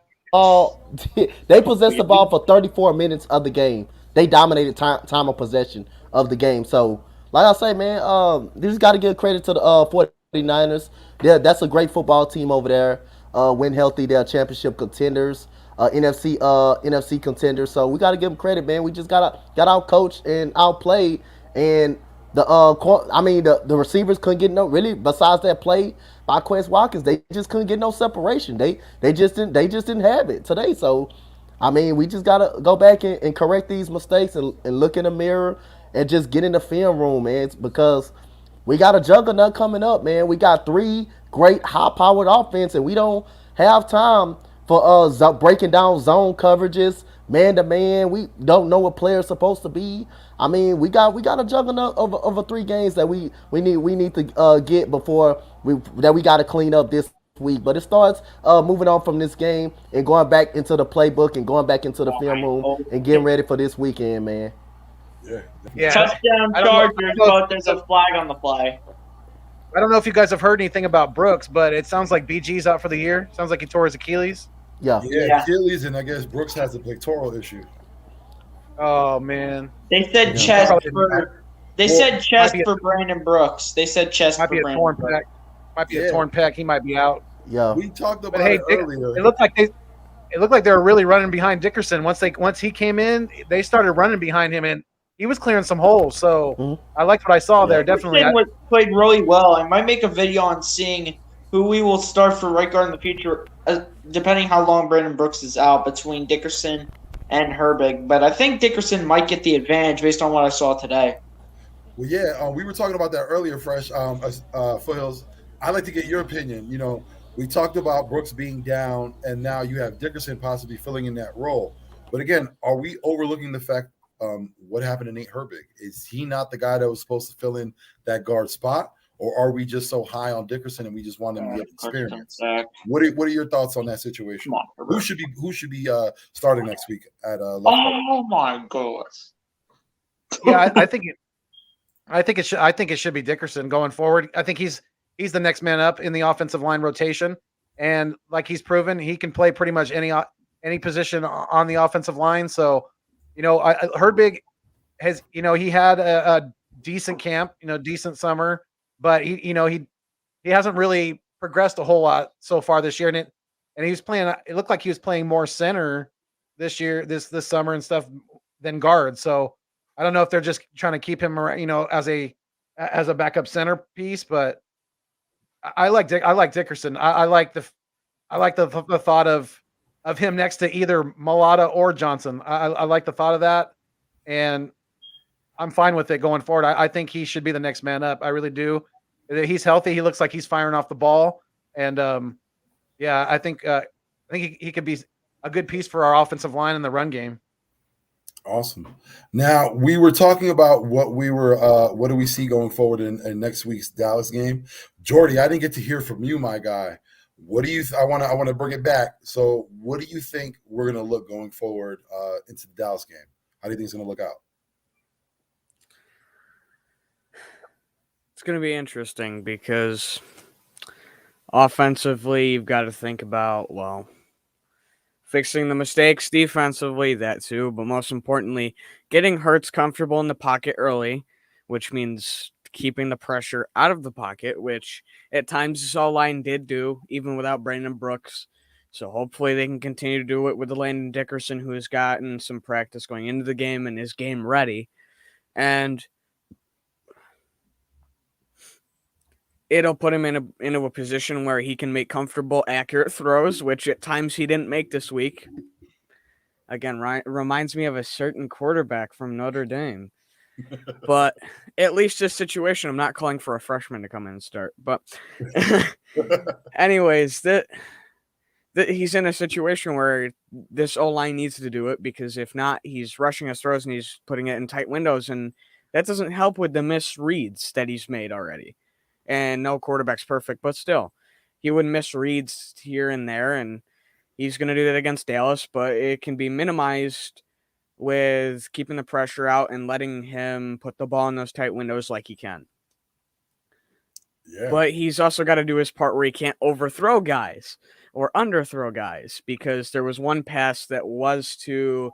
They possessed the ball for 34 minutes of the game. They dominated time of possession of the game. So, like I say, man, you just got to give credit to the 49ers. That's a great football team over there. When healthy, they're championship contenders, NFC contenders. So we got to give them credit, man. We just got out coached and outplayed, and the receivers couldn't get besides that play by Quez Watkins, they just couldn't get no separation. They just didn't have it today. So I mean, we just gotta go back and correct these mistakes and look in the mirror and just get in the film room, man. It's because we got a juggernaut coming up, man. We got 3 great high-powered offense, and we don't have time for breaking down zone coverages, man-to-man. We don't know what players supposed to be. I mean, we got a juggernaut over 3 games that we need to get before we got to clean up this week. But it starts moving on from this game and going back into the playbook and going back into the film room and getting ready for this weekend, man. Yeah. Touchdown Chargers, but there's a flag on the play. I don't know if you guys have heard anything about Brooks, but it sounds like BG's out for the year. Sounds like he tore his Achilles. Yeah, Achilles, and I guess Brooks has a pectoral issue. Oh man. They said chest for. They said chest for Brandon Brooks. They said chest for Brandon torn Brooks. pec. Might be a torn pec. He might be out. Yeah. We talked about But hey, it earlier. it looked like they were really running behind Dickerson. Once he came in, they started running behind him, and he was clearing some holes. So I liked what I saw there. Definitely. Dickerson played really well. I might make a video on seeing who we will start for right guard in the future, depending how long Brandon Brooks is out, between Dickerson and Herbig. But I think Dickerson might get the advantage based on what I saw today. Well, yeah, we were talking about that earlier, Fresh. Foothills, I'd like to get your opinion. You know, we talked about Brooks being down, and now you have Dickerson possibly filling in that role. But again, are we overlooking the fact what happened to Nate Herbig? Is he not the guy that was supposed to fill in that guard spot? Or are we just so high on Dickerson and we just want him to get experience? What are your thoughts on that situation? Who should be starting next week at left guard? Oh my gosh! Yeah, I think it should be Dickerson going forward. I think he's the next man up in the offensive line rotation, and like he's proven, he can play pretty much any position on the offensive line. So Herdbig has, he had a decent camp, decent summer, but he hasn't really progressed a whole lot so far this year. And he was playing. It looked like he was playing more center this year, this summer and stuff than guard. So I don't know if they're just trying to keep him around, as a backup center piece. But I like Dickerson. I like the thought of him next to either Mulata or Johnson. I like the thought of that, and I'm fine with it going forward. I think he should be the next man up. I really do. He's healthy. He looks like he's firing off the ball, and I think he could be a good piece for our offensive line in the run game. Awesome. Now we were talking about what do we see going forward in next week's Dallas game. Jordy, I didn't get to hear from you, my guy. What do you? I want to bring it back. So, what do you think we're going to look going forward into the Dallas game? How do you think it's going to look out? It's going to be interesting because offensively, you've got to think about, fixing the mistakes. Defensively, that too. But most importantly, getting Hurts comfortable in the pocket early, which means keeping the pressure out of the pocket, which at times this O-line did do, even without Brandon Brooks. So hopefully they can continue to do it with the Landon Dickerson, who has gotten some practice going into the game and is game ready. And it'll put him into a position where he can make comfortable, accurate throws, which at times he didn't make this week. Again, reminds me of a certain quarterback from Notre Dame. But at least this situation, I'm not calling for a freshman to come in and start. But anyways, he's in a situation where this O-line needs to do it, because if not, he's rushing his throws and he's putting it in tight windows, and that doesn't help with the misreads that he's made already. And no quarterback's perfect, but still, he would miss reads here and there, and he's going to do that against Dallas, but it can be minimized with keeping the pressure out and letting him put the ball in those tight windows like he can. Yeah. But he's also got to do his part where he can't overthrow guys or underthrow guys, because there was one pass that was to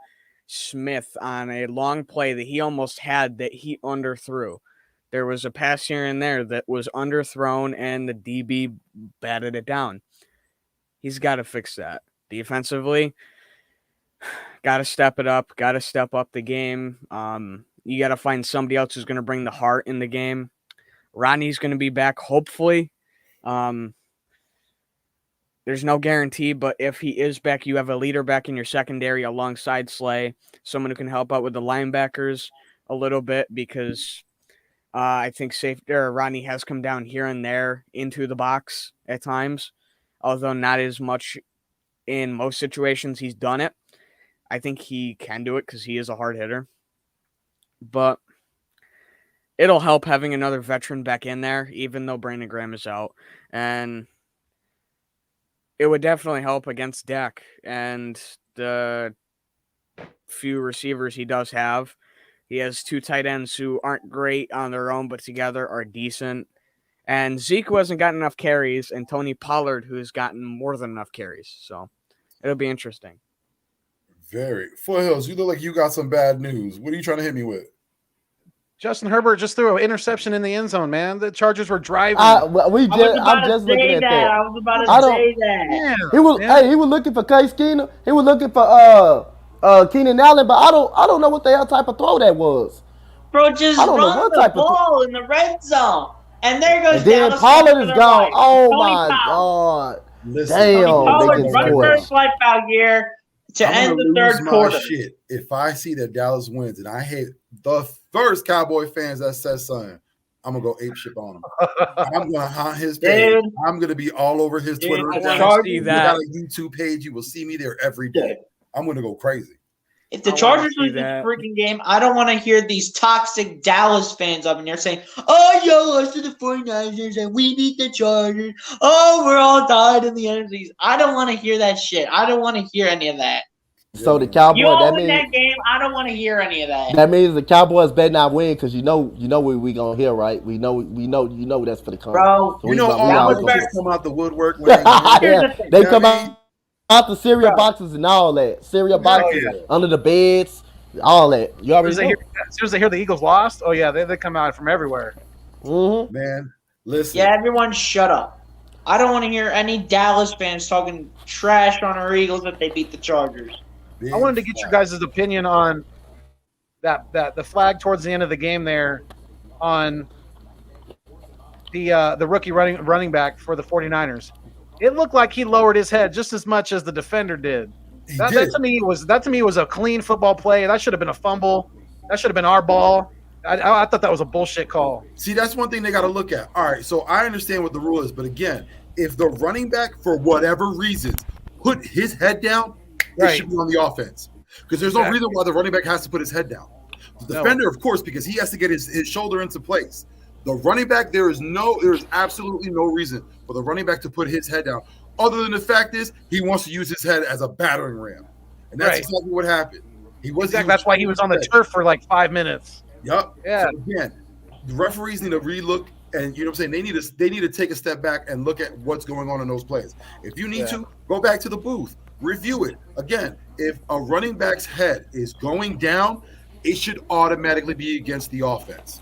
Smith on a long play that he almost had that he underthrew. There was a pass here and there that was underthrown, and the DB batted it down. He's got to fix that. Defensively, got to step it up, got to step up the game. You got to find somebody else who's going to bring the heart in the game. Rodney's going to be back, hopefully. There's no guarantee, but if he is back, you have a leader back in your secondary alongside Slay, someone who can help out with the linebackers a little bit, because I think Rodney has come down here and there into the box at times, although not as much in most situations. He's done it. I think he can do it because he is a hard hitter. But it'll help having another veteran back in there, even though Brandon Graham is out. And it would definitely help against Dak and the few receivers he does have. He has two tight ends who aren't great on their own, but together are decent. And Zeke, who hasn't gotten enough carries, and Tony Pollard, who's gotten more than enough carries. So it'll be interesting. Very. Foothills, you look like you got some bad news. What are you trying to hit me with? Justin Herbert just threw an interception in the end zone, man. The Chargers were driving. I'm just looking at that. I was about to say that. Yeah, He was looking for Case Keenum. He was looking for Keenan Allen, but I don't know what the hell type of throw that was. Bro, just I don't know run what the type of ball in the red zone. And there goes And then Dallas Pollard is for gone. their Oh life. my Tony Pollard. God. Listen, Damn, Pollard they running get for his life out here to I'm end gonna the lose third my quarter. shit if I see that Dallas wins, and I hate the first Cowboy fans that says something. I'm gonna go ape shit on him. I'm gonna haunt his page. Dude. I'm gonna be all over his Twitter I account. want to see You that. got a YouTube page. You will see me there every day. I'm gonna go crazy. If the I wanna Chargers see lose this that. freaking game, I don't want to hear these toxic Dallas fans up in there saying, "Oh, y'all lost to the 49ers and we beat the Chargers. Oh, we're all died in the NFCs." I don't want to hear that shit. I don't want to hear any of that. So the Cowboys, You all that win means that game. I don't want to hear any of that. that means the Cowboys better not win, because you know what we gonna hear, right? We know that's for the come. Bro, So You know, we all always the gonna- kids come out the woodwork. When they win. Here's the Yeah, thing. they You know come what I mean? out the cereal Bro. boxes and all that. Cereal boxes yeah. under the beds. All that. You already know. As soon as they hear the Eagles lost, oh yeah, they come out from everywhere. Mm-hmm. Man, listen. Yeah, everyone shut up. I don't want to hear any Dallas fans talking trash on our Eagles if they beat the Chargers. Big I wanted to get your flag. guys' opinion on that the flag towards the end of the game there on the rookie running back for the 49ers. It looked like he lowered his head just as much as the defender did. That to me was a clean football play. That should have been a fumble. That should have been our ball. I thought that was a bullshit call. See, that's one thing they got to look at. All right, so I understand what the rule is, but again, if the running back, for whatever reasons, put his head down, it should be on the offense. Because there's no reason why the running back has to put his head down. The defender, of course, because he has to get his shoulder into place. The running back, there is absolutely no reason for the running back to put his head down, other than the fact is he wants to use his head as a battering ram. And that's exactly what happened. That's why he was on the turf for like 5 minutes. Yep. Yeah. So again, the referees need to relook, and you know what I'm saying. They need to take a step back and look at what's going on in those plays. If you need to, go back to the booth, review it again. If a running back's head is going down, it should automatically be against the offense.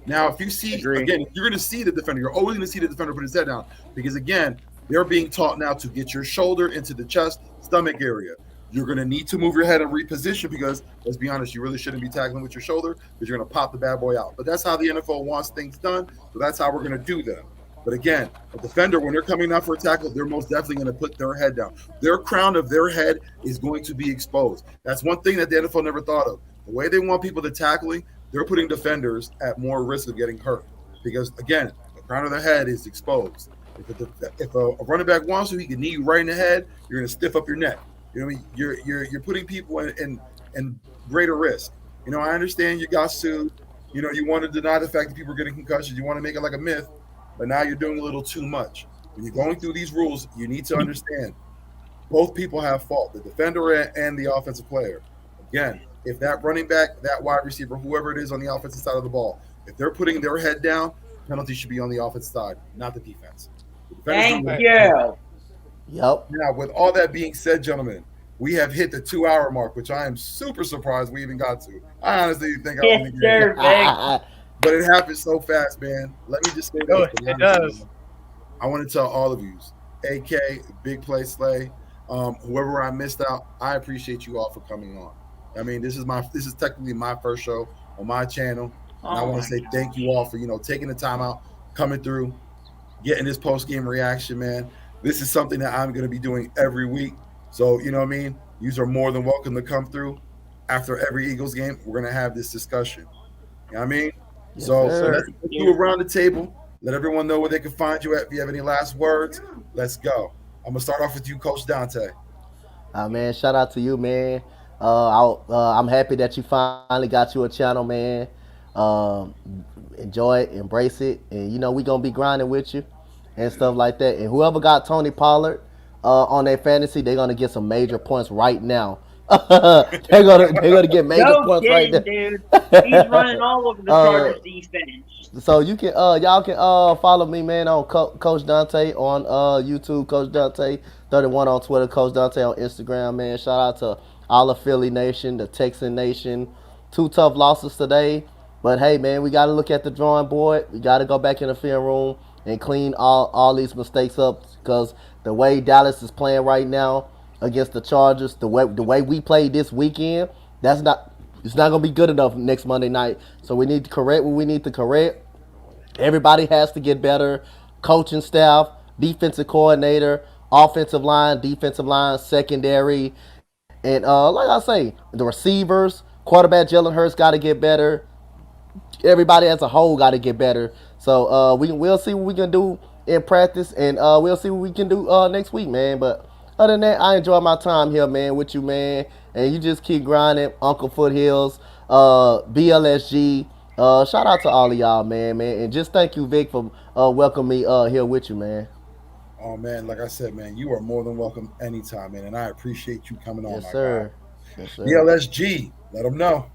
Now, if you see again, if you're going to see the defender, you're always going to see the defender put his head down because again, they're being taught now to get your shoulder into the chest, stomach area. You're going to need to move your head and reposition because, let's be honest, you really shouldn't be tackling with your shoulder because you're going to pop the bad boy out. But that's how the NFL wants things done, so that's how we're going to do them. But again, a defender, when they're coming out for a tackle, they're most definitely going to put their head down. Their crown of their head is going to be exposed. That's one thing that the NFL never thought of. The way they want people to tackling, they're putting defenders at more risk of getting hurt because, again, the crown of their head is exposed. If a running back wants to, he can knee you right in the head. You're going to stiff up your neck. You know what I mean? You're putting people in greater risk. You know, I understand you got sued. You know, you want to deny the fact that people are getting concussions. You want to make it like a myth, but now you're doing a little too much. When you're going through these rules, you need to understand both people have fault, the defender and the offensive player. Again, if that running back, that wide receiver, whoever it is on the offensive side of the ball, if they're putting their head down, penalty should be on the offensive side, not the defense. Thank you. Yep. Now, with all that being said, gentlemen, we have hit the 2-hour mark, which I am super surprised we even got to. I honestly think I was but it happened so fast, man. Let me just say that. It does. I want to tell all of you, AK, Big Play Slay, whoever I missed out, I appreciate you all for coming on. I mean, this is technically my first show on my channel. And I want to say thank you all for, taking the time out, coming through, getting this post-game reaction, man. This is something that I'm going to be doing every week. So, you know what I mean? You are more than welcome to come through. After every Eagles game, we're going to have this discussion. You know what I mean? Yes, so sir. let's do around the table. Let everyone know where they can find you at. If you have any last words, let's go. I'm going to start off with you, Coach Dante. Man, shout out to you, man. I'm happy that you finally got you a channel, man. Enjoy it, embrace it, and we gonna be grinding with you and stuff like that. And whoever got Tony Pollard on their fantasy, they're gonna get some major points right now. they're gonna get major points right now. Dude. He's running all over the Chargers defense. So you can y'all can follow me, man, on Coach Dante on YouTube, Coach Dante 31 on Twitter, Coach Dante on Instagram, man. Shout out to all of Philly Nation, the Texan Nation. 2 tough losses today. But hey, man, we got to look at the drawing board. We got to go back in the film room and clean all these mistakes up because the way Dallas is playing right now against the Chargers, the way we played this weekend, it's not going to be good enough next Monday night. So we need to correct what we need to correct. Everybody has to get better. Coaching staff, defensive coordinator, offensive line, defensive line, secondary. And like I say, the receivers, quarterback Jalen Hurts got to get better. Everybody as a whole got to get better. So we'll see what we can do in practice, and we'll see what we can do next week, man. But other than that, I enjoy my time here, man, with you, man. And you just keep grinding, Uncle Foothills, BLSG. Shout out to all of y'all, man. And just thank you, Vic, for welcoming me here with you, man. Oh, man, like I said, man, you are more than welcome anytime, man. And I appreciate you coming on, Yes, sir. Yes, sir. BLSG, let them know.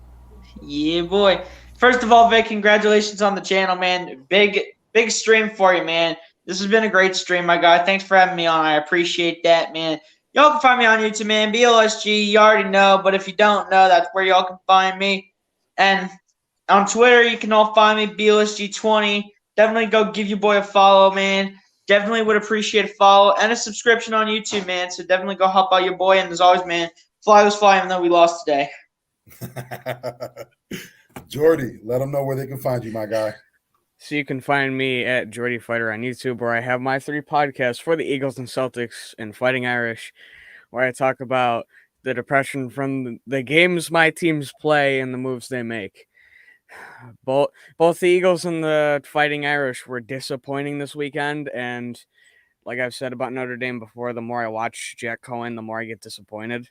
Yeah, boy. First of all, Vic, congratulations on the channel, man. Big stream for you, man. This has been a great stream, my guy. Thanks for having me on. I appreciate that, man. Y'all can find me on YouTube, man. BLSG, you already know. But if you don't know, that's where y'all can find me. And on Twitter, you can all find me, BLSG20. Definitely go give your boy a follow, man. Definitely would appreciate a follow and a subscription on YouTube, man. So definitely go help out your boy. And as always, man, fly was fly even though we lost today. Jordy, let them know where they can find you, my guy. So you can find me at Jordy Fighter on YouTube, where I have my 3 podcasts for the Eagles and Celtics and Fighting Irish, where I talk about the depression from the games my teams play and the moves they make. Both the Eagles and the Fighting Irish were disappointing this weekend, and like I've said about Notre Dame before, the more I watch Jack Cohen, the more I get disappointed.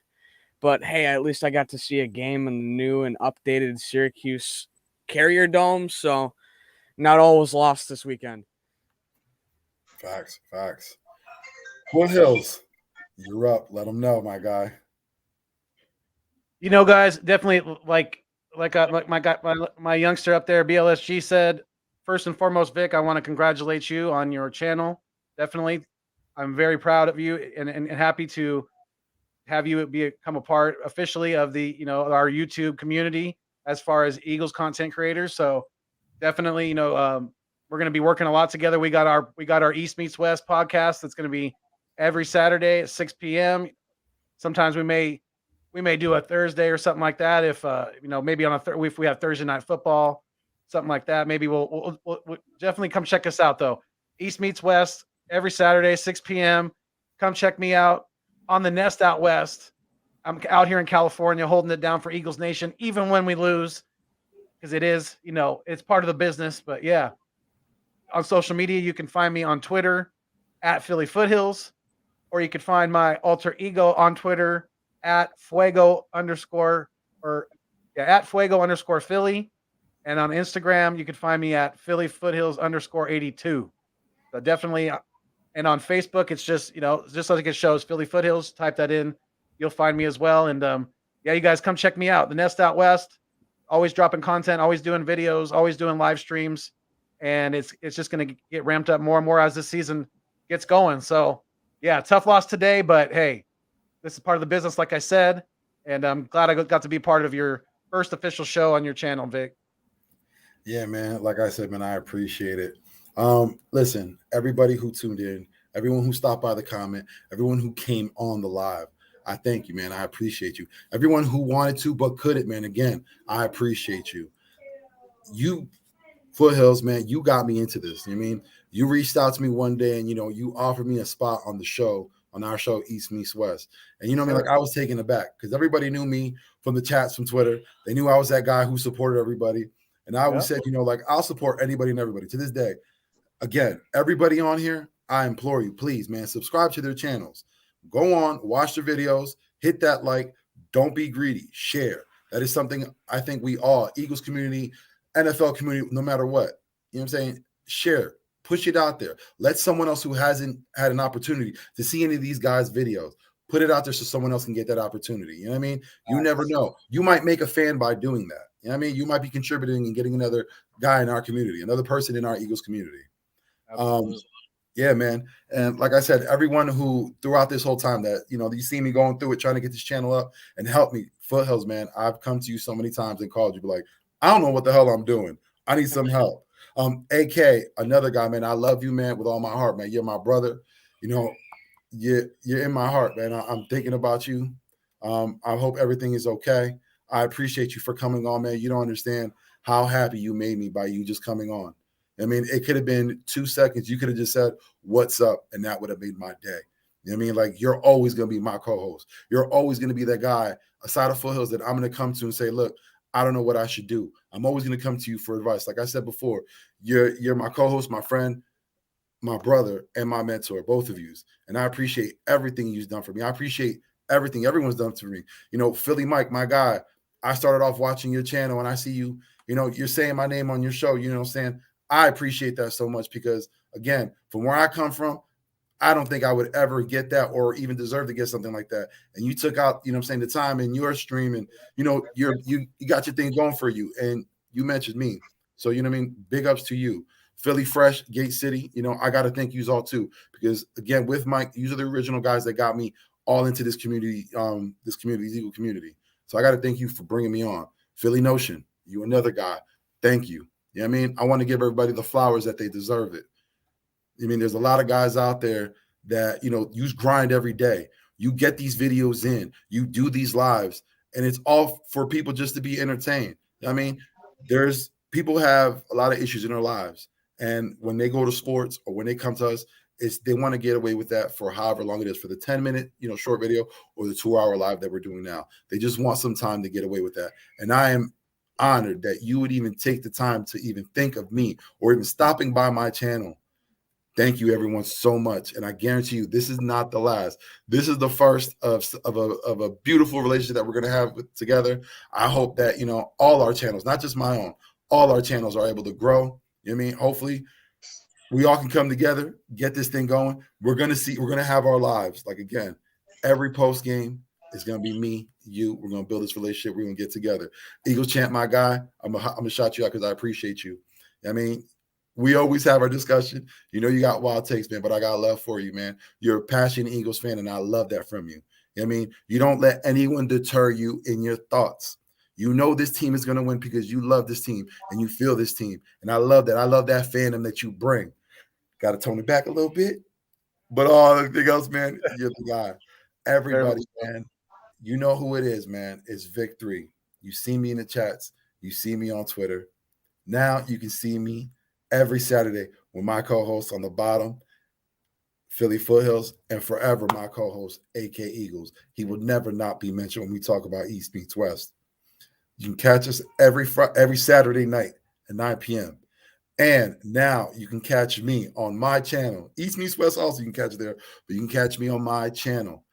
But hey, at least I got to see a game in the new and updated Syracuse Carrier Dome, so not all was lost this weekend. Facts. Foothills, you're up. Let them know, my guy. You know, guys, definitely like my youngster up there, BLSG, said, first and foremost, Vic, I want to congratulate you on your channel. Definitely. I'm very proud of you and happy to have you become a part officially of the, our YouTube community as far as Eagles content creators. So definitely, we're going to be working a lot together. We got our East Meets West podcast that's going to be every Saturday at 6 p.m. Sometimes we may do a Thursday or something like that. If maybe on if we have Thursday night football, something like that. Maybe we'll definitely come check us out though. East Meets West every Saturday, 6 p.m. Come check me out on the Nest out west. I'm out here in California holding it down for Eagles Nation, even when we lose, because it is, it's part of the business. But yeah, on social media, you can find me on Twitter at Philly Foothills, or you can find my alter ego on Twitter at Fuego _ Philly. And on Instagram, you can find me at Philly Foothills _82. So definitely, and on Facebook, it's just, just like it shows, Philly Foothills, type that in. You'll find me as well. And yeah, you guys come check me out. The Nest out west, always dropping content, always doing videos, always doing live streams. And it's just going to get ramped up more and more as this season gets going. So yeah, tough loss today, but hey, this is part of the business, like I said, and I'm glad I got to be part of your first official show on your channel, Vic. Yeah, man. Like I said, man, I appreciate it. Listen, everybody who tuned in, everyone who stopped by the comment, everyone who came on the live, I thank you, man. I appreciate you. Everyone who wanted to but couldn't, man, again, I appreciate you. You, Foothills, man, you got me into this. You know what I mean? You reached out to me one day and, you offered me a spot on the show, on our show, East Meets West. And you know what I mean? Like, I was taken aback because everybody knew me from the chats from Twitter. They knew I was that guy who supported everybody. And I always said, I'll support anybody and everybody to this day. Again, everybody on here, I implore you, please, man, subscribe to their channels. Go on, watch their videos, hit that like, don't be greedy, share. That is something I think we all, Eagles community, NFL community, no matter what, you know what I'm saying? Share, push it out there. Let someone else who hasn't had an opportunity to see any of these guys' videos, put it out there so someone else can get that opportunity. You know what I mean? You never know. You might make a fan by doing that. You know what I mean? You might be contributing and getting another guy in our community, another person in our Eagles community. Yeah, man. And like I said, everyone who throughout this whole time that, you see me going through it, trying to get this channel up and help me, Foothills, man, I've come to you so many times and called you, be like, I don't know what the hell I'm doing. I need some help. AK, another guy, man, I love you, man, with all my heart, man. You're my brother. You're in my heart, man. I'm thinking about you. I hope everything is okay. I appreciate you for coming on, man. You don't understand how happy you made me by you just coming on. I mean, it could have been 2 seconds. You could have just said, what's up? And that would have made my day. You know what I mean? Like, you're always going to be my co-host. You're always going to be that guy aside of Foothills that I'm going to come to and say, look, I don't know what I should do. I'm always going to come to you for advice. Like I said before, you're my co-host, my friend, my brother, and my mentor, both of you. And I appreciate everything you've done for me. I appreciate everything everyone's done for me. Philly Mike, my guy, I started off watching your channel and I see you, you're saying my name on your show. You know what I'm saying? I appreciate that so much because, again, from where I come from, I don't think I would ever get that or even deserve to get something like that. And you took out, the time in your stream and, you got your thing going for you and you mentioned me. So, you know what I mean? Big ups to you. Philly Fresh, Gate City, I got to thank you all too because, again, with Mike, these are the original guys that got me all into this community, this Eagle community. So I got to thank you for bringing me on. Philly Notion, you another guy. Thank you. You know what I mean? I want to give everybody the flowers that they deserve it. I mean, there's a lot of guys out there that, you grind every day. You get these videos in, you do these lives, and it's all for people just to be entertained. I mean, there's people have a lot of issues in their lives. And when they go to sports or when they come to us, they want to get away with that for however long it is, for the 10-minute, short video or the 2-hour live that we're doing now. They just want some time to get away with that. And I am honored that you would even take the time to even think of me or even stopping by my channel. Thank you, everyone, so much. And I guarantee you, this is not the last. This is the first of a beautiful relationship that we're going to have together. I hope that, all our channels, not just my own, all our channels are able to grow. You know what I mean? Hopefully we all can come together, get this thing going. We're going to have our lives. Like, again, every post game is going to be me, you. We're going to build this relationship. We're going to get together. Eagles Champ, my guy, I'm going to shout you out because I appreciate you. I mean, we always have our discussion. You got wild takes, man, but I got love for you, man. You're a passionate Eagles fan, and I love that from you. I mean, you don't let anyone deter you in your thoughts. You know this team is going to win because you love this team and you feel this team. And I love that. I love that fandom that you bring. Got to tone it back a little bit. But all everything else, man, you're the guy. Everybody, man, you know who it is, man. It's Vic3. You see me in the chats. You see me on Twitter. Now you can see me every Saturday with my co-host on the bottom, Philly Foothills, and forever my co-host, AK Eagles. He will never not be mentioned when we talk about East meets West. You can catch us every Saturday night at 9 p.m. And now you can catch me on my channel. East meets West also you can catch it there, but you can catch me on my channel.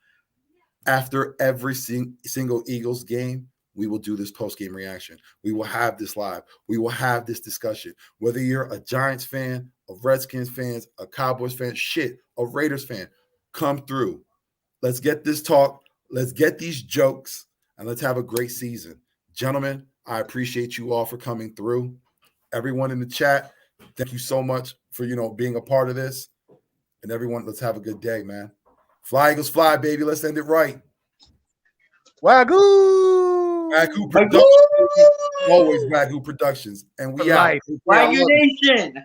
After every single Eagles game, we will do this post-game reaction. We will have this live. We will have this discussion. Whether you're a Giants fan, a Redskins fan, a Cowboys fan, a Raiders fan, come through. Let's get this talk. Let's get these jokes, and let's have a great season. Gentlemen, I appreciate you all for coming through. Everyone in the chat, thank you so much for, being a part of this. And everyone, let's have a good day, man. Fly, Eagles, fly, baby. Let's end it right. Wagyu! Wagyu Productions. Always Wagyu Productions. And we out. Wagyu Nation.